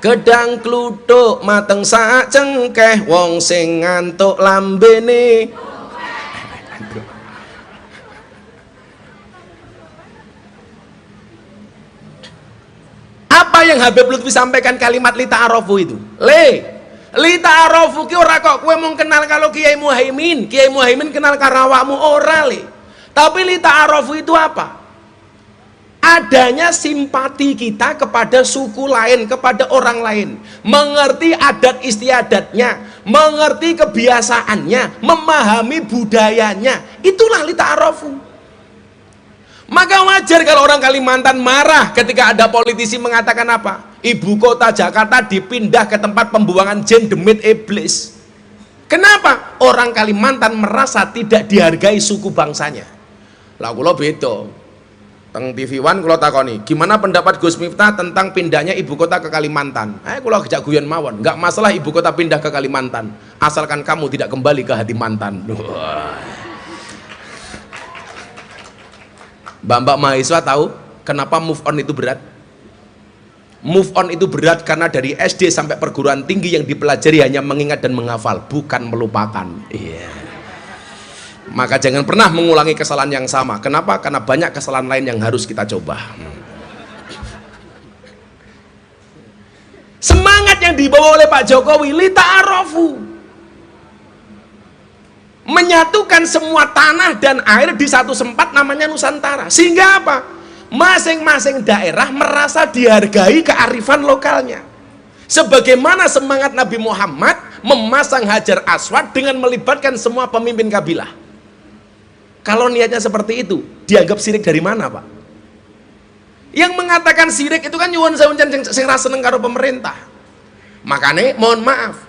Gedang kluthuk mateng sak cengkeh, wong sing ngantuk lambene. Apa yang Habib Lutfi sampaikan kalimat li ta'arofu itu? Li ta'arofu ki ora kok kowe mung kenal kalau Kiai Muhaimin. Kiai Muhaimin kenal karo awakmu ora le. Tapi li ta'arofu itu apa? Adanya simpati kita kepada suku lain, kepada orang lain, mengerti adat istiadatnya, mengerti kebiasaannya, memahami budayanya. Itulah li ta'arofu. Maka wajar kalau orang Kalimantan marah ketika ada politisi mengatakan apa? Ibu kota Jakarta dipindah ke tempat pembuangan jin demit iblis. Kenapa? Orang Kalimantan merasa tidak dihargai suku bangsanya. Lah kula beda. Teng TV One kula takoni, gimana pendapat Gus Miftah tentang pindahnya ibu kota ke Kalimantan? Kula gejak guyon mawon. Enggak masalah ibu kota pindah ke Kalimantan, asalkan kamu tidak kembali ke hati mantan. Mbak mahasiswa tahu kenapa move on itu berat? Move on itu berat karena dari SD sampai perguruan tinggi yang dipelajari hanya mengingat dan menghafal, bukan melupakan. Iya. Maka jangan pernah mengulangi kesalahan yang sama. Kenapa? Karena banyak kesalahan lain yang harus kita coba. Semangat yang dibawa oleh Pak Jokowi, li ta'arofu, menyatukan semua tanah dan air di satu tempat namanya Nusantara. Sehingga apa? Masing-masing daerah merasa dihargai kearifan lokalnya. Sebagaimana semangat Nabi Muhammad memasang Hajar Aswad dengan melibatkan semua pemimpin kabilah. Kalau niatnya seperti itu, dianggap syirik dari mana, Pak? Yang mengatakan syirik itu kan nyuwun sewu sing ra seneng karo pemerintah. Makanya mohon maaf,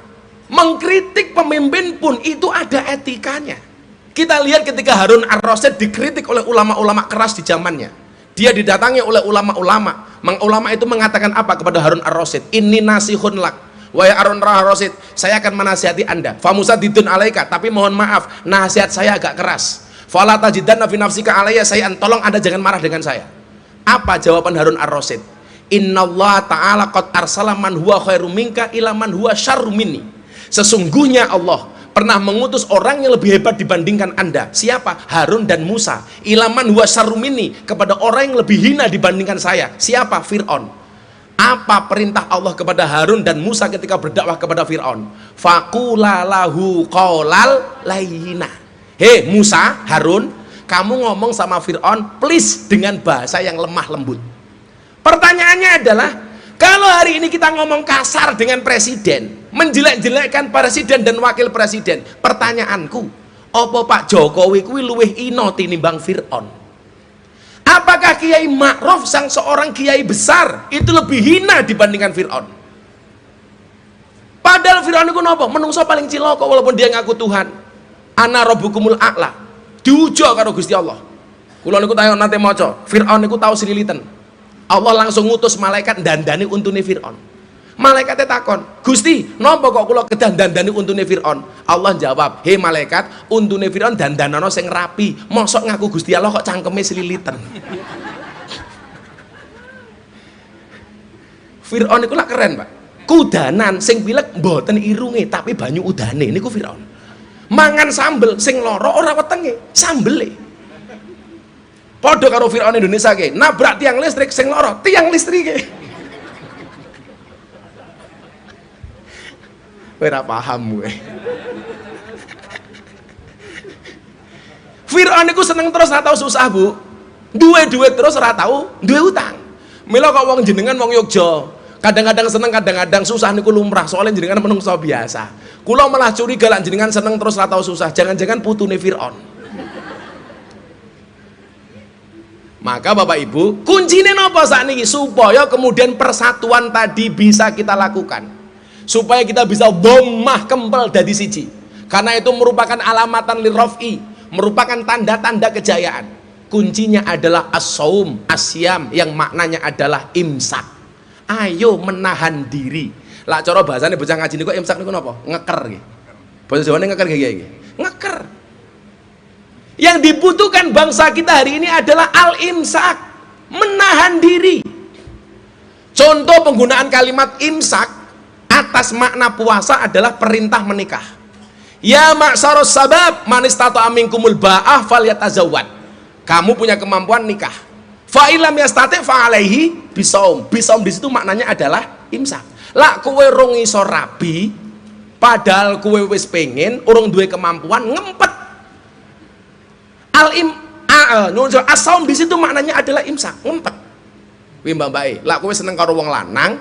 mengkritik pemimpin pun itu ada etikanya. Kita lihat ketika Harun Ar-Rasyid dikritik oleh ulama-ulama keras di zamannya. Dia didatangi oleh ulama-ulama. Ulama itu mengatakan apa kepada Harun Ar-Rasyid? Inni nasihun lak. Wahai Harun Ar-Rasyid, saya akan menasihati Anda. Famusadidun alaika, tapi mohon maaf, nasihat saya agak keras. Fala tajidanna fi nafsika alayya sayan, tolong Anda jangan marah dengan saya. Apa jawaban Harun Ar-Rasyid? Innallaha ta'ala qad arsala man huwa khairum minka ila man huwa syarrum minni. Sesungguhnya Allah pernah mengutus orang yang lebih hebat dibandingkan Anda. Siapa? Harun dan Musa. Ilaman huwa syarrum minni, kepada orang yang lebih hina dibandingkan saya. Siapa? Fir'aun. Apa perintah Allah kepada Harun dan Musa ketika berdakwah kepada Fir'aun? Faqula lahu qaulal layyina. Hei Musa, Harun, kamu ngomong sama Fir'aun please dengan bahasa yang lemah lembut. Pertanyaannya adalah, kalau hari ini kita ngomong kasar dengan presiden, menjelek-jelekkan presiden dan wakil presiden, pertanyaanku, apa Pak Jokowi kuwi luwih ino tinimbang Fir'aun? Apakah Kiai Ma'ruf sang seorang kiai besar itu lebih hina dibandingkan Fir'aun? Padahal Fir'aun itu napa? Menungso paling cilaka walaupun dia ngaku Tuhan. Ana rabbukumul a'la. Diujo karo Gusti Allah. Kula niku tayang nate maca, Fir'aun niku tau sililiten. Allah langsung ngutus malaikat dandani untune Fir'aun. Malaikatnya takon, Gusti, napa kok kula kedah dandani untune Fir'aun? Allah jawab, "Hei malaikat, untune Fir'aun dandanana sing rapi. Mosok ngaku Gusti Allah kok cangkeme sililiten." Fir'aun niku lak keren, Pak. Kudanan sing pilek mboten irunge tapi banyu udane niku Firaun. Mangan sambel sing loro ora wetenge, sambele. Padha karo Firaun Indonesia ke, nabrak tiang listrik sing loro, tiang listrike. Kowe ora paham kowe. Firaun niku seneng terus ora tau susah, Bu. Duwe duit terus ora tau duwe utang. Mila kok wong jenengan wong Yogya kadang-kadang seneng, kadang-kadang susah niku lumrah, soalnya jenengan menungso biasa. Kula malah curiga lan jenengan seneng terus ora tau susah, jangan-jangan putune Firaun. Maka Bapak Ibu, kuncine napa sakniki supaya kemudian persatuan tadi bisa kita lakukan. Supaya kita bisa dhammah kempel dadi siji. Karena itu merupakan alamatan lirrafi, merupakan tanda-tanda kejayaan. Kuncinya adalah as-saum, asyam yang maknanya adalah imsak. Ayo menahan diri. Lah cara bahasane bocah ngaji niku imsak niku napa? Ngeker nggih. Basa Jawane ngeker nggih. Ngeker. Yang dibutuhkan bangsa kita hari ini adalah al-imsak, menahan diri. Contoh penggunaan kalimat imsak atas makna puasa adalah perintah menikah. Ya ma'syarus sabab man istata'a minkumul ba'ah falyatazawwad. Kamu punya kemampuan nikah. Fa illam yastati' fa alaihi bisaum. Bisaum di situ maknanya adalah imsak. Lah kowe rong iso rabi padahal kowe wis pengen urung duwe kemampuan ngempet. As-saum di situ maknanya adalah imsak, ngempet. Kuwi mbak-mbake, lah kowe seneng karo wong lanang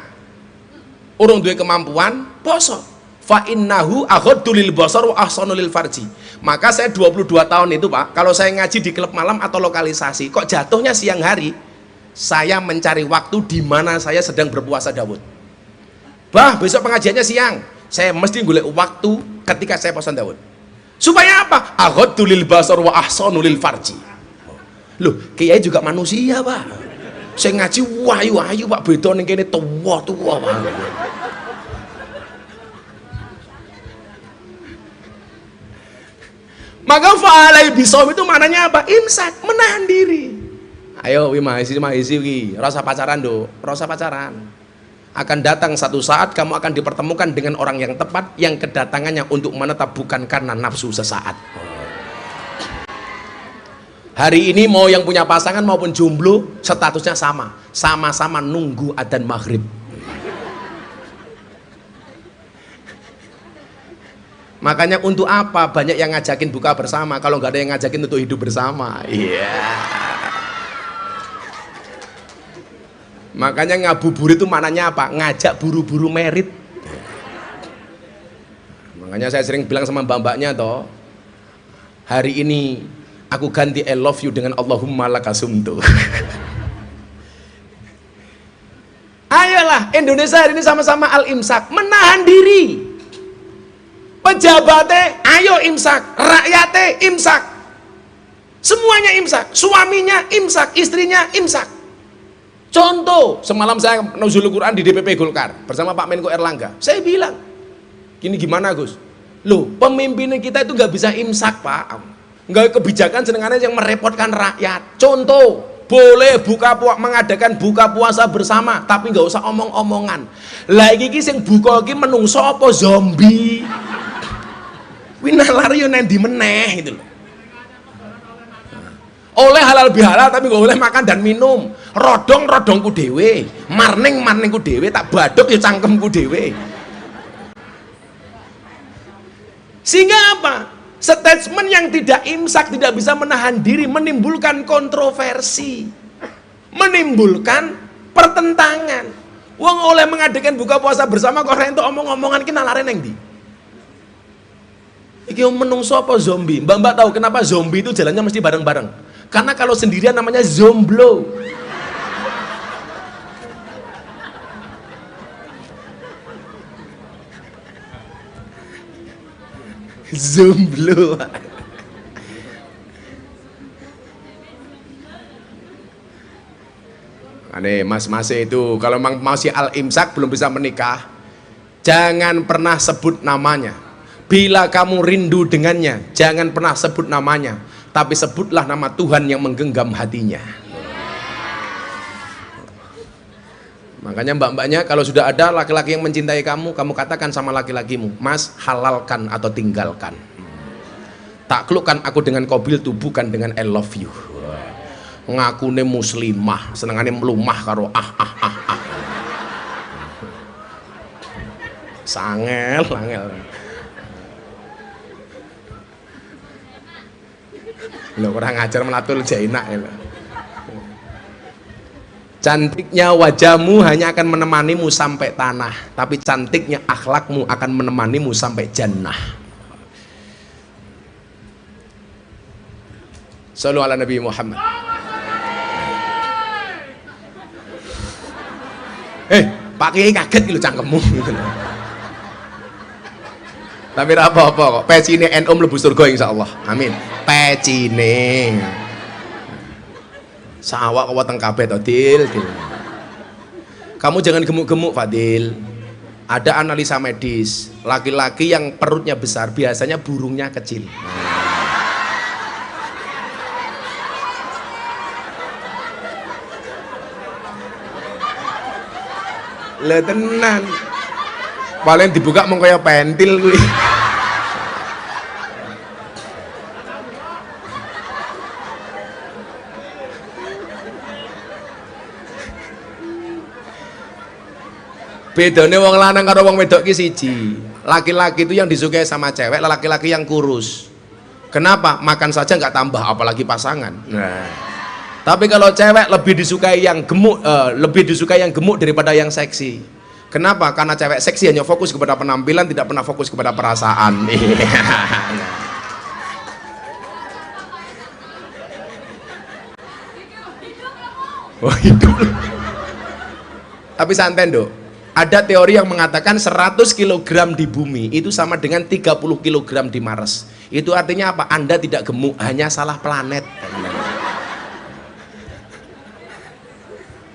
urung duwe kemampuan poso. Fa innahu aghaddu lil basar wa ahsanu lil farji. Maka saya 22 tahun itu, Pak, kalau saya ngaji di klub malam atau lokalisasi, kok jatuhnya siang hari, saya mencari waktu di mana saya sedang berpuasa Daud. Bah, besok pengajiannya siang, saya mesti golek waktu ketika saya puasa Daud. Supaya apa? Aghaddu lil basar wa ahsanu lil farji. Loh, kiai juga manusia, Pak. Saya ngaji wayu-wayu, Pak, beda ning kene tuwa-tuwa, Pak. Maka fa'alai bisom itu maknanya apa? Imsak, menahan diri. Ayo wi mahisi wi, rasa pacaran do, rasa pacaran. Akan datang satu saat kamu akan dipertemukan dengan orang yang tepat yang kedatangannya untuk menetap bukan karena nafsu sesaat. Hari ini mau yang punya pasangan maupun jomblo statusnya sama, sama-sama nunggu adzan maghrib. Makanya untuk apa banyak yang ngajakin buka bersama kalau nggak ada yang ngajakin untuk hidup bersama. Iya. Makanya ngabuburit itu maknanya apa? Ngajak buru-buru merit. Makanya saya sering bilang sama mbak-mbaknya toh, hari ini aku ganti I love you dengan Allahumma lakasumtu. Ayolah Indonesia hari ini sama-sama al-imsak, menahan diri. Pejabatnya ayo imsak, rakyatnya imsak, semuanya imsak, suaminya imsak, istrinya imsak. Contoh, semalam saya nuzul Quran di DPP Golkar bersama Pak Menko Erlangga. Saya bilang, gini gimana Gus? Loh, pemimpin kita itu nggak bisa imsak, Pak. Nggak kebijakan senengannya yang merepotkan rakyat. Contoh, boleh mengadakan buka puasa bersama, tapi nggak usah omong-omongan. Lagi sing buka iki menungso apa zombie? Wina lari yo nendi meneh gitu loh. Oleh halal bihalal tapi nggak boleh makan dan minum. Rodongku dewe, marningku dewe, tak badok ya cangkemku dewe. Sehingga apa? Statement yang tidak imsak, tidak bisa menahan diri, menimbulkan kontroversi, menimbulkan pertentangan. Wong oleh mengadakan buka puasa bersama kok rento omong-omongan kena lari neng di. Iki menungso apa zombie? Mbak tahu kenapa zombie itu jalannya mesti bareng-bareng? Karena kalau sendirian namanya zomblo. Jomblo. Aneh mas-mas itu kalau memang masih al-imsak belum bisa menikah, jangan pernah sebut namanya. Bila kamu rindu dengannya, jangan pernah sebut namanya, tapi sebutlah nama Tuhan yang menggenggam hatinya. Makanya mbak-mbaknya kalau sudah ada laki-laki yang mencintai kamu, kamu katakan sama laki-lakimu, Mas, halalkan atau tinggalkan. Taklukkan aku dengan qabil tu, bukan dengan I love you. Ngakune muslimah, senengane melumah karo Sangel, angel. Lho kurang ajar melatul jainak ya. Cantiknya wajahmu hanya akan menemanimu sampai tanah, tapi cantiknya akhlakmu akan menemanimu sampai jannah. Shallu ala Nabi Muhammad. Pak Kiai kaget lho cangkemmu gitu. Tapi ra apa-apa kok. Pecine NU mlebu surga insyaallah. Amin. Pecine. Sawak kok weteng kabeh to, Dil. Kamu jangan gemuk-gemuk, Fadil. Ada analisa medis. Laki-laki yang perutnya besar biasanya burungnya kecil. Le tenan. Paling dibuka mung kaya pentil kuwi. Bedanya wong lanang karo wong wedok ki siji. Laki-laki itu yang disukai sama cewek, laki-laki yang kurus. Kenapa? Makan saja nggak tambah, apalagi pasangan. Nah. Tapi kalau cewek lebih disukai yang gemuk, daripada yang seksi. Kenapa? Karena cewek seksi hanya fokus kepada penampilan, tidak pernah fokus kepada perasaan. Oh, hidup. Tapi santai dong. Ada teori yang mengatakan 100 kg di bumi itu sama dengan 30 kg di Mars. Itu artinya apa? Anda tidak gemuk, hanya salah planet.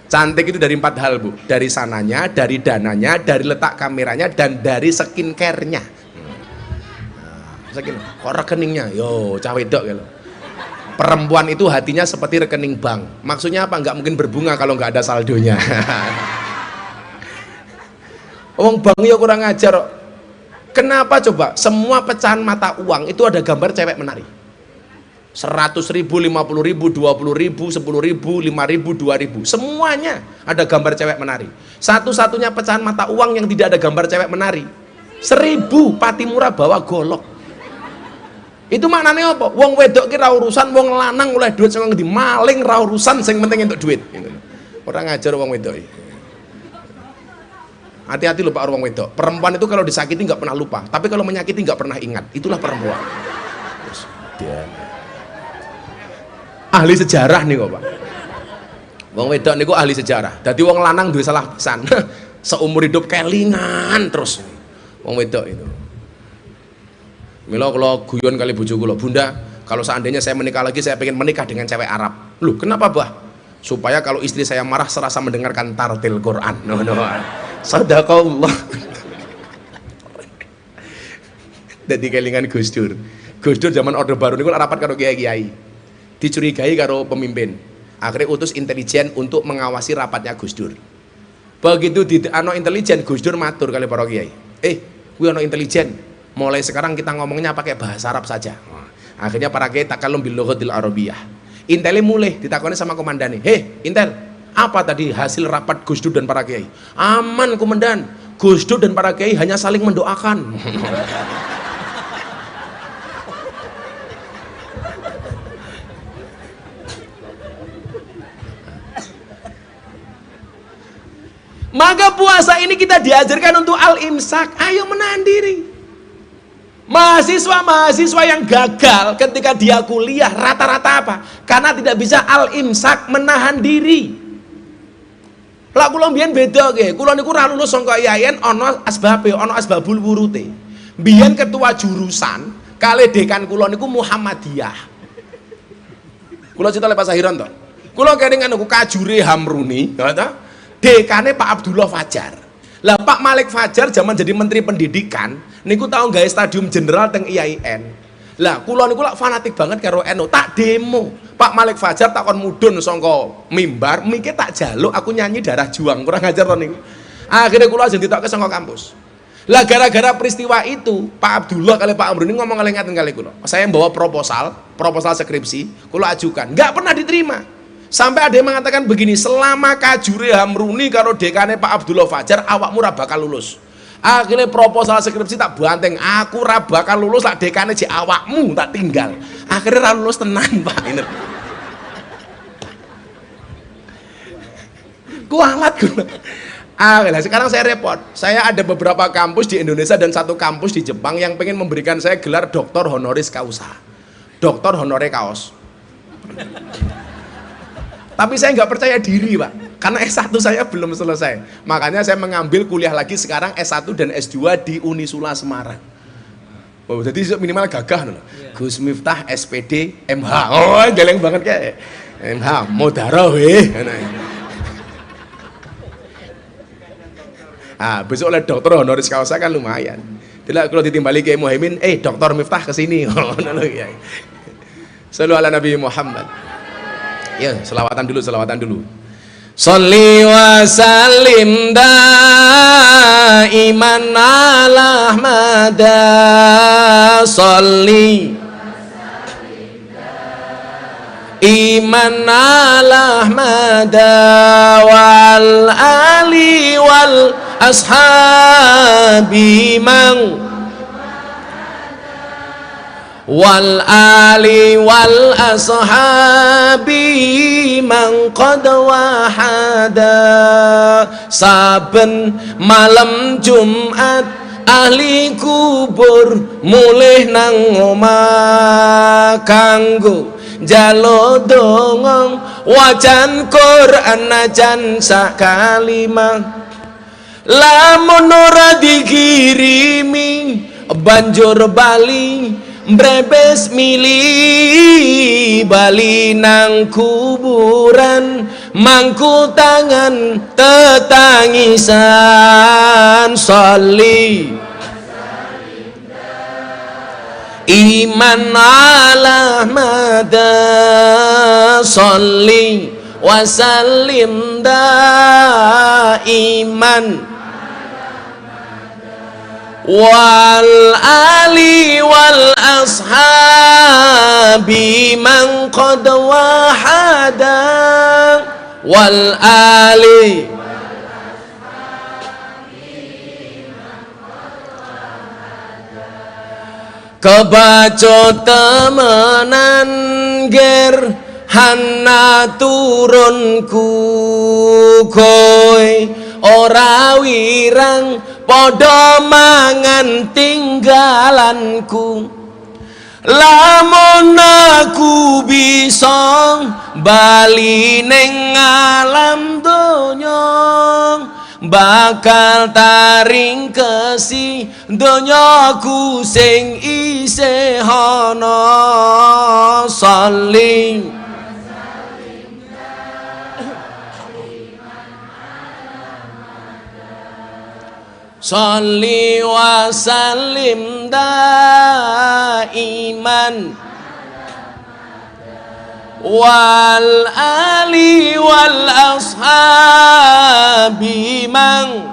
Cantik itu dari 4 hal, Bu. Dari sananya, dari dananya, dari letak kameranya, dan dari skincare-nya. Kok rekeningnya? Yo, cah wedok gitu. Perempuan itu hatinya seperti rekening bank. Maksudnya apa? Nggak mungkin berbunga kalau nggak ada saldonya. Wong bank ya kurang ajar. Kenapa coba? Semua pecahan mata uang itu ada gambar cewek menari. 100.000, 50.000, 20.000, 10.000, 5.000, 2.000, semuanya ada gambar cewek menari. Satu-satunya pecahan mata uang yang tidak ada gambar cewek menari 1.000 Patimura bawa golok. Itu maknanya apa? Wong wedok ki ra urusan, wong lanang oleh duit sing ngendi maling ra urusan, sing penting entuk duit. Orang ngajar wong wedok. Hati-hati lho Pak wong wedok. Perempuan itu kalau disakiti nggak pernah lupa, tapi kalau menyakiti nggak pernah ingat. Itulah perempuan. Terus dia ahli sejarah nih kok Pak. Wong wedok niku ahli sejarah. Dadi wong lanang duwe salah pisan. Seumur hidup kelingan terus. Wong wedok itu. Mila kalau guyon kali bojo kula, Bunda, kalau seandainya saya menikah lagi saya pengen menikah dengan cewek Arab. Loh, kenapa, Bah? Supaya kalau istri saya marah serasa mendengarkan tartil Quran. No. Sadaqallah. Dadi kelingan Gus Dur. Gus Dur zaman Orde Baru niku rapat karo kiai-kiai. Dicurigai karo pemimpin, akhirnya utus intelijen untuk mengawasi rapatnya Gus Dur. Begitu di ano intelijen, Gus Dur matur kali para kiai, gue ano intelijen, mulai sekarang kita ngomongnya pakai bahasa Arab saja. Akhirnya para kiai takallum bil lughatil arabiyah. Intelnya mulai ditakoni sama komandan, Intel, apa tadi hasil rapat Gus Dur dan para kiai? Aman komandan, Gus Dur dan para kiai hanya saling mendoakan. Maka puasa ini kita diajarkan untuk al-imsak. Ayo menahan diri. Mahasiswa-mahasiswa yang gagal ketika dia kuliah rata-rata apa? Karena tidak bisa al-imsak, menahan diri. Lah kula mbiyen beda nggih. Kula niku ra lulus saka IAIN ana asbabe, ana asbabul wurute. Mbiyen ketua jurusan Kali dekan kula niku Muhammadiyah. Kula cerita Pak Sahiron to. Kula kelingan niku Kajure Hamruni, dekane Pak Abdullah Fajar. Lah Pak Malik Fajar zaman jadi menteri pendidikan niku tau gawe stadium jenderal teng IAIN. Lah kula niku lak fanatik banget karo NU, tak demo. Pak Malik Fajar takon mudhun saka mimbar, mikir tak jaluk aku nyanyi Darah Juang, kurang ajar to niku. Akhirnya kula ajeng ditokke saka kampus. Lah gara-gara peristiwa itu, Pak Abdullah kali Pak Amruni ngomong kali ngaten kali kula. Saya bawa proposal skripsi, kula ajukan, nggak pernah diterima. Sampai ada yang mengatakan begini, selama Kajure Hamruni karo dekane Pak Abdullah Fajar, awakmu ra bakal lulus. Akhirnya proposal skripsi tak banteng, aku ra bakal lulus lah dekane jek awakmu tak tinggal. Akhirnya ra lulus tenan Pak. Ini kualat gue. Sekarang saya repot. Saya ada beberapa kampus di Indonesia dan satu kampus di Jepang yang pengen memberikan saya gelar Doktor Honoris Causa, Doktor Honore Kaos. Tapi saya nggak percaya diri Pak, karena S1 saya belum selesai. Makanya saya mengambil kuliah lagi sekarang S1 dan S2 di Unisula Semarang. Oh, jadi minimal gagah loh. Gus Miftah SPD MH. Oh, geleng banget kayak MH Modaro weh. Ah, besok oleh Dokter Honoris Causa kan lumayan. Tidak kalau ditimbali Kiai Muhaimin, Dokter Miftah kesini. Sallu ala Nabi Muhammad. Ya, selawatan dulu. Sholli wa sallim daiman ala Ahmad. Sholli iman ala Ahmad wal ali wal ashabi man wal ali wal ashabi man qad wahada. Saben malam Jumat ahli kubur mulih nang omah kanggo jalo dongong wajan Quran najan sak kalimah. Lamun ora dikirimi banjur bali mbrebes mili bali nang kuburan mangku tangan tetangisan. Sholli iman ala Ahmad. Sholli wa sallim daiman wal ali wal ashabi man qad wahada wal ali kebaco temenan ger hana turunku kowe ora wirang padha mangan tinggalanku. Lamun aku bisa bali ning alam donya bakal taring kesi donyaku sing isih ana. Sholli Sholli wa sallim daiman wal ali wal ashabi man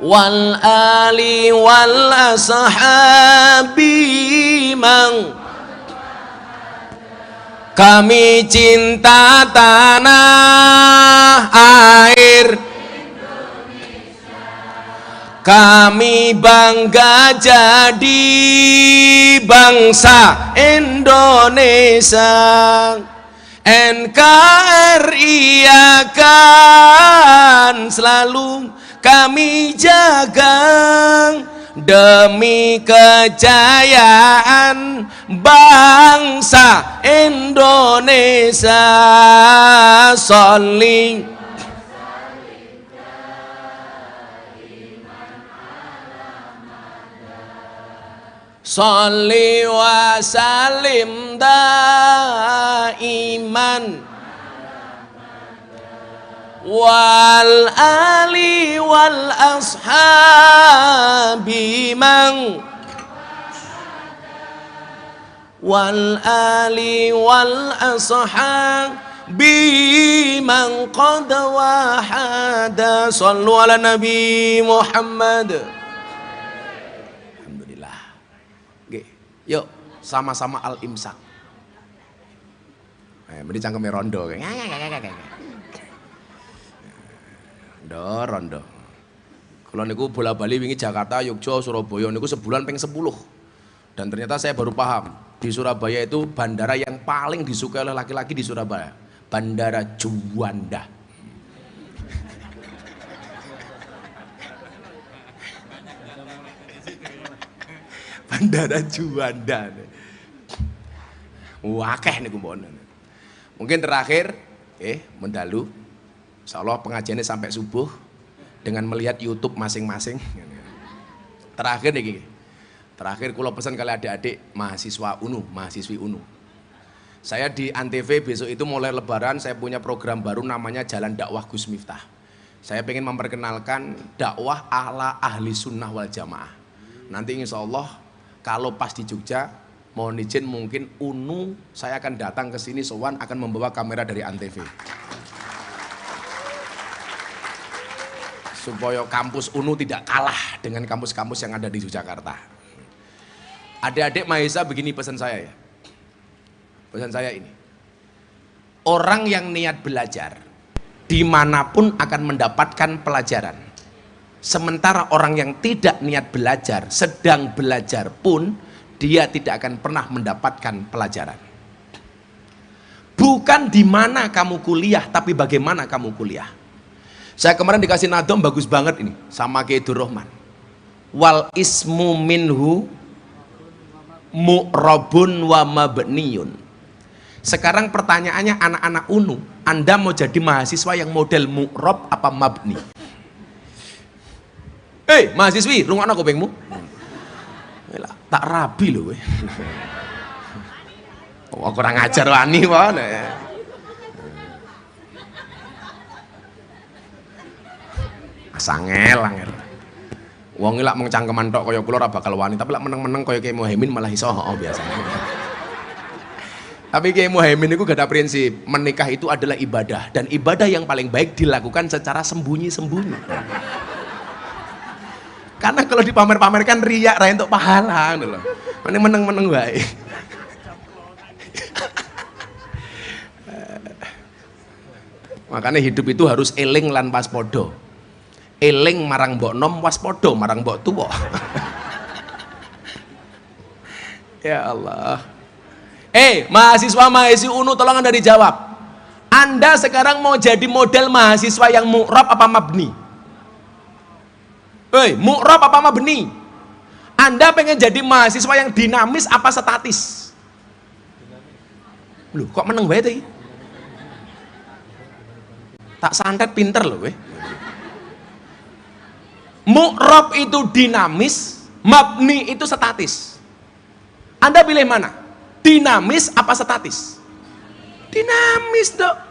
wal ali wal ashabi man. Kami cinta tanah air, kami bangga jadi bangsa Indonesia. NKRI akan selalu kami jaga demi kejayaan bangsa Indonesia. Sholli Sholli wa sallim daiman wal ali wal ashabi man wal ali wal ashabi man qad wahada. Shallu ala Nabi Muhammad. Alhamdulillah. Oke, yuk sama-sama al-imsak. Mending cangkeme rondo. Rondo. Kalau niku bola-bali wingi Jakarta, Yogyakarta, Surabaya niku sebulan peng 10. Dan ternyata saya baru paham, di Surabaya itu bandara yang paling disukai oleh laki-laki di Surabaya, Bandara Juanda. Bandara Juanda. Wakeh niku mbon. Mungkin terakhir mendalu. Insyaallah pengajiannya sampai subuh dengan melihat YouTube masing-masing. Terakhir nih, terakhir kula pesan kali adik-adik mahasiswa UNU, mahasiswi UNU. Saya di Antv besok itu mulai lebaran saya punya program baru namanya Jalan Dakwah Gus Miftah. Saya pengen memperkenalkan dakwah ala ahli sunnah wal jamaah. Nanti insya Allah kalau pas di Jogja mohon izin mungkin UNU saya akan datang ke sini sowan akan membawa kamera dari Antv. Supaya kampus UNU tidak kalah dengan kampus-kampus yang ada di Yogyakarta. Adik-adik mahasiswa begini pesan saya ya. Pesan saya ini. Orang yang niat belajar dimanapun akan mendapatkan pelajaran. Sementara orang yang tidak niat belajar sedang belajar pun dia tidak akan pernah mendapatkan pelajaran. Bukan di mana kamu kuliah tapi bagaimana kamu kuliah. Saya kemarin dikasih nadom bagus banget ini sama Kiai Durrahman. Wal ismu minhu mu'rabun wa mabniyun. Sekarang pertanyaannya anak-anak UNU, Anda mau jadi mahasiswa yang model mu'rab apa mabni? Mahasiswi, rungokno kupingmu. Tak rabi loh we. Oh, kurang ajar wani wae. Sangel angel. Wong lak mung cangkeman tok kaya kula ora bakal wani, tapi lak meneng-meneng kaya Kiai Muhaimin malah iso biasanya. Tapi Kiai Muhaimin itu gak ada prinsip, menikah itu adalah ibadah dan ibadah yang paling baik dilakukan secara sembunyi-sembunyi. Karena kalau dipamer-pamerkan riak ra entuk pahala ngono lho. Meneng-meneng wae. Makanya hidup itu harus eling lan waspada. Eling marang mbok nom waspada marang mbok tuwa. Ya Allah. Mahasiswa-mahasiswi UNU tolong Anda dijawab. Anda sekarang mau jadi model mahasiswa yang mu'rab apa mabni? Mu'rab apa mabni? Anda pengen jadi mahasiswa yang dinamis apa statis? Loh, kok meneng wae teh? Tak santet pinter loh weh. Mu'rab itu dinamis, mabni itu statis. Anda pilih mana? Dinamis apa statis? Dinamis dong.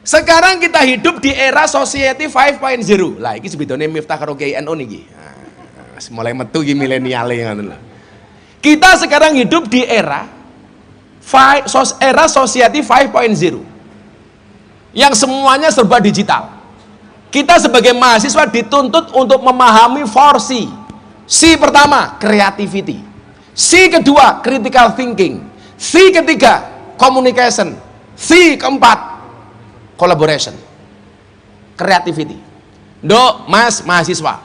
Sekarang kita hidup di era Society 5.0. Lah iki sebetulnya Miftah karo Kiai NU niki. Mulai metu iki milenial ngono lho. Kita sekarang hidup di era Society 5.0. Yang semuanya serba digital. Kita sebagai mahasiswa dituntut untuk memahami 4C. C pertama, creativity. C kedua, critical thinking. C ketiga, communication. C keempat, collaboration. Creativity. Mas mahasiswa.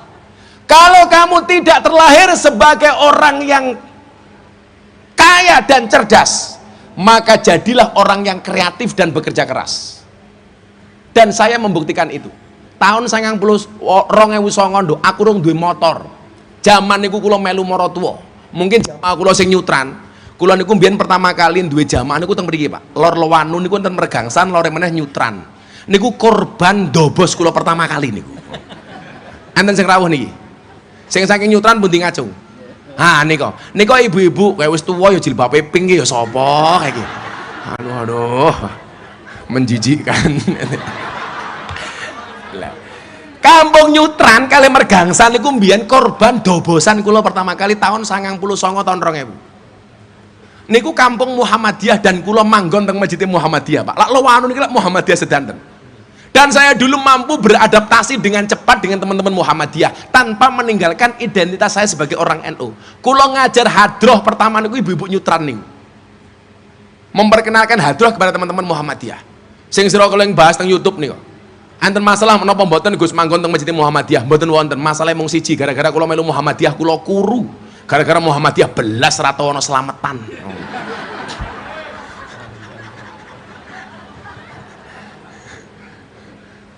Kalau kamu tidak terlahir sebagai orang yang kaya dan cerdas, maka jadilah orang yang kreatif dan bekerja keras. Dan saya membuktikan itu. Tahun 2009 aku rung duwe motor. Zaman niku kula melu mara tuwa. Mungkin jamaah kula sing nyutran, kula niku mbiyen pertama kali duwe jamaah niku teng mriki, Pak. Lor Lewanu niku enten Mergangsan, lor meneh nyutran. Niku korban dobos kula pertama kali niku. Enten sing rawuh niki. Sing saking nyutran pundi ngacung. Niko ibu-ibu kayak wis tuwa ya jilbabe pink ya sapa kayak iki. Aduh. Menjijikkan. Kampung Nyutran kali Mergangsan niku mbiyen korban dobosan kula pertama kali tahun 99 tahun 2000. Niku kampung Muhammadiyah dan kula manggon teng Masjid Muhammadiyah, Pak. Lak lowanu niki lak Muhammadiyah sedanten. Dan saya dulu mampu beradaptasi dengan cepat dengan teman-teman Muhammadiyah tanpa meninggalkan identitas saya sebagai orang NU. Kula ngajar hadroh pertama niku ibu-ibu Nyutran niku. Memperkenalkan hadroh kepada teman-teman Muhammadiyah. Sing sira kula yang bahas teng YouTube niku. Enten masalah menapa mboten Gus manggon teng Masjid Muhammadiyah? Mboten wonten. Masalah mung siji, gara-gara kula melu Muhammadiyah kula kuru. Gara-gara Muhammadiyah belas ra tau ana slametan.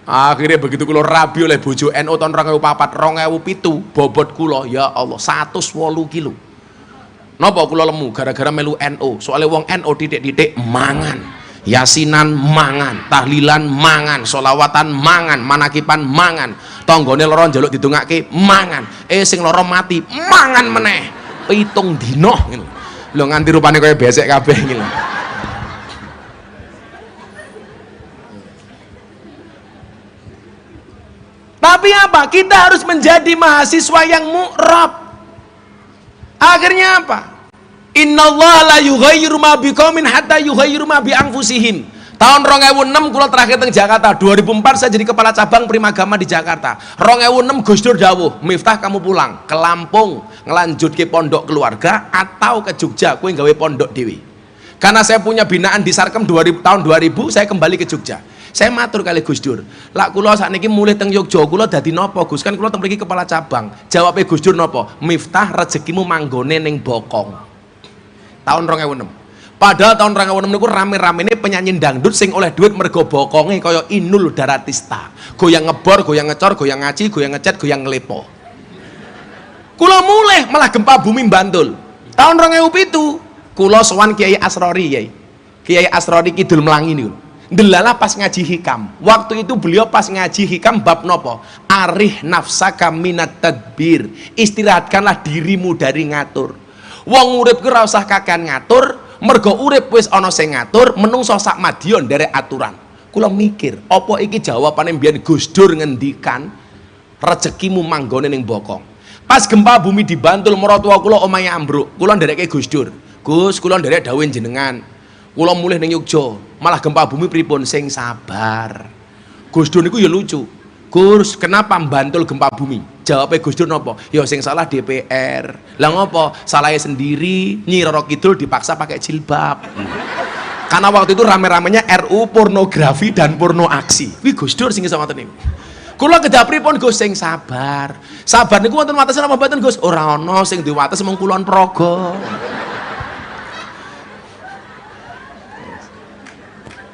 Akhirnya begitu kula rabi oleh bojo NU tahun 2004, 2007 bobot kula ya Allah 108 kilo. Napa kula lemu gara-gara melu NU. Soalnya wong NU titik-titik mangan, yasinan mangan, tahlilan mangan, sholawatan mangan, manakipan mangan, tanggane lara njaluk didongake mangan, sing lara mati mangan meneh 7 dina ngono. Lho nganti rupane kaya besek kabeh iki lho. Tapi apa? Kita harus menjadi mahasiswa yang mu'rab. Akhirnya apa? Innallaha la yughayyiru ma biqaumin hatta yughayyiru ma bi anfusihim. Tahun 2006 kula terakhir teng Jakarta. 2004 saya jadi kepala cabang Primagama di Jakarta. 2006 Gus Dur dawuh, "Miftah kamu pulang ke Lampung, ngelanjutke pondok keluarga atau ke Jogja kowe gawe pondok dhewe." Karena saya punya binaan di Sarkem tahun 2000, saya kembali ke Jogja. Saya matur kali Gus Dur, lak kula sakniki mulih teng Yogya, kula dadi napa Gus? Kan kula teng mriki kepala cabang. Jawabe Gus Dur napa? Miftah rezekimu manggone ning Bokong. Tahun 2006. Padahal tahun 2006 niku rame-ramene penyanyi dangdut sing oleh duit mergo bokonge kaya Inul Daratista. Goyang ngebor, goyang ngecor, goyang ngaji, goyang ngecet, goyang ngelepo. Kula mulih malah gempa bumi Bantul. Tahun 2007 kula sowan Kiai Asrori, Kiai Asrori Kidul Melangi niku. Delala pas ngaji hikam. Waktu itu beliau pas ngaji hikam bab nopo? Arih nafsaka minat tadbir. Istirahatkanlah dirimu dari ngatur. Wong urip ku ora usah kakean ngatur, mergo urip wis ana sing ngatur, menungso sak madya nderek aturan. Kula mikir, apa iki jawabane mbiyen Gus Dur ngendikan rezekimu manggone ning Bokong. Pas gempa bumi di Bantul, maratuwa kula omahe ambruk. Kula nderekke Gus Dur. Gus, kula nderek dawuh jenengan. Kula mulih ning Yogya, malah gempa bumi pripun sing sabar. Gus Dur niku ya lucu. Gus, kenapa Bantul gempa bumi? Jawabnya Gus Dur napa? Ya sing salah DPR. Lah ngopo? Salahnya sendiri, Nyi Roro Kidul dipaksa pakai jilbab. Karena waktu itu rame-ramenya RU pornografi dan porno aksi. Wih Gus Dur sing iso ngoten niku. Kula kedah pripun Gus sing sabar. Sabar niku wonten wates napa mboten Gus? Ora ana sing diwates mung kulon praga.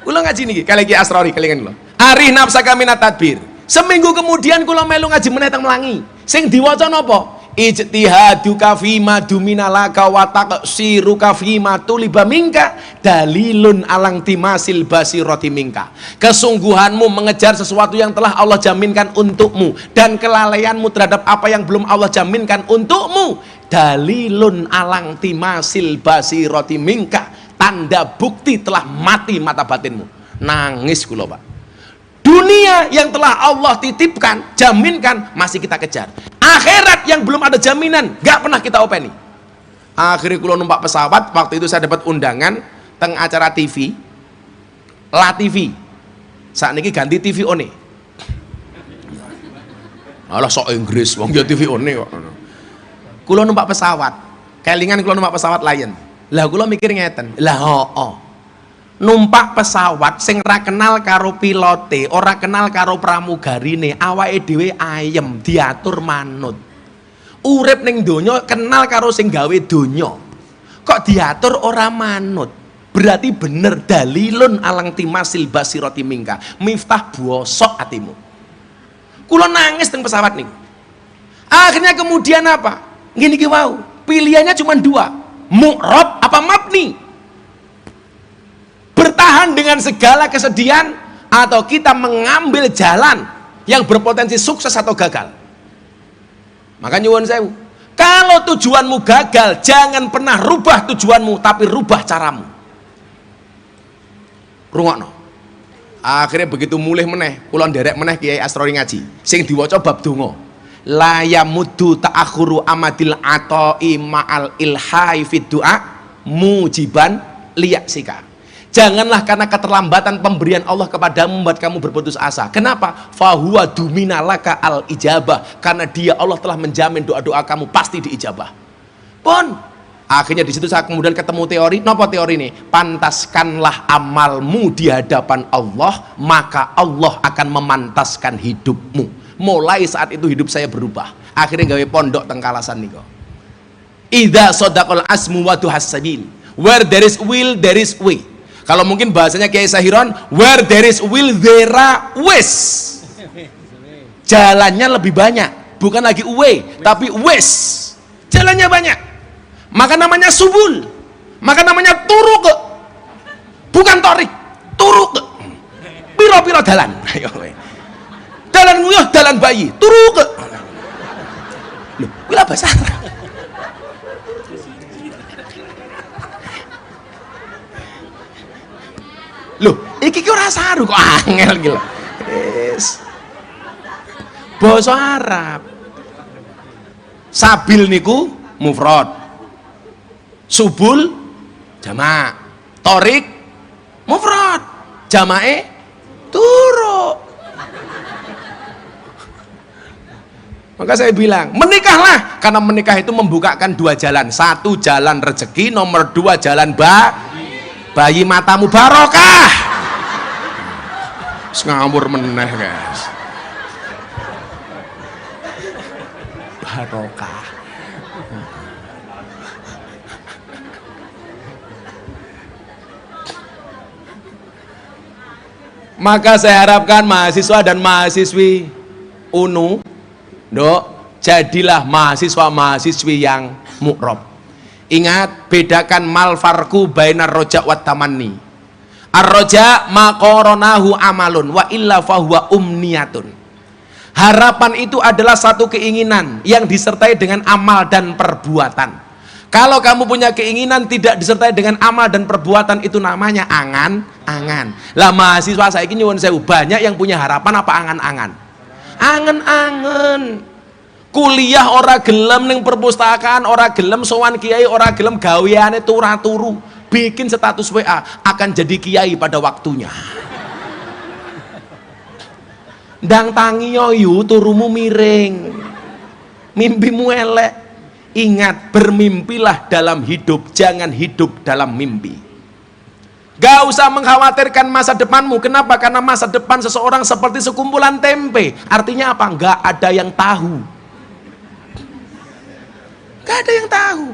Kula ngaji niki kali Ki Asrori kelingan kula. Arih nafsaka minat tadbir. Seminggu kemudian kula melu ngaji meneh teng Melangi. Sing diwaca napa? Ijtihaduka fima duminalaka wa taqsiruka fima tuliba minka dalilun alang timasil basirati minka. Kesungguhanmu mengejar sesuatu yang telah Allah jaminkan untukmu dan kelalaianmu terhadap apa yang belum Allah jaminkan untukmu dalilun alang timasil basirati minka, tanda bukti telah mati mata batinmu. Nangis kula Pak. Dunia yang telah Allah titipkan, jaminkan, masih kita kejar. Akhirat yang belum ada jaminan, gak pernah kita openi. Akhirnya kula numpak pesawat. Waktu itu saya dapat undangan teng acara TV, La TV. Saat ini ganti TV One. Alah sok Inggris, wong ya TV One kok. Kula numpak pesawat, kelingan kula numpak pesawat Lion. Lah kula mikir ngeten, lah numpak pesawat sing ra kenal karo pilote, ora kenal karo pramugarine, awake dhewe ayem diatur manut. Urip ning donya kenal karo sing gawe donya, kok diatur ora manut. Berarti bener dalilun alang timasil basirati mingka. Miftah bosok atimu. Kula nangis teng pesawat nih. Akhirnya kemudian apa? Gini ki wau, pilihannya cuma dua, mu'rab apa mabni. Bertahan dengan segala kesedihan atau kita mengambil jalan yang berpotensi sukses atau gagal. Maka nyuwun sewu, Kalau tujuanmu gagal, jangan pernah rubah tujuanmu, tapi rubah caramu. Rungokno. Akhirnya begitu mulih meneh, kula nderek meneh Kiai Asrori ngaji. Sing diwaca bab donga. La yamuddu ta'akhuru amadil ata'i ma'al ilhai fid du'a mujiban liyaksika. Janganlah karena keterlambatan pemberian Allah kepadamu membuat kamu berputus asa. Kenapa? Fahuwa duminalaka al ijabah. Karena dia Allah telah menjamin doa-doa kamu pasti diijabah. Pun akhirnya di situ saya kemudian ketemu teori. Napa teori ini? Pantaskanlah amalmu di hadapan Allah, maka Allah akan memantaskan hidupmu. Mulai saat itu hidup saya berubah. Akhirnya gawe pondok teng Kalasan niku. Idza shadaqal asmu wa tuhassabil. Where there is will, there is way. Kalau mungkin bahasanya Kiai Sahiron, where there is will there are ways. Jalannya lebih banyak, bukan lagi way, tapi ways. Jalannya banyak. Maka namanya subul. Maka namanya turuk. Bukan torik, turuk. Piro-piro dalan. Ayo we. Dalan nguyuh, dalan bayi, turuk. Loh, kuwi bahasa Arab. Loh, iki ora saru kok angel iki lho. Wis. Basa Arab. Sabil niku mufrad. Subul jamak. Torik mufrad. Jamake turuk. Maka saya bilang, menikahlah, karena menikah itu membukakan dua jalan. Satu jalan rezeki, nomor dua jalan bayi matamu barokah. Ngawur meneh guys. Barokah. Maka saya harapkan mahasiswa dan mahasiswi UNU, jadilah mahasiswa-mahasiswi yang mu'rob. Ingat, bedakan mal farku bainar roja wat tamanni. Ar-roja maqoronahu amalun wa illa fahuwa umniyatun. Harapan itu adalah satu keinginan yang disertai dengan amal dan perbuatan. Kalau kamu punya keinginan tidak disertai dengan amal dan perbuatan, itu namanya angan-angan. Lah mahasiswa saiki nyuwun sewu, banyak yang punya harapan apa angan-angan? Angan-angan. Kuliah ora gelem ning perpustakaan, ora gelem sowan kiai, ora gelem gaweane turu, bikin status WA akan jadi kiai pada waktunya. Ndang tangi yo turumu miring. Mimpimu elek. Ingat, bermimpilah dalam hidup, jangan hidup dalam mimpi. Gak usah mengkhawatirkan masa depanmu. Kenapa? Karena masa depan seseorang seperti sekumpulan tempe. Artinya apa? Gak ada yang tahu. Gak ada yang tahu.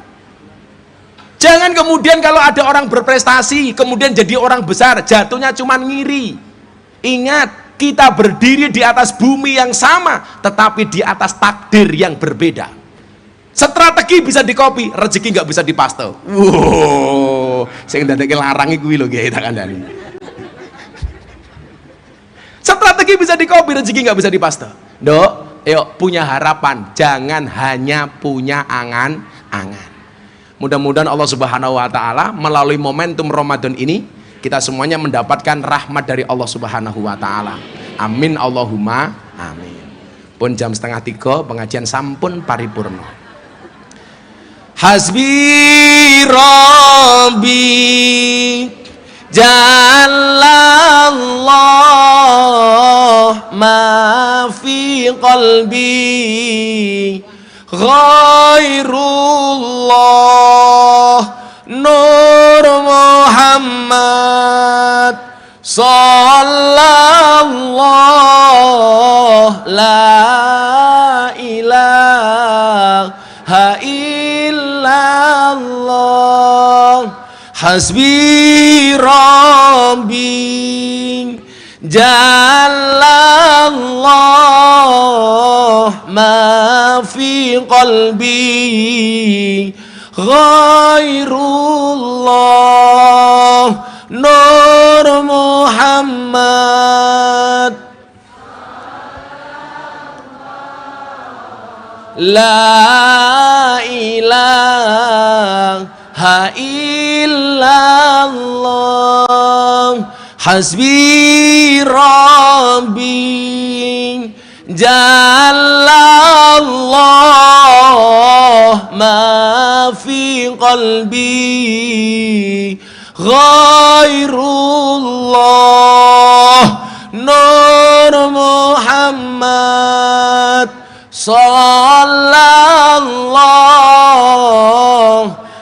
Jangan kemudian kalau ada orang berprestasi kemudian jadi orang besar, jatuhnya cuma ngiri. Ingat, kita berdiri di atas bumi yang sama, tetapi di atas takdir yang berbeda. Strategi bisa dikopi, rezeki nggak bisa dipaste. Wow, sing ndadeke larang iku lho Kiai tak kandhani. Strategi bisa dikopi, rezeki nggak bisa dipaste. Yuk punya harapan, jangan hanya punya angan-angan. Mudah-mudahan Allah Subhanahu wa taala melalui momentum Ramadan ini kita semuanya mendapatkan rahmat dari Allah Subhanahu wa taala. Amin Allahumma amin. Pun jam 2:30 pengajian sampun paripurna. Hasbi Rabbi Jalallah ma fi qalbi ghairullah Nur Muhammad sallallahu la ilaha illallah Hasbi Rabbi Jalallah ma fi qalbi ghairullah Nur Muhammad la illallah, hasbi rabbi jalallah ma fi qalbi ghairullah nur Muhammad sallallahu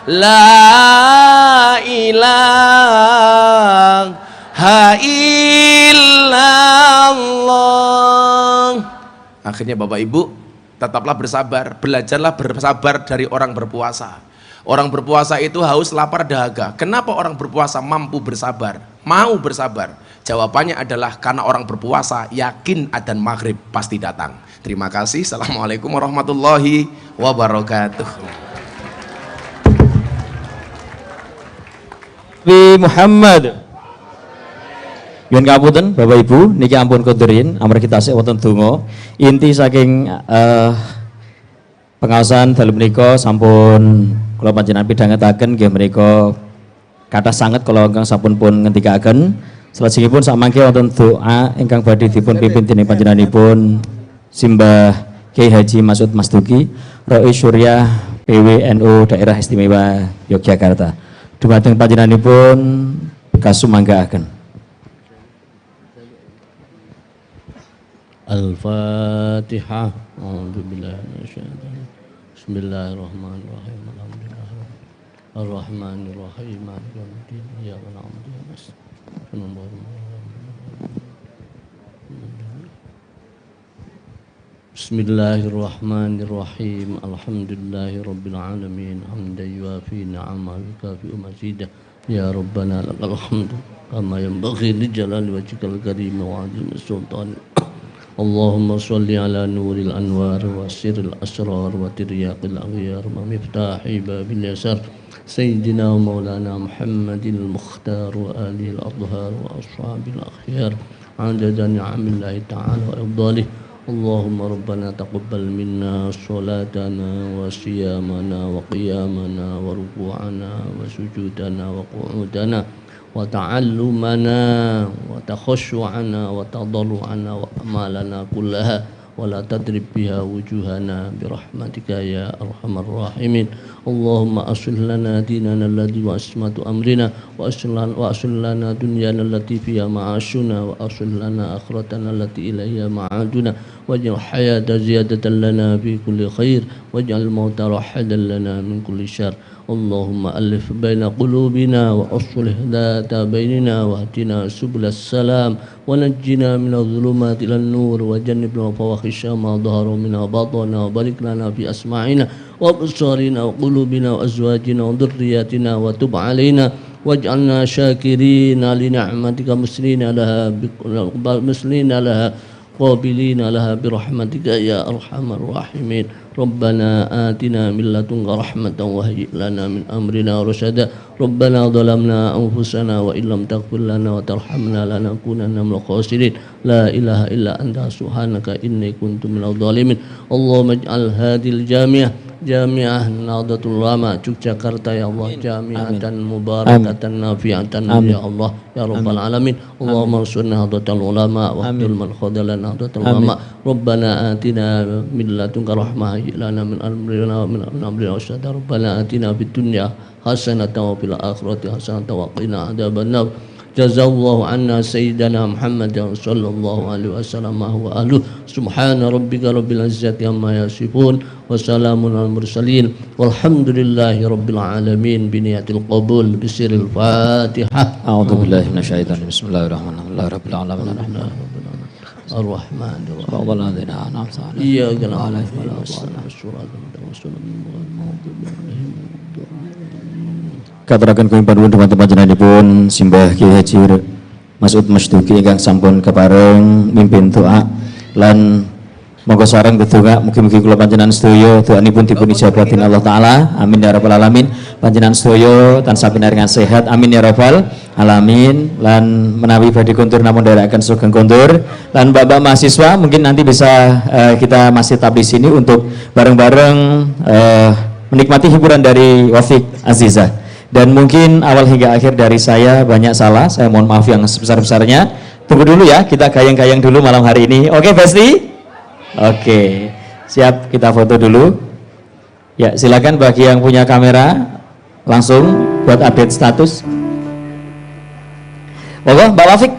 la ilaha illallah. Akhirnya Bapak Ibu, tetaplah bersabar, belajarlah bersabar dari orang berpuasa. Orang berpuasa itu haus, lapar, dahaga. Kenapa orang berpuasa mampu bersabar, mau bersabar? Jawabannya adalah karena orang berpuasa yakin adzan maghrib pasti datang. Terima kasih. Assalamualaikum warahmatullahi wabarakatuh. Muhammad. Yun kapunten Bapak Ibu niki ampun kondurin amar kita sik wonten donga. Inti saking pengaosan dalem menika sampun kula panjenengan pidhangetaken nggih menika kathah sanget kula ingkang sampun pun ngendikaken. Salajengipun samangke wonten doa ingkang badhe dipun pimpin dening panjenenganipun Simbah Kyai Haji Masud Masduki Rais Syuriah PWNU Daerah Istimewa Yogyakarta. Dumateng panjenenganipun kasumanggaaken. Al-Fatihah. Bismillahirrahmanirrahim. Alhamdulillah. Ar-Rahmanirrahim. Maliki yaumiddin. Iyyaka na'budu wa iyyaka nasta'in. Bismillahirrahmanirrahim. Alhamdulillahirabbil alamin. Hamdan yuwafi ni'amahu wa yukafi'u mazidah. Ya Rabbana lakal hamdu kama yanbaghi li jalali wajhikal karim wa 'azimi sultanik. Allahumma salli ala nuril anwar wa sirril asrar wa tiryaqil aghyar wa miftahi babil yasar sayyidina wa maulana Muhammadil mukhtar wa alihil adhar wa ashabil akhyar adada ni'amillahi ta'ala wa ifdalih. Allahumma rabbana taqabbal minna salatana wa siyamana wa qiyamana wa ruku'ana wa sujudana wa qu'udana wa ta'allumana wa takhashu'ana wa tadarru'ana wa amalana kullaha wa la tadrib biha wujuhana birahmatika ya arhamar rahimin. Allahumma aslih lana dinana alladhi wa ismatu amrina wa aslih lana dunyana allati fiha ma'ashuna wa aslih lana akhiratana allati ilayha ma'aduna waj'al hayata ziyadatan lana fi kulli khair waj'al mauta rahadan lana min kulli syarr. Allahumma alif baina qulubina wa aslih dhata bainina wa ahdina subulas salam wa najjina minadh dhulumati ilan nur wa jannibna fawahisha ma dhahara minha batana wa barik lana fi asma'ina wa absarina wa qulubina wa azwajina wa dhurriyyatina wa tub alaina waj'alna syakirina li ni'matika muslimina laha qabilina laha birahmatika ya arhamar rahimin. Rabbana atina min ladunka rahmatan wa hayyi' lana min amrina rasyada. Rabbana zalamna anfusana wa illam taghfir lana wa tarhamna lanakunanna minal khasirin. La ilaha illa anta subhanaka inni kuntu minadh dhalimin. Allahumma ij'al hadhil jami'ah Nahdlatul Ulama Yogyakarta ya Allah jami'atan mubarakatan nafi'atan ya Allah ya rabbal alamin. Allahumma ansurna Nahdlatul Ulama wa abdul man khadala Nahdlatul Ulama. Rabbana atina min ladunka rahmah lana min amrina rasyada. Rabbana atina fid dunya hasanatan wa fil akhirati hasanatan wa qina adzabannar. Jazallahu anna sayyidina Muhammad sallallahu alaihi wasallam wa ahluh. Subhana rabbika rabbil izzati amma yasifun wa salamun al mursalin walhamdulillahi rabbil alamin bi niyatil qabul bi sirril Fatihah. A'udzu billahi minasyaitonir rajim. Bismillahirrahmanirrahim. Rabbil alamin. Ar-Rahmanir Rahim. Walladzina an'amta 'alaihim. Iyyaka na'budu wa iyyaka nasta'in. Katuraken kuing panuwun dhumateng panjenenganipun Simbah Kyai Haji Masud Masduki ingkang sampun kepareng mimpin doa lan monggo sareng ndedonga mugi-mugi kula panjenengan sedaya doanipun dipun ijabahi Allah taala. Amin ya rabbal alamin. Panjenengan sedaya tansah pinaringan sehat. Amin ya rabbal alamin. Lan menawi badhe kontur namun nderekaken sugeng kontur lan Bapak mahasiswa mungkin nanti bisa kita masih tetap di sini untuk bareng-bareng menikmati hiburan dari Wafik Azizah. Dan mungkin awal hingga akhir dari saya banyak salah, saya mohon maaf yang sebesar-besarnya. Tunggu dulu ya, kita gayang-gayang dulu malam hari ini. Oke, Besti? Oke, siap, kita foto dulu. Ya, silakan bagi yang punya kamera langsung buat update status. Mbak Wafik.